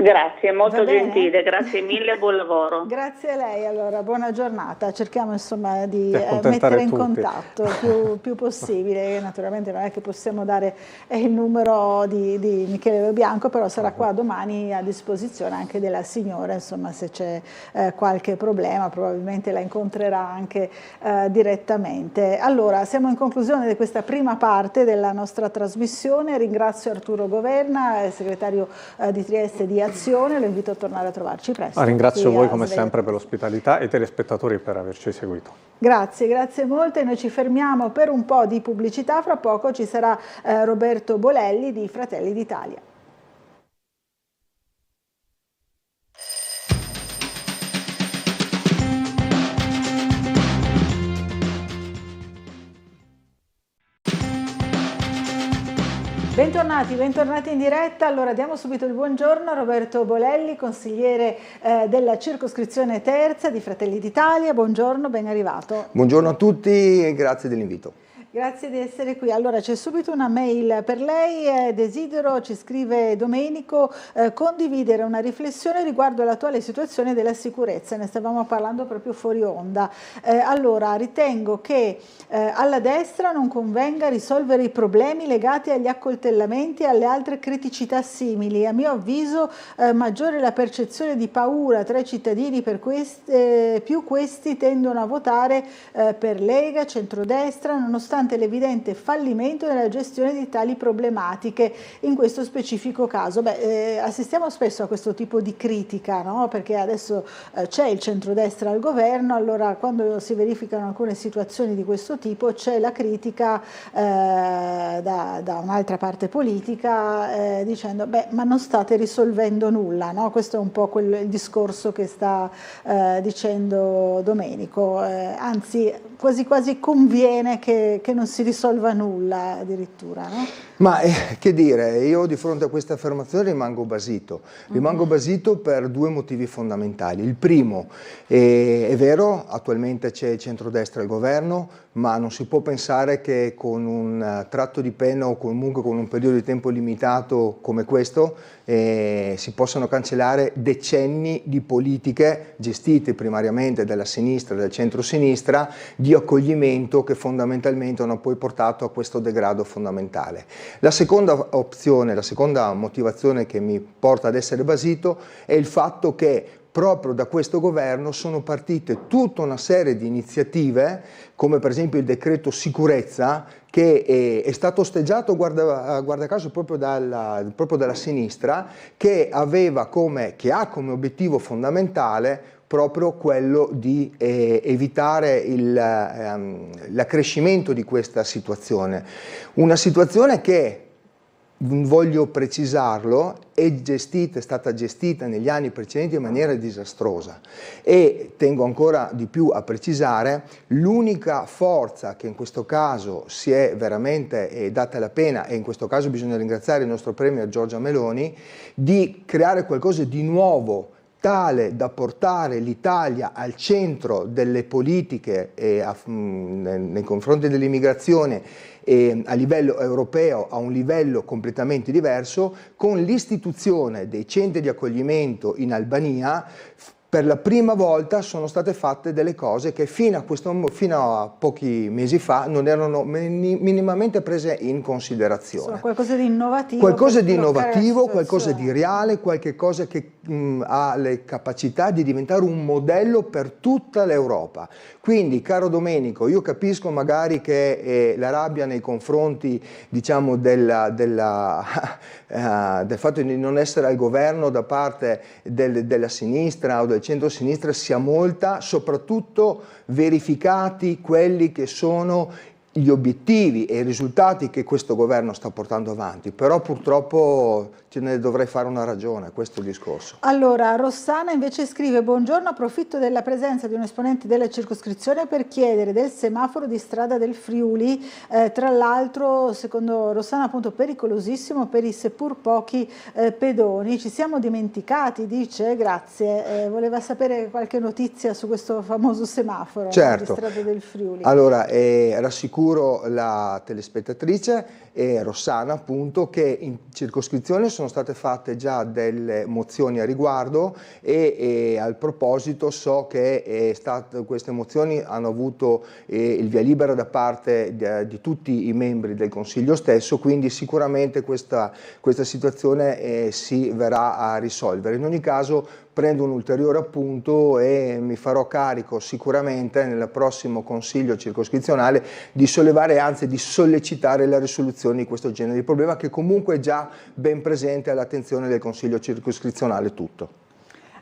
Grazie, molto gentile, grazie mille, buon lavoro. Grazie a lei, allora, buona giornata. Cerchiamo insomma di mettere in contatto più possibile. Naturalmente non è che possiamo dare il numero di Michele Lobianco, però sarà qua domani a disposizione anche della signora, insomma, se c'è qualche problema probabilmente la incontrerà anche direttamente. Allora, siamo in conclusione di questa prima parte della nostra trasmissione. Ringrazio Arturo Governa, segretario di Trieste di Azione, lo invito a tornare a trovarci presto. Ringrazio voi come sempre per l'ospitalità e i telespettatori per averci seguito. Grazie molte. Noi ci fermiamo per un po' di pubblicità, fra poco ci sarà Roberto Bolelli di Fratelli d'Italia. Bentornati in diretta. Allora diamo subito il buongiorno a Roberto Bolelli, consigliere della circoscrizione terza di Fratelli d'Italia. Buongiorno, ben arrivato. Buongiorno a tutti e grazie dell'invito. Grazie di essere qui. Allora c'è subito una mail per lei, desidero, ci scrive Domenico, condividere una riflessione riguardo all'attuale situazione della sicurezza, ne stavamo parlando proprio fuori onda. Allora ritengo che alla destra non convenga risolvere i problemi legati agli accoltellamenti e alle altre criticità simili. A mio avviso maggiore la percezione di paura tra i cittadini, più questi tendono a votare per Lega, centrodestra, nonostante l'evidente fallimento nella gestione di tali problematiche in questo specifico caso. Assistiamo spesso a questo tipo di critica, no? Perché adesso c'è il centrodestra al governo, allora quando si verificano alcune situazioni di questo tipo c'è la critica da un'altra parte politica dicendo ma non state risolvendo nulla, no? Questo è un po' il discorso che sta dicendo Domenico, anzi quasi quasi conviene che non si risolva nulla addirittura, no? Ma che dire, io di fronte a questa affermazione rimango basito per due motivi fondamentali. Il primo, è vero, attualmente c'è il centrodestra al governo, ma non si può pensare che con un tratto di penna o comunque con un periodo di tempo limitato come questo si possano cancellare decenni di politiche gestite primariamente dalla sinistra e dal centro-sinistra di accoglimento che fondamentalmente hanno poi portato a questo degrado fondamentale. La seconda opzione, la seconda motivazione che mi porta ad essere basito è il fatto che proprio da questo governo sono partite tutta una serie di iniziative, come per esempio il decreto sicurezza, che è stato osteggiato, guarda caso, proprio dalla sinistra, che ha come obiettivo fondamentale proprio quello di evitare l'accrescimento di questa situazione. Una situazione che, voglio precisarlo, è stata gestita negli anni precedenti in maniera disastrosa e tengo ancora di più a precisare l'unica forza che in questo caso si è veramente data la pena, e in questo caso bisogna ringraziare il nostro premier Giorgia Meloni, di creare qualcosa di nuovo tale da portare l'Italia al centro delle politiche nei confronti dell'immigrazione a livello europeo, a un livello completamente diverso, con l'istituzione dei centri di accoglimento in Albania. Per la prima volta sono state fatte delle cose che fino a pochi mesi fa non erano minimamente prese in considerazione. Insomma, qualcosa di innovativo. Qualcosa di innovativo, qualcosa di reale, qualche cosa che ha le capacità di diventare un modello per tutta l'Europa. Quindi, caro Domenico, io capisco magari che la rabbia nei confronti, diciamo, del fatto di non essere al governo da parte della sinistra o del centro-sinistra sia molta, soprattutto verificati quelli che sono gli obiettivi e i risultati che questo governo sta portando avanti, però purtroppo ce ne dovrei fare una ragione, questo è il discorso. Allora, Rossana invece scrive: buongiorno, approfitto della presenza di un esponente della circoscrizione per chiedere del semaforo di strada del Friuli, tra l'altro secondo Rossana appunto pericolosissimo per i seppur pochi pedoni. Ci siamo dimenticati, dice, grazie, voleva sapere qualche notizia su questo famoso semaforo, certo, di strada del Friuli. Allora, rassicuro la telespettatrice Rossana appunto che in circoscrizione sono state fatte già delle mozioni a riguardo e al proposito so che queste mozioni hanno avuto il via libera da parte di tutti i membri del Consiglio stesso, quindi sicuramente questa situazione si verrà a risolvere. In ogni caso prendo un ulteriore appunto e mi farò carico sicuramente nel prossimo Consiglio circoscrizionale di sollevare, anzi di sollecitare la risoluzione di questo genere di problema, che comunque è già ben presente all'attenzione del Consiglio circoscrizionale tutto.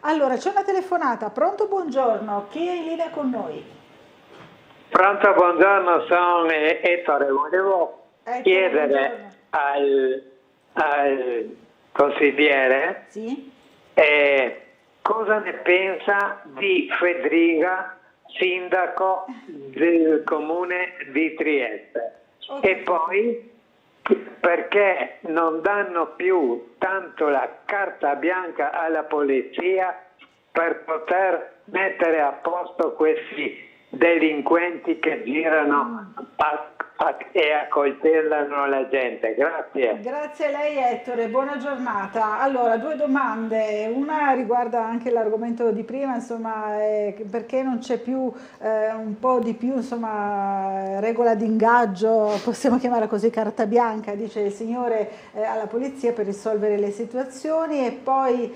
Allora, c'è una telefonata. Pronto, buongiorno. Chi è in linea con noi? Pronto, buongiorno, sono Ettore. Volevo chiedere al consigliere cosa ne pensa di Fedriga, sindaco del comune di Trieste, e poi perché non danno più tanto la carta bianca alla polizia per poter mettere a posto questi delinquenti che girano e accoltellano la gente. Grazie. Grazie a lei Ettore, buona giornata. Allora, due domande, una riguarda anche l'argomento di prima, insomma, perché non c'è più un po' di più, insomma, regola di ingaggio, possiamo chiamarla così, carta bianca, dice il signore, alla polizia per risolvere le situazioni. E poi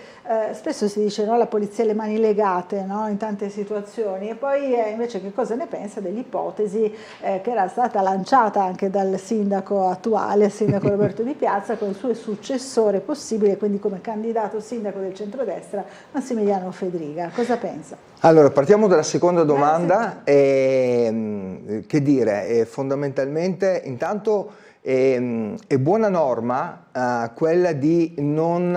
spesso si dice, no, la polizia ha le mani legate, no, in tante situazioni. E poi invece che cosa ne pensa dell'ipotesi che era stata lanciata anche dal sindaco attuale, il sindaco Roberto Di Piazza, con il suo successore possibile, quindi come candidato sindaco del centrodestra, Massimiliano Fedriga. Cosa pensa? Allora, partiamo dalla seconda domanda. Che dire, fondamentalmente intanto è buona norma quella di non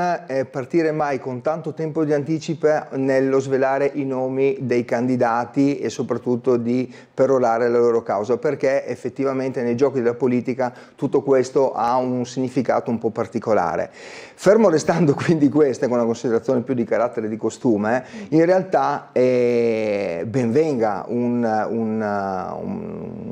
partire mai con tanto tempo di anticipo nello svelare i nomi dei candidati e soprattutto di perorare la loro causa, perché effettivamente nei giochi della politica tutto questo ha un significato un po' particolare. Fermo restando quindi questa, con una considerazione più di carattere di costume, in realtà ben venga un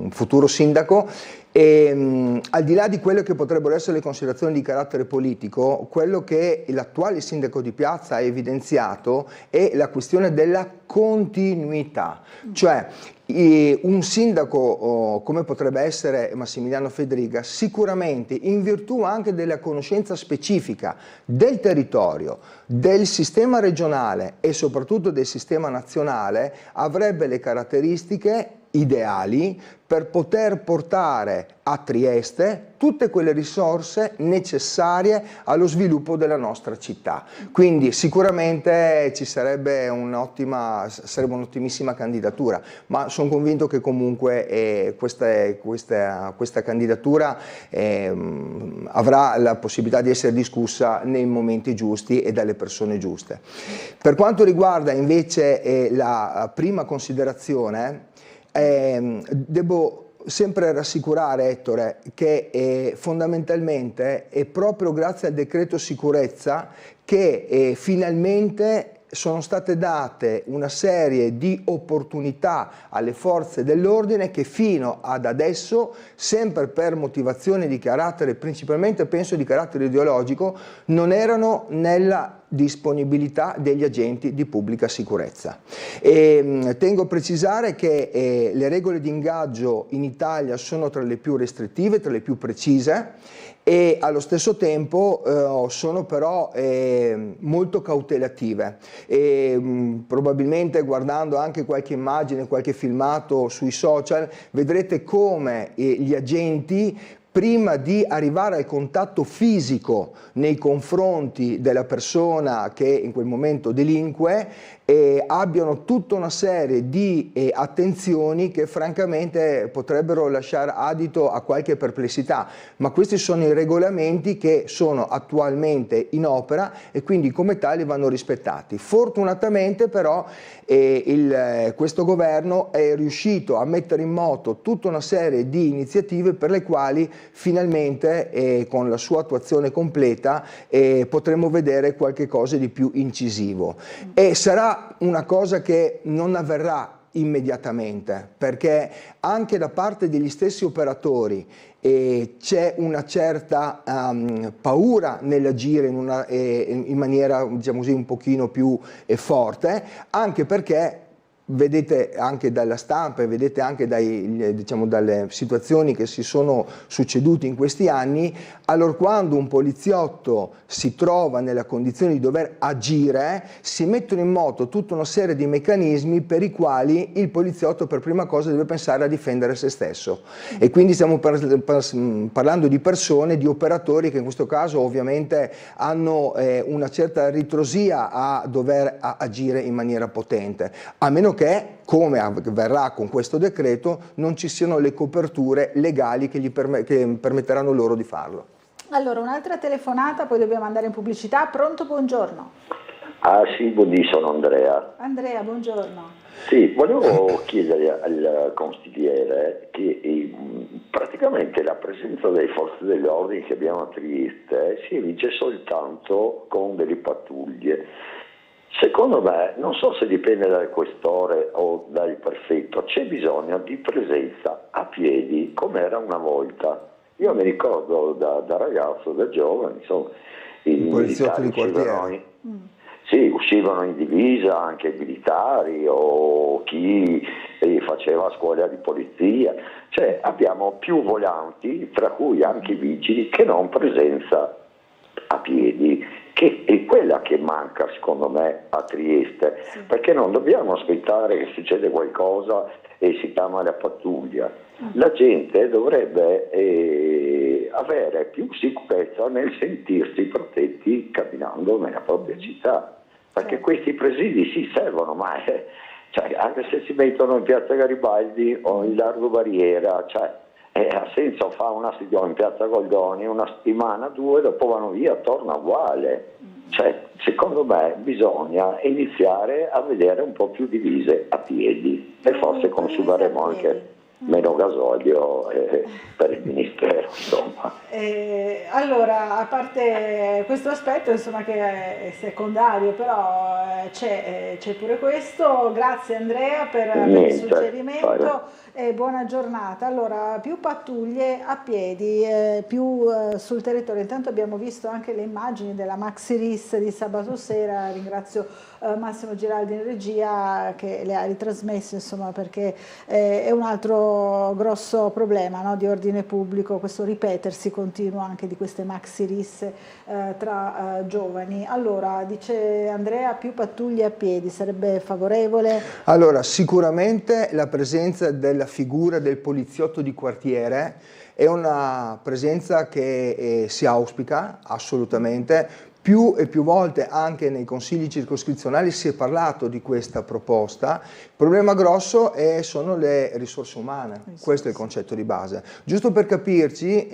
futuro sindaco. E, al di là di quelle che potrebbero essere le considerazioni di carattere politico, quello che l'attuale sindaco di Piazza ha evidenziato è la questione della continuità, cioè un sindaco come potrebbe essere Massimiliano Fedriga sicuramente, in virtù anche della conoscenza specifica del territorio, del sistema regionale e soprattutto del sistema nazionale, avrebbe le caratteristiche ideali per poter portare a Trieste tutte quelle risorse necessarie allo sviluppo della nostra città. Quindi sicuramente ci sarebbe un'ottimissima candidatura, ma sono convinto che comunque questa candidatura avrà la possibilità di essere discussa nei momenti giusti e dalle persone giuste. Per quanto riguarda invece la prima considerazione, devo sempre rassicurare Ettore che fondamentalmente è proprio grazie al decreto sicurezza che finalmente sono state date una serie di opportunità alle forze dell'ordine che fino ad adesso, sempre per motivazioni di carattere, principalmente penso di carattere ideologico, non erano nella disponibilità degli agenti di pubblica sicurezza. Tengo a precisare che le regole di ingaggio in Italia sono tra le più restrittive, tra le più precise, e allo stesso tempo sono però molto cautelative. Probabilmente guardando anche qualche immagine, qualche filmato sui social, vedrete come gli agenti, prima di arrivare al contatto fisico nei confronti della persona che in quel momento delinque, abbiano tutta una serie di attenzioni che francamente potrebbero lasciare adito a qualche perplessità, ma questi sono i regolamenti che sono attualmente in opera e quindi come tali vanno rispettati. Fortunatamente però questo governo è riuscito a mettere in moto tutta una serie di iniziative per le quali finalmente con la sua attuazione completa potremo vedere qualche cosa di più incisivo. E sarà una cosa che non avverrà immediatamente, perché anche da parte degli stessi operatori c'è una certa paura nell'agire in maniera, diciamo così, un pochino più forte, anche perché vedete anche dalla stampa e vedete anche dalle situazioni che si sono succedute in questi anni, allorquando un poliziotto si trova nella condizione di dover agire, si mettono in moto tutta una serie di meccanismi per i quali il poliziotto per prima cosa deve pensare a difendere se stesso. E quindi stiamo parlando di persone, di operatori che in questo caso ovviamente hanno una certa ritrosia a dover agire in maniera potente, a meno che, come avverrà con questo decreto, non ci siano le coperture legali che permetteranno loro di farlo. Allora, un'altra telefonata, poi dobbiamo andare in pubblicità. Pronto, buongiorno. Ah sì, buongiorno, sono Andrea. Andrea, buongiorno. Sì, volevo chiedere al consigliere che praticamente la presenza delle forze dell'ordine che abbiamo a Trieste si evince soltanto con delle pattuglie. Secondo me, non so se dipende dal questore o dal prefetto, c'è bisogno di presenza a piedi come era una volta. Io mi ricordo da ragazzo, da giovane, insomma, i militari uscivano in divisa, anche i militari o chi faceva scuola di polizia, cioè abbiamo più volanti, tra cui anche i vigili, che non presenza a piedi, che è quella che manca secondo me a Trieste, perché non dobbiamo aspettare che succeda qualcosa e si chiama la pattuglia. La gente dovrebbe avere più sicurezza nel sentirsi protetti camminando nella propria città, perché questi presidi si servono, ma cioè, anche se si mettono in piazza Garibaldi o in Largo Barriera, cioè, ha senso fare una settimana in piazza Goldoni, una settimana, 2, dopo vanno via, torna uguale. Cioè, secondo me bisogna iniziare a vedere un po' più divise a piedi e forse consumeremo anche meno gasolio per il Ministero, insomma. Allora, a parte questo aspetto, insomma, che è secondario, però c'è pure questo. Grazie Andrea per il suggerimento e buona giornata. Allora, più pattuglie a piedi, più sul territorio. Intanto abbiamo visto anche le immagini della Maxi RIS di sabato sera, ringrazio Massimo Giraldi in regia che le ha ritrasmesse, insomma, perché è un altro grosso problema, no, di ordine pubblico, questo ripetersi continuo anche di queste Maxi RIS tra giovani. Allora, dice Andrea, più pattuglie a piedi sarebbe favorevole? Allora, sicuramente la presenza della figura del poliziotto di quartiere è una presenza che si auspica assolutamente. Più e più volte anche nei consigli circoscrizionali si è parlato di questa proposta. Il problema grosso sono le risorse umane, questo è il concetto di base. Giusto per capirci,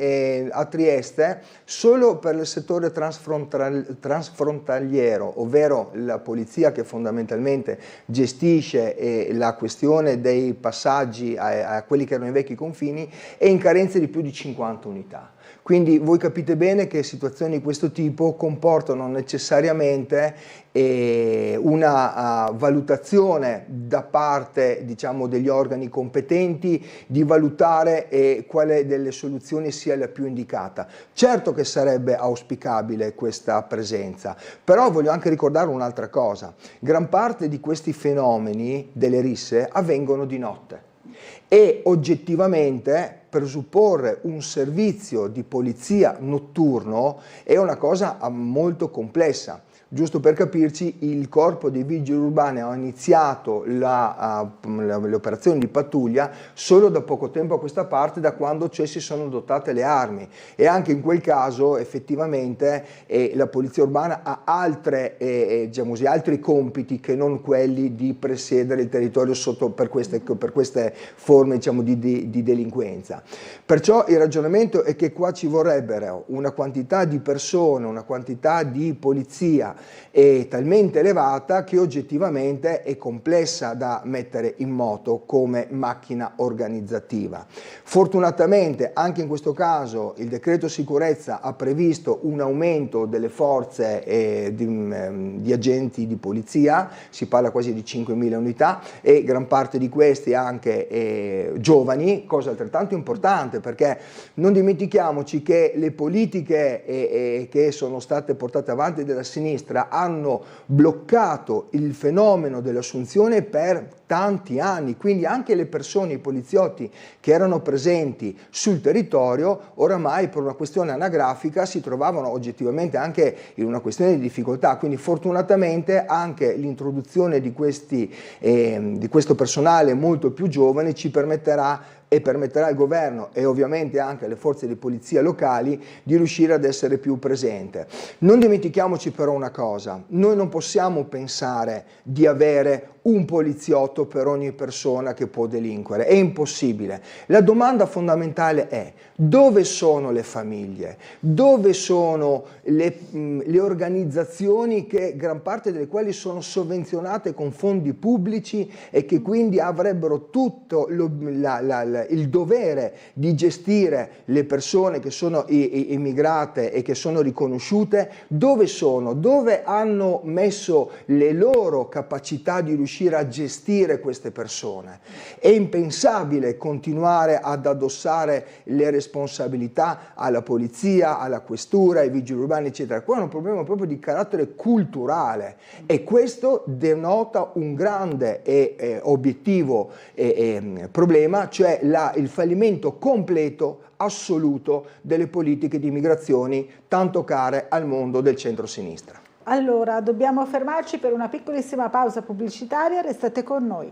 a Trieste, solo per il settore transfrontaliero, ovvero la polizia che fondamentalmente gestisce la questione dei passaggi a quelli che erano i vecchi confini, è in carenza di più di 50 unità. Quindi voi capite bene che situazioni di questo tipo comportano necessariamente una valutazione da parte, diciamo, degli organi competenti di valutare quale delle soluzioni sia la più indicata. Certo che sarebbe auspicabile questa presenza, però voglio anche ricordare un'altra cosa. Gran parte di questi fenomeni delle risse avvengono di notte e oggettivamente presupporre un servizio di polizia notturno è una cosa molto complessa. Giusto per capirci, il corpo dei vigili urbani ha iniziato le operazioni di pattuglia solo da poco tempo a questa parte, da quando cioè si sono dotate le armi, e anche in quel caso effettivamente la polizia urbana ha diciamo così, altri compiti che non quelli di presiedere il territorio per queste forme, diciamo, di delinquenza. Perciò il ragionamento è che qua ci vorrebbero una quantità di persone, una quantità di polizia è talmente elevata che oggettivamente è complessa da mettere in moto come macchina organizzativa. Fortunatamente anche in questo caso il decreto sicurezza ha previsto un aumento delle forze di agenti di polizia, si parla quasi di 5.000 unità, e gran parte di questi anche giovani, cosa altrettanto importante, perché non dimentichiamoci che le politiche che sono state portate avanti dalla sinistra hanno bloccato il fenomeno dell'assunzione per tanti anni, quindi anche le persone, i poliziotti che erano presenti sul territorio oramai per una questione anagrafica si trovavano oggettivamente anche in una questione di difficoltà, quindi fortunatamente anche l'introduzione di questo personale molto più giovane ci permetterà e permetterà al governo e ovviamente anche alle forze di polizia locali di riuscire ad essere più presente. Non dimentichiamoci però una cosa, noi non possiamo pensare di avere un poliziotto per ogni persona che può delinquere, è impossibile. La domanda fondamentale è: dove sono le famiglie? Dove sono le organizzazioni, che gran parte delle quali sono sovvenzionate con fondi pubblici e che quindi avrebbero tutto il dovere di gestire le persone che sono immigrate e che sono riconosciute? Dove sono? Dove hanno messo le loro capacità di riuscire a gestire queste persone? È impensabile continuare ad addossare le responsabilità alla polizia, alla questura, ai vigili urbani, eccetera. Qua è un problema proprio di carattere culturale e questo denota un grande e obiettivo problema, cioè il fallimento completo, assoluto delle politiche di immigrazioni tanto care al mondo del centro-sinistra. Allora, dobbiamo fermarci per una piccolissima pausa pubblicitaria, restate con noi.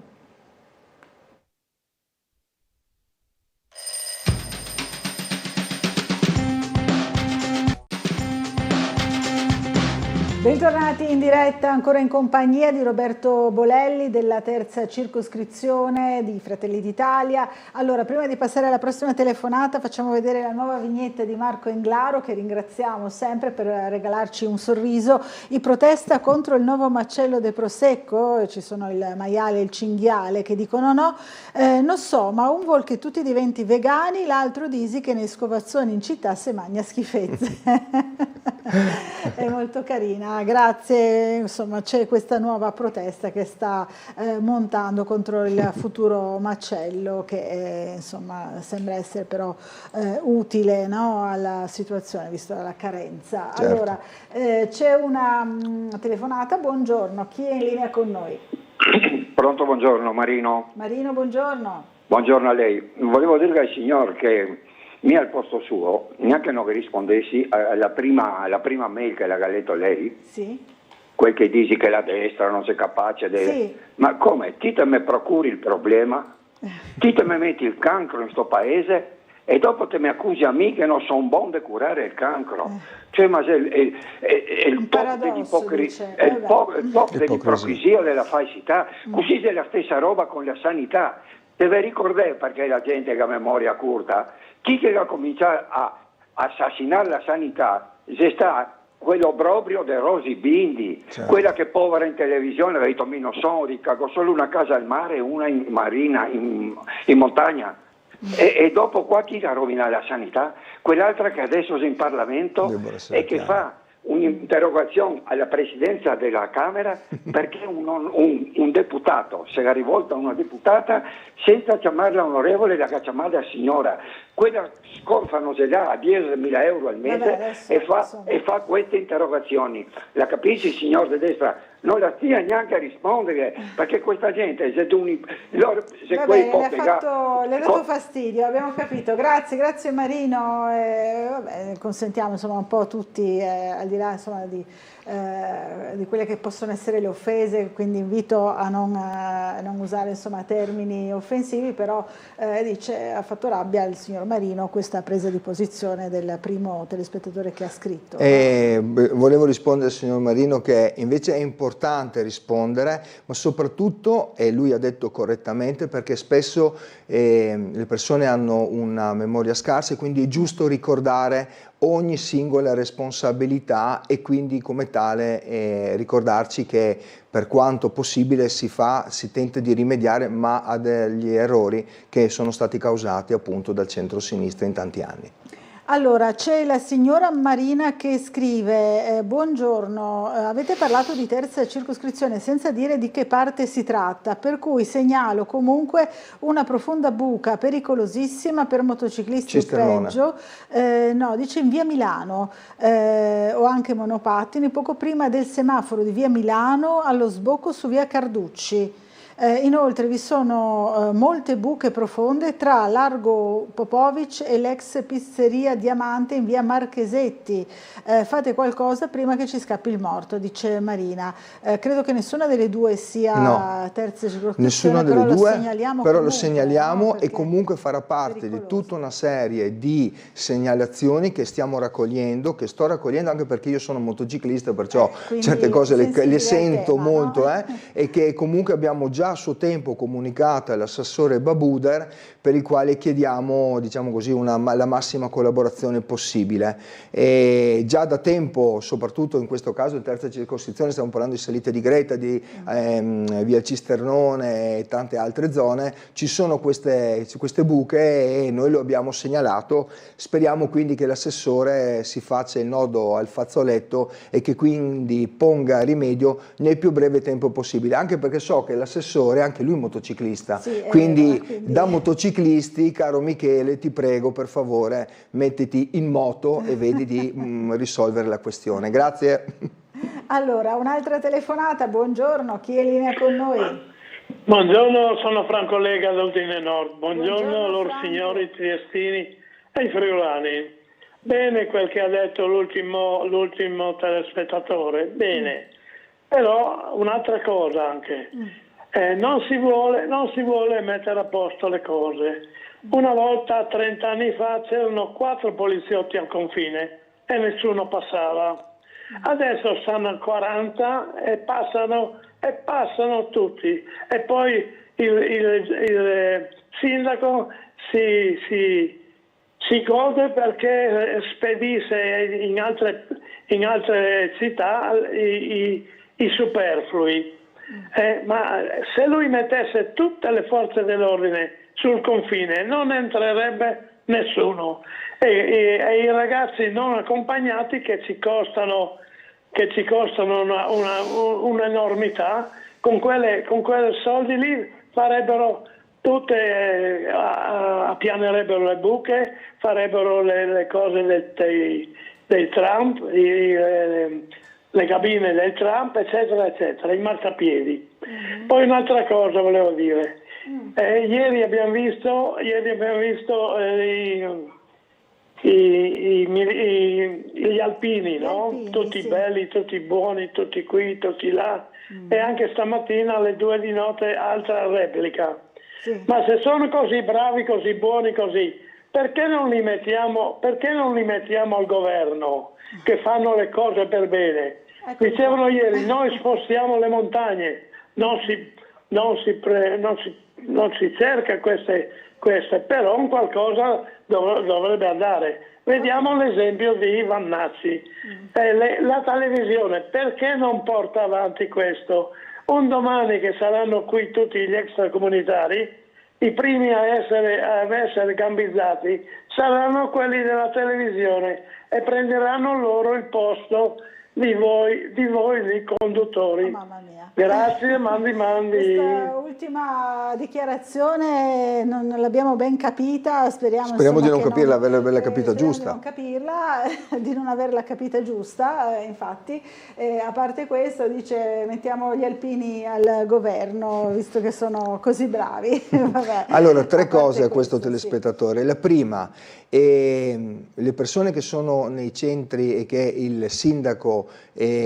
Bentornati in diretta, ancora in compagnia di Roberto Bolelli della terza circoscrizione di Fratelli d'Italia. Allora, prima di passare alla prossima telefonata facciamo vedere la nuova vignetta di Marco Englaro, che ringraziamo sempre per regalarci un sorriso. I protesta contro il nuovo macello de Prosecco, ci sono il maiale e il cinghiale che dicono no, non so, ma un vuol che tutti diventi vegani, l'altro disi che ne scovazzoni in città se magna schifezze. È molto carina, grazie. Insomma, c'è questa nuova protesta che sta montando contro il futuro macello, che insomma sembra essere però utile, no, alla situazione, visto la carenza. Certo. Allora, c'è una telefonata. Buongiorno, chi è in linea con noi? Pronto, buongiorno, Marino. Marino, buongiorno. Buongiorno a lei. Volevo dire al signor che al posto suo neanche non rispondessi alla prima mail che l'ha letto lei. Sì. Quel che dici che la destra non sei capace di... Sì. Ma come? Ti te me procuri il problema, ti te me metti il cancro in sto paese e dopo te mi accusi a me che non sono buono di curare il cancro. Cioè, ma se il top dell'ipocrisia, il top dell'ipocrisia della falsità, così è la stessa roba con la sanità. Deve ricordare, perché la gente che ha memoria corta, chi che ha cominciato a assassinare la sanità, se sta quello proprio di Rosy Bindi, certo, quella che povera in televisione ha detto mi non sono ricca, ho solo una casa al mare e una in marina, in montagna. E dopo qua chi ha rovinato la sanità? Quell'altra che adesso è in Parlamento e che fa un'interrogazione alla presidenza della Camera perché un deputato se la rivolta a una deputata senza chiamarla onorevole, la chiamata signora. Quella scorfano se dà a 10.000 euro al mese e fa queste interrogazioni. La capisci, signor di destra? Non la stia neanche a rispondere, perché questa gente le ha dato fastidio, abbiamo capito. Grazie Marino. Consentiamo insomma un po' tutti, al di là insomma di quelle che possono essere le offese, quindi invito a non usare insomma termini offensivi, però dice ha fatto rabbia il signor Marino questa presa di posizione del primo telespettatore che ha scritto. Volevo rispondere al signor Marino che invece è importante rispondere, ma soprattutto, e lui ha detto correttamente, perché spesso le persone hanno una memoria scarsa e quindi è giusto ricordare ogni singola responsabilità e quindi come tale ricordarci che per quanto possibile si tenta di rimediare, ma a degli errori che sono stati causati appunto dal centro-sinistra in tanti anni. Allora, c'è la signora Marina che scrive, buongiorno, avete parlato di terza circoscrizione senza dire di che parte si tratta, per cui segnalo comunque una profonda buca pericolosissima per motociclisti o peggio, no, dice in via Milano, o anche monopattini, poco prima del semaforo di via Milano allo sbocco su via Carducci. Inoltre vi sono molte buche profonde tra Largo Popovic e l'ex pizzeria Diamante in via Marchesetti. Fate qualcosa prima che ci scappi il morto, dice Marina. Credo che nessuna delle due sia terza circoscrizione, nessuna delle due, però lo comunque, segnaliamo, no? e comunque farà parte di tutta una serie di segnalazioni che stiamo raccogliendo, che sto raccogliendo anche perché io sono motociclista, perciò certe cose le sento tema, molto, no? E che comunque abbiamo già a suo tempo comunicato all'assessore Babuder, per il quale chiediamo, diciamo così, la massima collaborazione possibile. E già da tempo, soprattutto in questo caso in terza circoscrizione, stiamo parlando di Salite di Greta, di via Cisternone e tante altre zone, ci sono queste buche e noi lo abbiamo segnalato. Speriamo quindi che l'assessore si faccia il nodo al fazzoletto e che quindi ponga rimedio nel più breve tempo possibile, anche perché so che l'assessore è anche lui motociclista, quindi da motociclisti, caro Michele, ti prego per favore mettiti in moto e vedi di risolvere la questione. Grazie. Allora, un'altra telefonata, buongiorno, chi è in linea con noi? Buongiorno, sono Franco Lega d'Oltine Nord, buongiorno loro signori triestini e i friulani. Bene quel che ha detto l'ultimo telespettatore, bene, però un'altra cosa anche, non si vuole mettere a posto le cose. Una volta, 30 anni fa, c'erano 4 poliziotti al confine e nessuno passava. Adesso stanno 40 e passano tutti. E poi il sindaco si gode perché spedisce in altre città i superflui. Ma se lui mettesse tutte le forze dell'ordine sul confine non entrerebbe nessuno, e i ragazzi non accompagnati che ci costano un'enormità, con quelle soldi lì farebbero tutte, appianerebbero le buche, farebbero le cose dei tram, le cabine del tram, eccetera eccetera, i marciapiedi. Poi un'altra cosa volevo dire. Ieri abbiamo visto gli alpini, no? Tutti belli, tutti buoni, tutti qui, tutti là, e anche stamattina alle 2 di notte altra replica. Ma se sono così bravi, così buoni, così, perché non li mettiamo al governo, che fanno le cose per bene? Dicevano ieri, noi spostiamo le montagne, non si cerca queste, però un qualcosa dovrebbe andare. Vediamo l'esempio di Vannacci. La televisione perché non porta avanti questo? Un domani che saranno qui tutti gli extracomunitari, i primi a essere gambizzati saranno quelli della televisione e prenderanno loro il posto di voi di conduttori. Mamma mia. Grazie, mandi. Questa ultima dichiarazione non l'abbiamo ben capita, speriamo di non capirla, averla capita giusta. Di non averla capita giusta, infatti. A parte questo, dice, mettiamo gli alpini al governo, visto che sono così bravi. Vabbè. Allora, 3 cose a questo telespettatore. La prima, le persone che sono nei centri e che il sindaco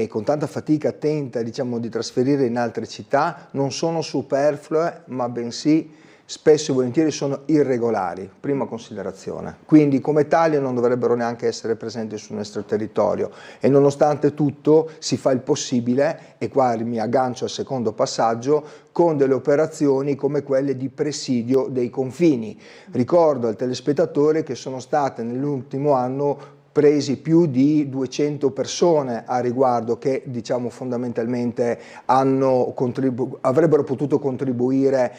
con tanta fatica tenta, diciamo, di trasferire in altre città, non sono superflue, ma bensì spesso e volentieri sono irregolari, prima considerazione. Quindi come tali non dovrebbero neanche essere presenti sul nostro territorio, e nonostante tutto si fa il possibile, e qua mi aggancio al secondo passaggio, con delle operazioni come quelle di presidio dei confini. Ricordo al telespettatore che sono state nell'ultimo anno presi più di 200 persone a riguardo, che, diciamo, fondamentalmente avrebbero potuto contribuire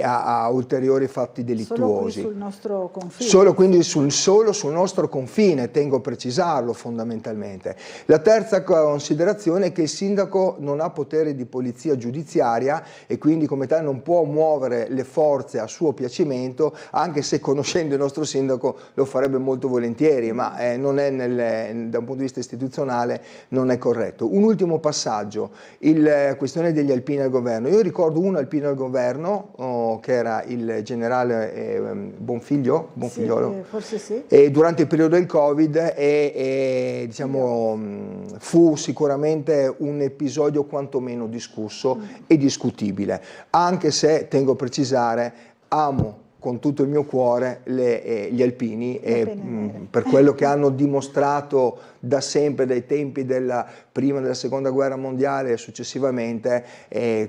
a ulteriori fatti delittuosi. Solo qui sul nostro confine. Solo sul nostro confine, tengo a precisarlo fondamentalmente. La terza considerazione è che il sindaco non ha potere di polizia giudiziaria e quindi come tale non può muovere le forze a suo piacimento, anche se, conoscendo il nostro sindaco, lo farebbe molto volentieri, ma non non è da un punto di vista istituzionale non è corretto. Un ultimo passaggio, la questione degli alpini al governo. Io ricordo un alpino al governo che era il generale Bonfigliolo, forse sì. E durante il periodo del Covid diciamo, fu sicuramente un episodio quantomeno discusso e discutibile, anche se tengo a precisare, amo con tutto il mio cuore gli alpini per quello che hanno dimostrato da sempre, dai tempi della prima e della seconda guerra mondiale e successivamente,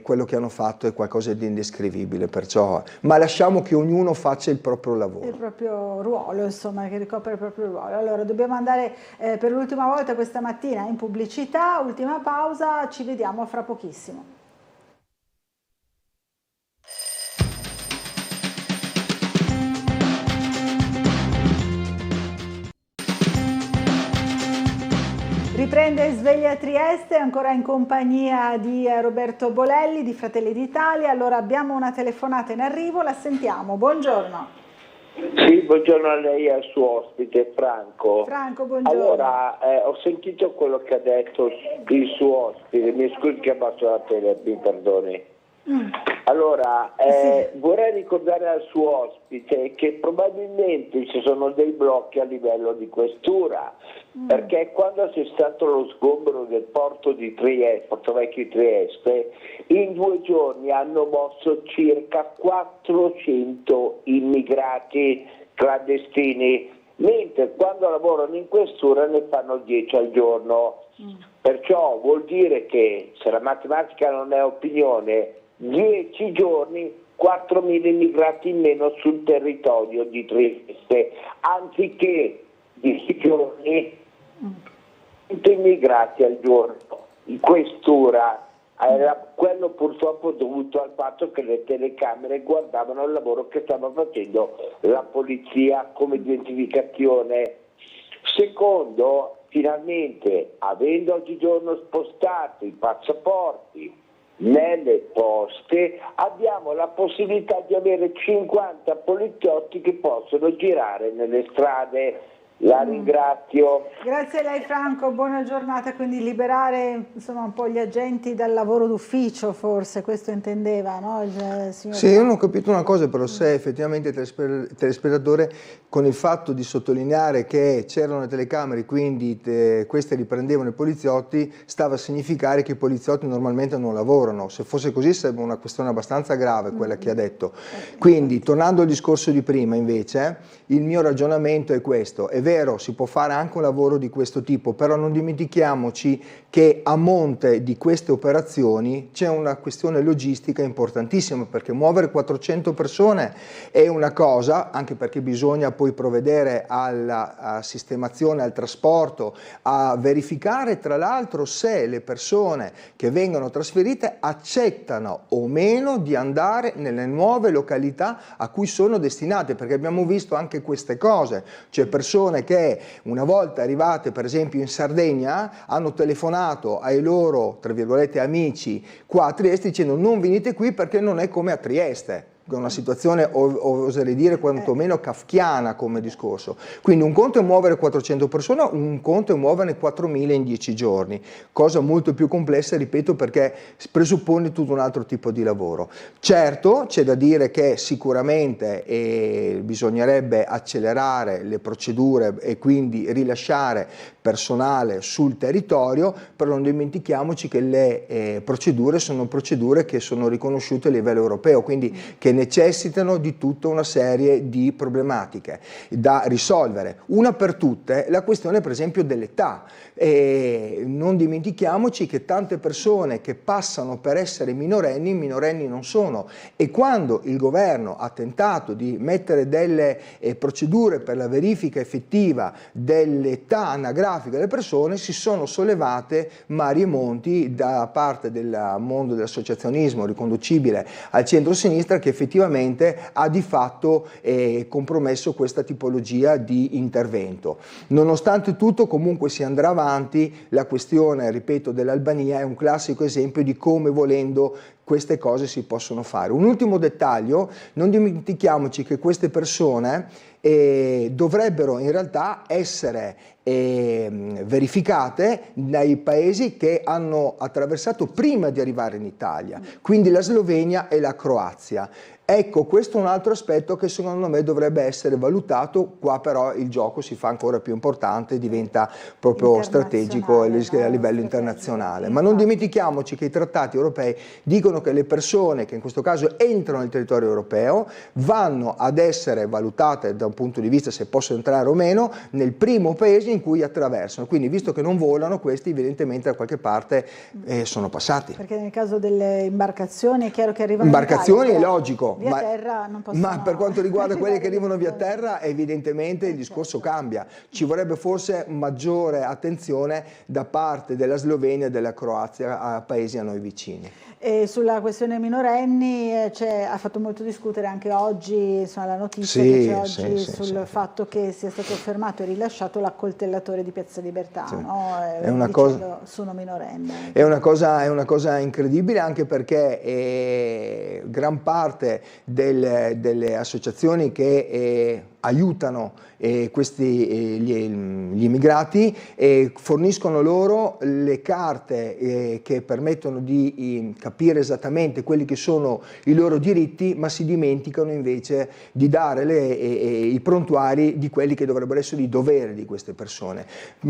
quello che hanno fatto è qualcosa di indescrivibile, perciò, ma lasciamo che ognuno faccia il proprio lavoro. Il proprio ruolo, insomma, che ricopre il proprio ruolo. Allora, dobbiamo andare per l'ultima volta questa mattina in pubblicità, ultima pausa, ci vediamo fra pochissimo. Riprende Sveglia Trieste, ancora in compagnia di Roberto Bolelli di Fratelli d'Italia. Allora abbiamo una telefonata in arrivo, la sentiamo. Buongiorno. Sì, buongiorno a lei e al suo ospite Franco. Franco, buongiorno. Allora, ho sentito quello che ha detto il suo ospite, mi scusi che abbasso la tele, mi perdoni. Allora, vorrei ricordare al suo ospite che probabilmente ci sono dei blocchi a livello di questura, perché quando c'è stato lo sgombero del porto di Trieste, Porto Vecchio di Trieste, in 2 giorni hanno mosso circa 400 immigrati clandestini, mentre quando lavorano in questura ne fanno 10 al giorno. Perciò vuol dire che, se la matematica non è opinione, 10 giorni, 4.000 immigrati in meno sul territorio di Trieste, anziché 10 giorni, 100 immigrati al giorno. In questura, quello purtroppo dovuto al fatto che le telecamere guardavano il lavoro che stava facendo la polizia come identificazione. Secondo, finalmente, avendo oggigiorno spostato i passaporti nelle poste, abbiamo la possibilità di avere 50 poliziotti che possono girare nelle strade. La ringrazio. Grazie a lei Franco, buona giornata. Quindi liberare insomma un po' gli agenti dal lavoro d'ufficio, forse questo intendeva, no? Il signor Sì, io non ho capito una cosa, però se effettivamente il telespettatore, con il fatto di sottolineare che c'erano le telecamere, quindi queste riprendevano i poliziotti, stava a significare che i poliziotti normalmente non lavorano. Se fosse così sarebbe una questione abbastanza grave quella che ha detto. Quindi, tornando al discorso di prima, invece, il mio ragionamento è questo. È vero, si può fare anche un lavoro di questo tipo, però non dimentichiamoci che a monte di queste operazioni c'è una questione logistica importantissima, perché muovere 400 persone è una cosa, anche perché bisogna poi provvedere alla sistemazione, al trasporto, a verificare tra l'altro se le persone che vengono trasferite accettano o meno di andare nelle nuove località a cui sono destinate, perché abbiamo visto anche queste cose, cioè persone che una volta arrivate per esempio in Sardegna hanno telefonato ai loro, tra virgolette, amici qua a Trieste dicendo non venite qui perché non è come a Trieste. Una situazione, oserei dire, quantomeno kafkiana come discorso. Quindi un conto è muovere 400 persone, un conto è muoverne 4.000 in 10 giorni, cosa molto più complessa, ripeto, perché presuppone tutto un altro tipo di lavoro. Certo, c'è da dire che sicuramente bisognerebbe accelerare le procedure e quindi rilasciare personale sul territorio, però non dimentichiamoci che le procedure sono procedure che sono riconosciute a livello europeo, quindi che necessitano di tutta una serie di problematiche da risolvere. Una per tutte la questione per esempio dell'età. Non dimentichiamoci che tante persone che passano per essere minorenni non sono, e quando il governo ha tentato di mettere delle procedure per la verifica effettiva dell'età anagrafica delle persone, si sono sollevate mari e monti da parte del mondo dell'associazionismo riconducibile al centro-sinistra, che effettivamente ha di fatto compromesso questa tipologia di intervento. Nonostante tutto comunque si andrà avanti. La questione, ripeto, dell'Albania è un classico esempio di come, volendo, queste cose si possono fare. Un ultimo dettaglio, non dimentichiamoci che queste persone dovrebbero in realtà essere verificate dai paesi che hanno attraversato prima di arrivare in Italia, quindi la Slovenia e la Croazia. Ecco, questo è un altro aspetto che secondo me dovrebbe essere valutato, qua però il gioco si fa ancora più importante, diventa proprio strategico a livello internazionale. Ma non dimentichiamoci che i trattati europei dicono che le persone che in questo caso entrano nel territorio europeo vanno ad essere valutate da un punto di vista se possono entrare o meno nel primo paese in cui attraversano, quindi visto che non volano, questi evidentemente da qualche parte sono passati. Perché nel caso delle imbarcazioni è chiaro che arrivano imbarcazioni in Italia, è logico, via terra non possono. Ma per quanto riguarda quelli che arrivano via terra, evidentemente il discorso cambia. Ci vorrebbe forse maggiore attenzione da parte della Slovenia e della Croazia a paesi a noi vicini. E sulla questione minorenni ha fatto molto discutere anche oggi, la notizia sì, che c'è oggi sì, sul fatto che sia stato fermato e rilasciato l'accoltellatore di Piazza Libertà, sì. No? È una cosa, sono minorenne. È una cosa incredibile, anche perché gran parte delle associazioni che aiutano gli immigrati forniscono loro le carte che permettono di capire esattamente quelli che sono i loro diritti, ma si dimenticano invece di dare i prontuari di quelli che dovrebbero essere i doveri di queste persone.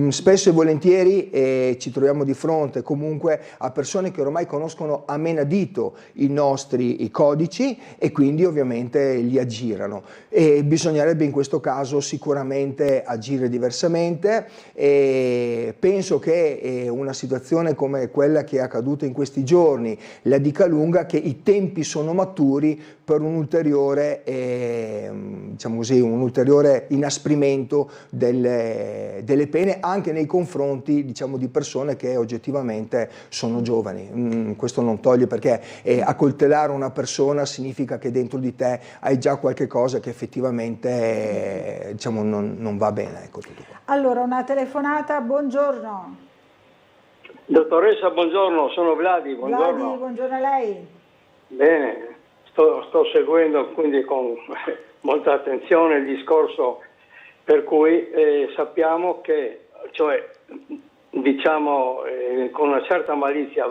Spesso e volentieri ci troviamo di fronte comunque a persone che ormai conoscono a menadito i nostri codici e quindi ovviamente li aggirano, e bisognerebbe in questo caso sicuramente agire diversamente. Penso che una situazione come quella che è accaduta in questi giorni la dica lunga, che i tempi sono maturi per un ulteriore, diciamo così, un ulteriore inasprimento delle pene anche nei confronti, diciamo, di persone che oggettivamente sono giovani. Questo non toglie, perché accoltellare una persona significa che dentro di te hai già qualche cosa che effettivamente diciamo non va bene. Ecco, tutto qua. Allora, una telefonata, buongiorno. Dottoressa, buongiorno, sono Vladi, buongiorno. Vladi, buongiorno a lei. Bene, sto seguendo quindi con molta attenzione il discorso, per cui sappiamo che, cioè, diciamo con una certa malizia,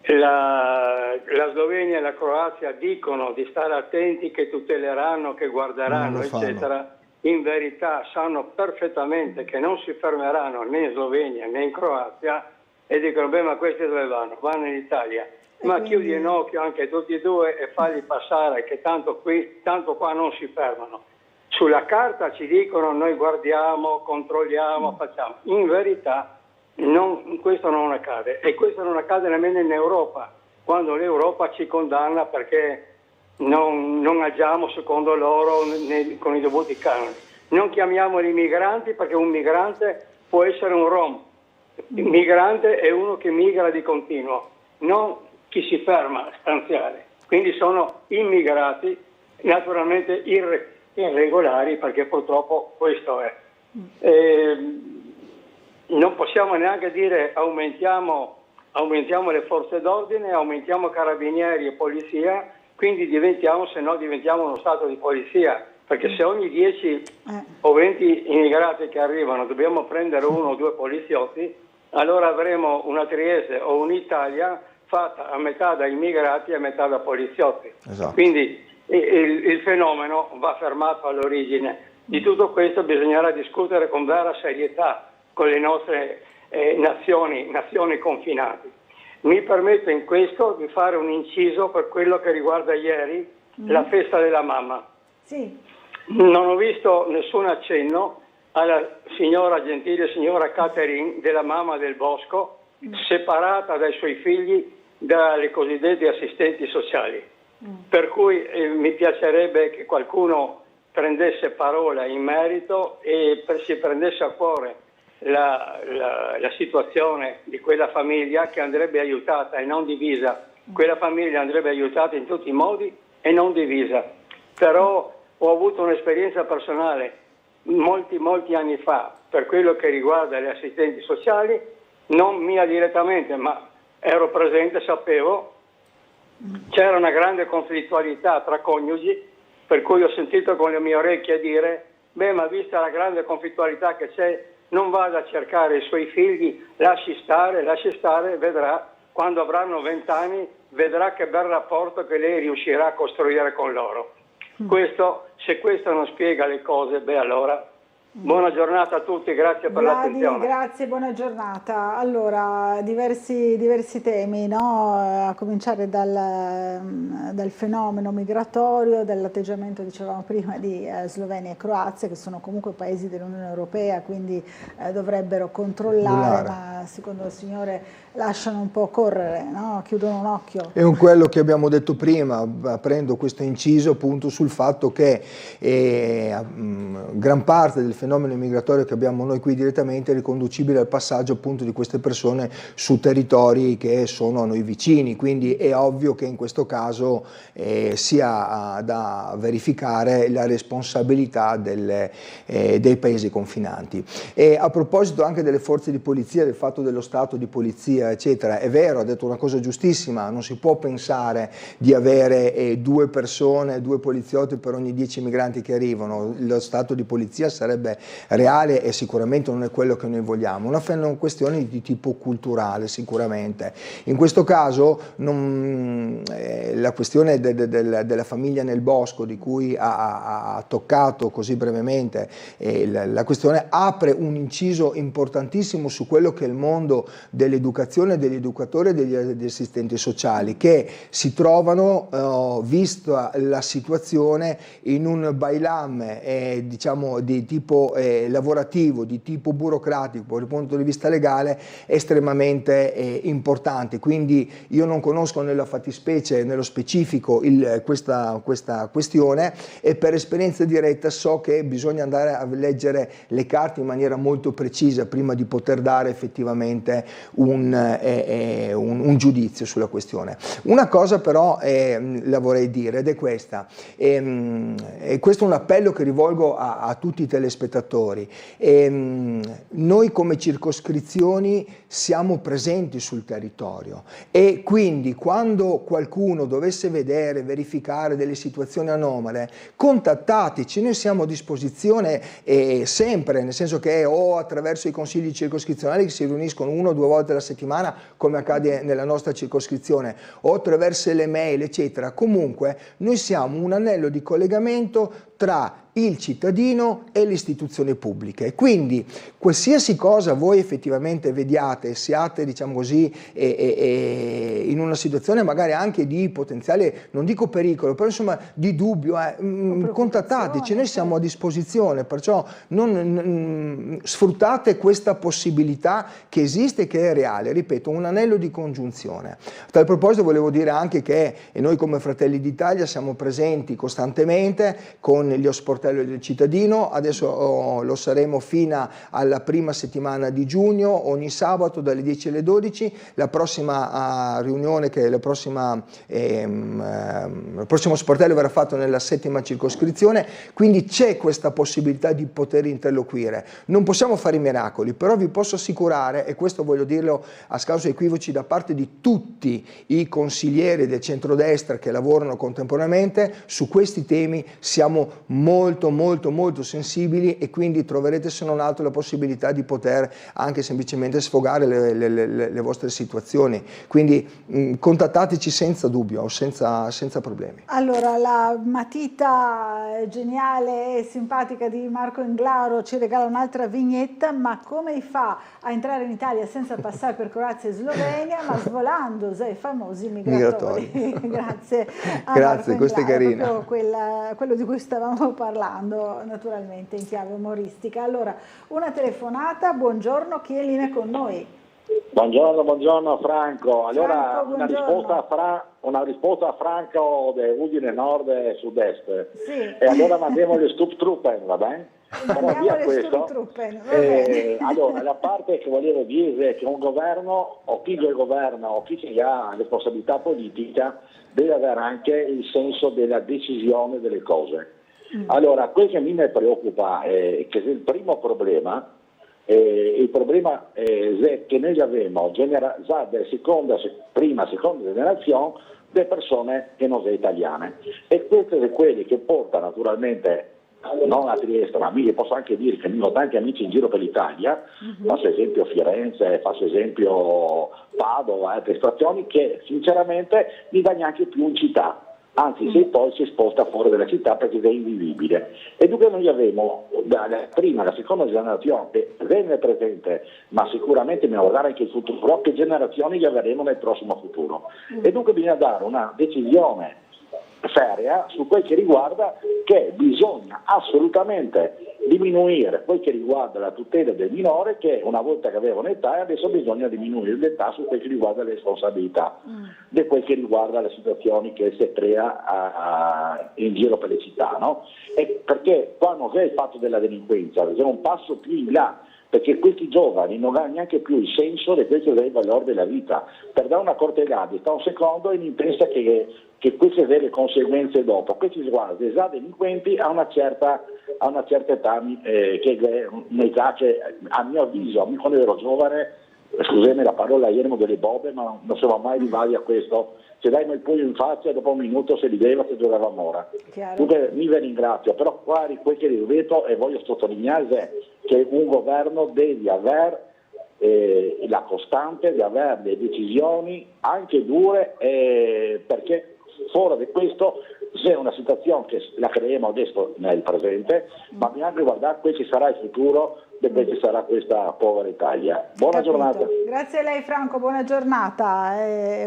la Slovenia e la Croazia dicono di stare attenti, che tuteleranno, che guarderanno, eccetera. In verità sanno perfettamente che non si fermeranno né in Slovenia né in Croazia e dicono: beh, ma questi dove vanno? Vanno in Italia. Ma chiudi un occhio anche tutti e due e falli passare, che tanto qua non si fermano. Sulla carta ci dicono: noi guardiamo, controlliamo, facciamo. In verità questo non accade, e questo non accade nemmeno in Europa, quando l'Europa ci condanna perché non agiamo secondo loro con i dovuti canoni. Non chiamiamoli migranti, perché un migrante può essere un rom. Il migrante è uno che migra di continuo, non chi si ferma a stanziare. Quindi sono immigrati, naturalmente irregolari, perché purtroppo questo è. Non possiamo neanche dire aumentiamo le forze d'ordine, aumentiamo carabinieri e polizia, quindi diventiamo uno stato di polizia, perché se ogni 10 o 20 immigrati che arrivano dobbiamo prendere 1 o 2 poliziotti, allora avremo una Trieste o un'Italia fatta a metà da immigrati e a metà da poliziotti. Esatto. Quindi il fenomeno va fermato all'origine. Di tutto questo bisognerà discutere con vera serietà con le nostre nazioni confinanti. Mi permetto in questo di fare un inciso per quello che riguarda ieri la festa della mamma. Sì. Non ho visto nessun accenno alla gentile signora Catherine, della mamma del Bosco, separata dai suoi figli dalle cosiddette assistenti sociali. Per cui mi piacerebbe che qualcuno prendesse parola in merito e si prendesse a cuore la situazione di quella famiglia, che andrebbe aiutata e non divisa. Quella famiglia andrebbe aiutata in tutti i modi e non divisa. Però ho avuto un'esperienza personale molti anni fa per quello che riguarda gli assistenti sociali, non mia direttamente, ma ero presente, sapevo C'era una grande conflittualità tra coniugi, per cui ho sentito con le mie orecchie dire: beh, ma vista la grande conflittualità che c'è, non vada a cercare i suoi figli, lasci stare, vedrà, quando avranno 20 anni, vedrà che bel rapporto che lei riuscirà a costruire con loro. Se questo non spiega le cose, beh allora, buona giornata a tutti, grazie per l'attenzione. Grazie, buona giornata. Allora, diversi temi, no? A cominciare dal fenomeno migratorio, dall'atteggiamento, dicevamo prima, di Slovenia e Croazia, che sono comunque paesi dell'Unione Europea, quindi dovrebbero controllare, ma secondo il signore lasciano un po' correre, no? Chiudono un occhio. È un quello che abbiamo detto prima, prendo questo inciso appunto sul fatto che gran parte del fenomeno migratorio che abbiamo noi qui direttamente è riconducibile al passaggio appunto di queste persone su territori che sono a noi vicini, quindi è ovvio che in questo caso sia da verificare la responsabilità dei paesi confinanti. E a proposito anche delle forze di polizia, del fatto dello stato di polizia eccetera, è vero, ha detto una cosa giustissima, non si può pensare di avere 2 persone, 2 poliziotti per ogni 10 migranti che arrivano. Lo stato di polizia sarebbe reale e sicuramente non è quello che noi vogliamo. Una questione di tipo culturale sicuramente. In questo caso la questione della famiglia nel bosco, di cui ha toccato così brevemente la questione, apre un inciso importantissimo su quello che è il mondo dell'educazione, degli educatori e degli assistenti sociali, che si trovano, vista la situazione, in un bailam diciamo di tipo lavorativo, di tipo burocratico, dal punto di vista legale, estremamente importante. Quindi io non conosco nella fattispecie, nello specifico, questa questione, e per esperienza diretta so che bisogna andare a leggere le carte in maniera molto precisa prima di poter dare effettivamente un giudizio sulla questione. Una cosa però la vorrei dire, ed è questa, e questo è un appello che rivolgo a tutti i telespettatori. Noi come circoscrizioni siamo presenti sul territorio e quindi quando qualcuno dovesse verificare delle situazioni anomale, contattateci, noi siamo a disposizione sempre, nel senso che o attraverso i consigli circoscrizionali che si riuniscono 1 o 2 volte alla settimana, come accade nella nostra circoscrizione, o attraverso le mail eccetera. Comunque noi siamo un anello di collegamento tra il cittadino e le istituzioni pubbliche, quindi qualsiasi cosa voi effettivamente vediate, siate diciamo così in una situazione magari anche di potenziale, non dico pericolo, però insomma di dubbio, contattateci, noi siamo a disposizione, perciò non sfruttate questa possibilità che esiste e che è reale, ripeto, un anello di congiunzione. A tal proposito volevo dire anche che noi come Fratelli d'Italia siamo presenti costantemente con gli sportelli del cittadino, adesso lo saremo fino alla prima settimana di giugno, ogni sabato dalle 10 alle 12, la prossima riunione, che è il prossimo sportello verrà fatto nella 7ª circoscrizione, quindi c'è questa possibilità di poter interloquire. Non possiamo fare i miracoli, però vi posso assicurare, e questo voglio dirlo a scausa equivoci da parte di tutti i consiglieri del centrodestra che lavorano contemporaneamente, su questi temi siamo molto sensibili e quindi troverete se non altro la possibilità di poter anche semplicemente sfogare le vostre situazioni, quindi contattateci senza dubbio, senza problemi. Allora, la matita geniale e simpatica di Marco Englaro ci regala un'altra vignetta, ma come fa a entrare in Italia senza passare per Croazia e Slovenia, ma svolando i famosi migratori. Grazie a Grazie, questa è carina. Quello di cui stavamo parlando, naturalmente in chiave umoristica. Allora, una telefonata, buongiorno, chi è in linea con noi? Buongiorno Franco. Allora, Franco, una risposta a Franco di Udine Nord e Sud-Est. Sì. E allora mandiamo le Sturmtruppen, va bene? Mandiamo le Sturmtruppen, va bene. Allora, la parte che volevo dire è che un governo, o chi lo governa, o chi ha responsabilità politica, deve avere anche il senso della decisione delle cose. Allora, quel che mi preoccupa è che il primo problema Il problema è che noi abbiamo già della prima, seconda generazione di persone che non sono italiane, e queste sono quelle che portano naturalmente, non a Trieste, ma posso anche dire che ho tanti amici in giro per l'Italia, faccio esempio Firenze, faccio esempio Padova, altre stazioni, che sinceramente non va neanche più in città. Anzi, se poi si sposta fuori dalla città perché è invivibile. E dunque noi abbiamo dalla prima alla seconda generazione che venne presente, ma sicuramente bisogna guardare anche il futuro, che generazioni gli avremo nel prossimo futuro. E dunque bisogna dare una decisione seria su quel che riguarda che bisogna assolutamente diminuire quel che riguarda la tutela del minore, che una volta che aveva un'età, adesso bisogna diminuire l'età su quel che riguarda le responsabilità, di quel che riguarda le situazioni che si crea in giro per le città, no? E perché qua non è il fatto della delinquenza, è un passo più in là, perché questi giovani non hanno neanche più il senso di questo del valore della vita. Per dare una cortellata sta un secondo e mi pensa che queste delle conseguenze dopo. Questi sguardi già delinquenti a una certa età, che è un'età che a mio avviso, quando ero giovane, scusami la parola, erano delle bobe, ma non siamo mai arrivati a questo. Se dai il pugno in faccia, dopo un minuto si rideva, si giocava a mora. Dunque mi vi ringrazio, però qua quel che ripeto e voglio sottolineare è che un governo deve avere la costante di avere le decisioni anche dure, perché fuori di questo c'è una situazione che la creiamo adesso nel presente, ma bisogna guardare quel che sarà il futuro di quel che sarà questa povera Italia. Buona giornata. Grazie a lei Franco, buona giornata.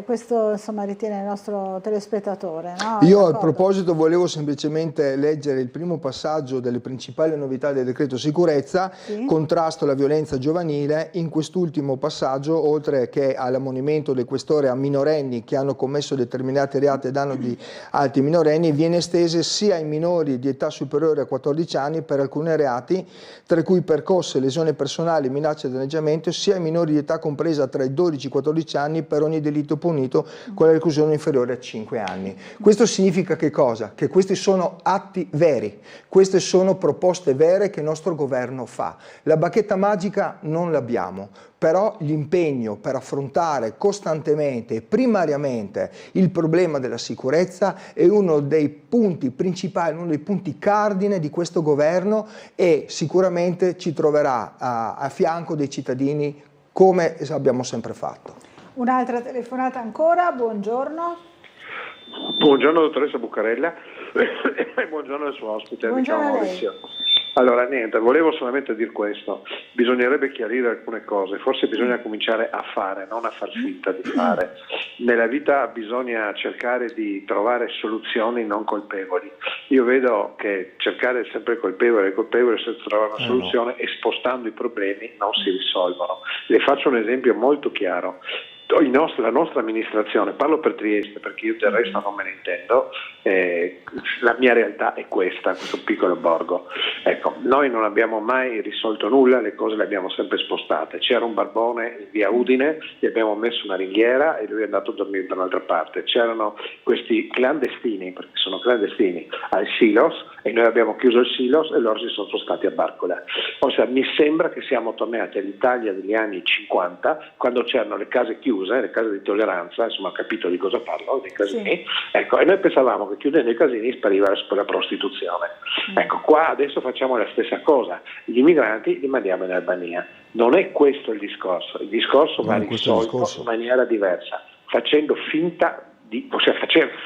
Questo insomma ritiene il nostro telespettatore, no? Io a proposito volevo semplicemente leggere il primo passaggio delle principali novità del decreto sicurezza, contrasto alla violenza giovanile. In quest'ultimo passaggio, oltre che all'ammonimento del questore a minorenni che hanno commesso determinati reati a danno di altri minorenni, viene estese sia ai minori di età superiore a 14 anni per alcuni reati, tra cui percosse, lesione personale, minaccia e danneggiamento, sia ai minori di età compresa tra i 12 e i 14 anni per ogni delitto punito con la reclusione inferiore a 5 anni. Questo significa che cosa? Che questi sono atti veri, queste sono proposte vere che il nostro governo fa. La bacchetta magica non l'abbiamo, però l'impegno per affrontare costantemente e primariamente il problema della sicurezza è uno dei punti principali, uno dei punti cardine di questo governo, e sicuramente ci troverà a fianco dei cittadini come abbiamo sempre fatto. Un'altra telefonata ancora, buongiorno. Buongiorno dottoressa Buccarella e buongiorno al suo ospite, mi chiamo Maurizio. Allora niente, volevo solamente dire questo, bisognerebbe chiarire alcune cose, forse bisogna cominciare a fare, non a far finta di fare. Nella vita bisogna cercare di trovare soluzioni non colpevoli. Io vedo che cercare sempre il colpevole senza trovare una soluzione e spostando i problemi non si risolvono. Le faccio un esempio molto chiaro. La nostra amministrazione, parlo per Trieste perché io del resto non me ne intendo, la mia realtà è questa, questo piccolo borgo. Ecco, noi non abbiamo mai risolto nulla, le cose le abbiamo sempre spostate. C'era un barbone in via Udine, gli abbiamo messo una ringhiera e lui è andato a dormire da un'altra parte. C'erano questi clandestini, perché sono clandestini, al silos, e noi abbiamo chiuso il silos e loro si sono spostati a Barcola. Ossia, mi sembra che siamo tornati all'Italia degli anni 50, quando c'erano le case chiuse, le case di tolleranza, insomma, ho capito di cosa parlo, dei casini. Ecco, e noi pensavamo che chiudendo i casini spariva la prostituzione. Ecco, qua adesso facciamo la stessa cosa, gli immigranti li mandiamo in Albania. Non è questo il discorso va risolto in maniera diversa, facendo finta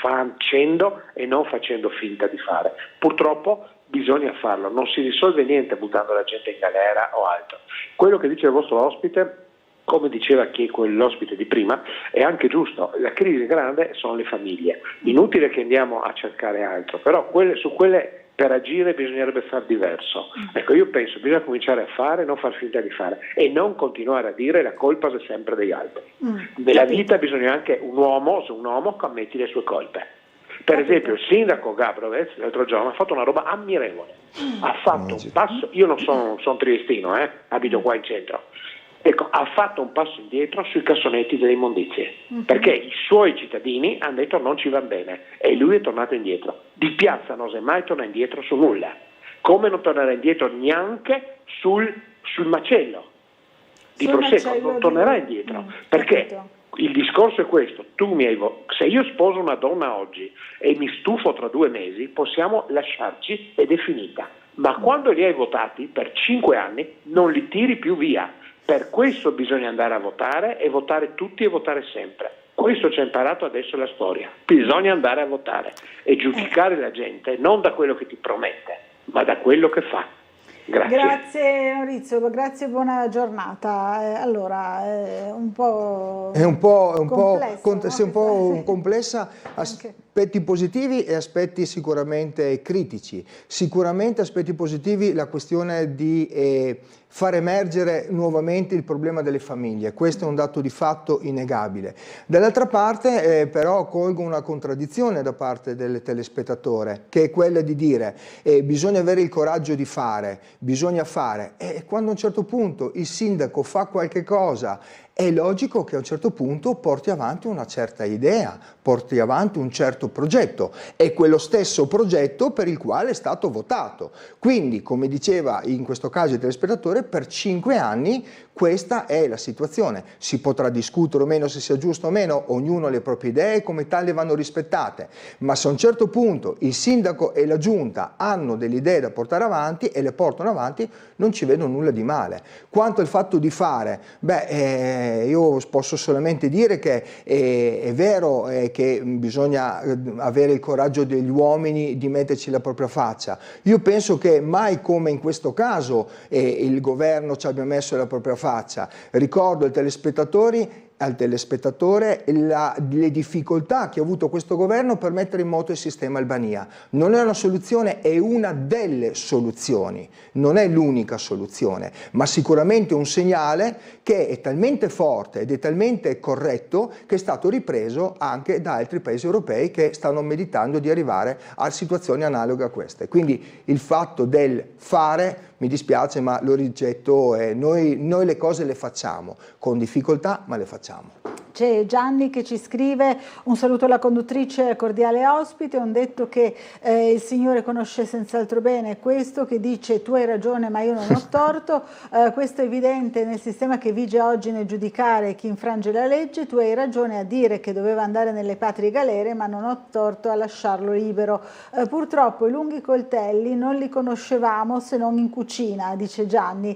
facendo e non facendo finta di fare. Purtroppo bisogna farlo, non si risolve niente buttando la gente in galera o altro. Quello che dice il vostro ospite, come diceva quell'ospite di prima, è anche giusto. La crisi grande sono le famiglie, inutile che andiamo a cercare altro, però su quelle per agire bisognerebbe fare diverso. Ecco, io penso bisogna cominciare a fare, non far finta di fare e non continuare a dire la colpa è sempre degli altri. Nella vita bisogna anche un uomo che ammetti le sue colpe. Per esempio il sindaco Gabrovez l'altro giorno ha fatto una roba ammirevole, ha fatto un passo, io non sono triestino, abito qua in centro. Ecco, ha fatto un passo indietro sui cassonetti delle immondizie, perché i suoi cittadini hanno detto non ci va bene e lui è tornato indietro. Di piazza non si è mai tornato indietro su nulla, come non tornerà indietro neanche sul sul macello di Prosecco, non tornerà indietro, perché il discorso è questo: se io sposo una donna oggi e mi stufo tra 2 mesi, possiamo lasciarci ed è finita, ma quando li hai votati per 5 anni non li tiri più via. Per questo bisogna andare a votare e votare tutti e votare sempre. Questo ci ha imparato adesso la storia. Bisogna andare a votare e giudicare la gente non da quello che ti promette, ma da quello che fa. Grazie. Grazie Maurizio, grazie e buona giornata. Allora, è un po' complessa, aspetti positivi e aspetti sicuramente critici. Sicuramente aspetti positivi la questione di far emergere nuovamente il problema delle famiglie, questo è un dato di fatto innegabile. Dall'altra parte però colgo una contraddizione da parte del telespettatore, che è quella di dire bisogna avere il coraggio di fare, bisogna fare, e quando a un certo punto il sindaco fa qualche cosa è logico che a un certo punto porti avanti una certa idea, porti avanti un certo progetto, è quello stesso progetto per il quale è stato votato. Quindi, come diceva in questo caso il telespettatore, per 5 anni questa è la situazione. Si potrà discutere o meno se sia giusto o meno, ognuno ha le proprie idee e come tali vanno rispettate, ma se a un certo punto il sindaco e la giunta hanno delle idee da portare avanti e le portano avanti, non ci vedo nulla di male. Quanto al fatto di fare, io posso solamente dire che è vero che bisogna avere il coraggio degli uomini di metterci la propria faccia. Io penso che mai come in questo caso il governo ci abbia messo la propria faccia. Ricordo al telespettatore le difficoltà che ha avuto questo governo per mettere in moto il sistema Albania. Non è una soluzione, è una delle soluzioni, non è l'unica soluzione, ma sicuramente un segnale che è talmente forte ed è talmente corretto che è stato ripreso anche da altri paesi europei che stanno meditando di arrivare a situazioni analoghe a queste. Quindi il fatto del fare, mi dispiace ma lo rigetto, noi le cose le facciamo, con difficoltà ma le facciamo. C'è Gianni che ci scrive: un saluto alla conduttrice e cordiale ospite, un detto che il Signore conosce senz'altro bene, questo che dice tu hai ragione ma io non ho torto, questo è evidente nel sistema che vige oggi nel giudicare chi infrange la legge, tu hai ragione a dire che doveva andare nelle patrie galere ma non ho torto a lasciarlo libero, purtroppo i lunghi coltelli non li conoscevamo se non in cucina, dice Gianni,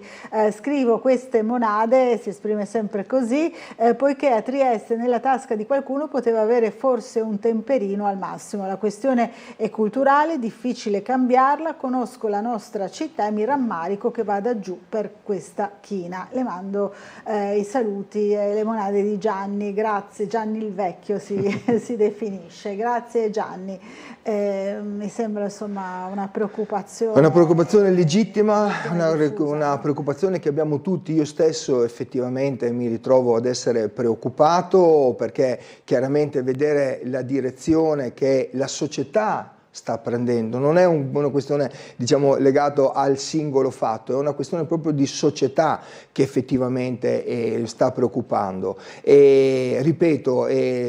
scrivo queste monade, si esprime sempre così, poiché a Trieste nella tasca di qualcuno poteva avere forse un temperino al massimo. La questione è culturale, difficile cambiarla, conosco la nostra città e mi rammarico che vada giù per questa china. Le mando i saluti e le monade di Gianni, grazie, Gianni il vecchio si definisce, grazie Gianni. Mi sembra insomma una preoccupazione. Una preoccupazione legittima, una preoccupazione che abbiamo tutti, io stesso effettivamente mi ritrovo ad essere preoccupato perché chiaramente vedere la direzione che la società sta prendendo non è una questione legato al singolo fatto, è una questione proprio di società che effettivamente sta preoccupando e ripeto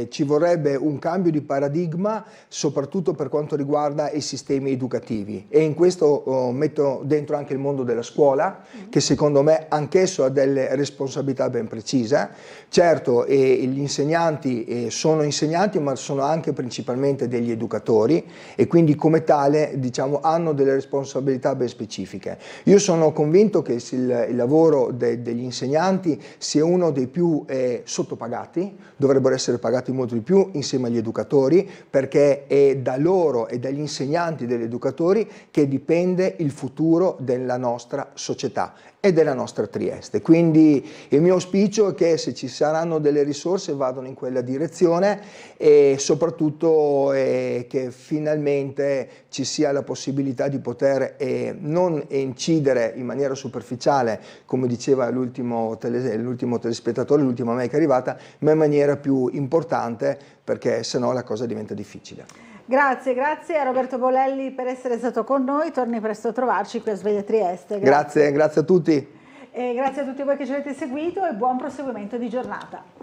ci vorrebbe un cambio di paradigma soprattutto per quanto riguarda i sistemi educativi e in questo metto dentro anche il mondo della scuola che secondo me anch'esso ha delle responsabilità ben precise. Certo gli insegnanti sono insegnanti ma sono anche principalmente degli educatori e quindi come tale hanno delle responsabilità ben specifiche. Io sono convinto che il lavoro degli insegnanti sia uno dei più sottopagati, dovrebbero essere pagati molto di più insieme agli educatori perché è da loro e dagli insegnanti e dagli educatori che dipende il futuro della nostra società e della nostra Trieste. Quindi il mio auspicio è che se ci saranno delle risorse vadano in quella direzione e soprattutto che finalmente ci sia la possibilità di poter non incidere in maniera superficiale, come diceva l'ultimo telespettatore, l'ultima mail che è arrivata, ma in maniera più importante perché sennò la cosa diventa difficile. Grazie a Roberto Bolelli per essere stato con noi, torni presto a trovarci qui a Sveglia Trieste. Grazie a tutti. E grazie a tutti voi che ci avete seguito e buon proseguimento di giornata.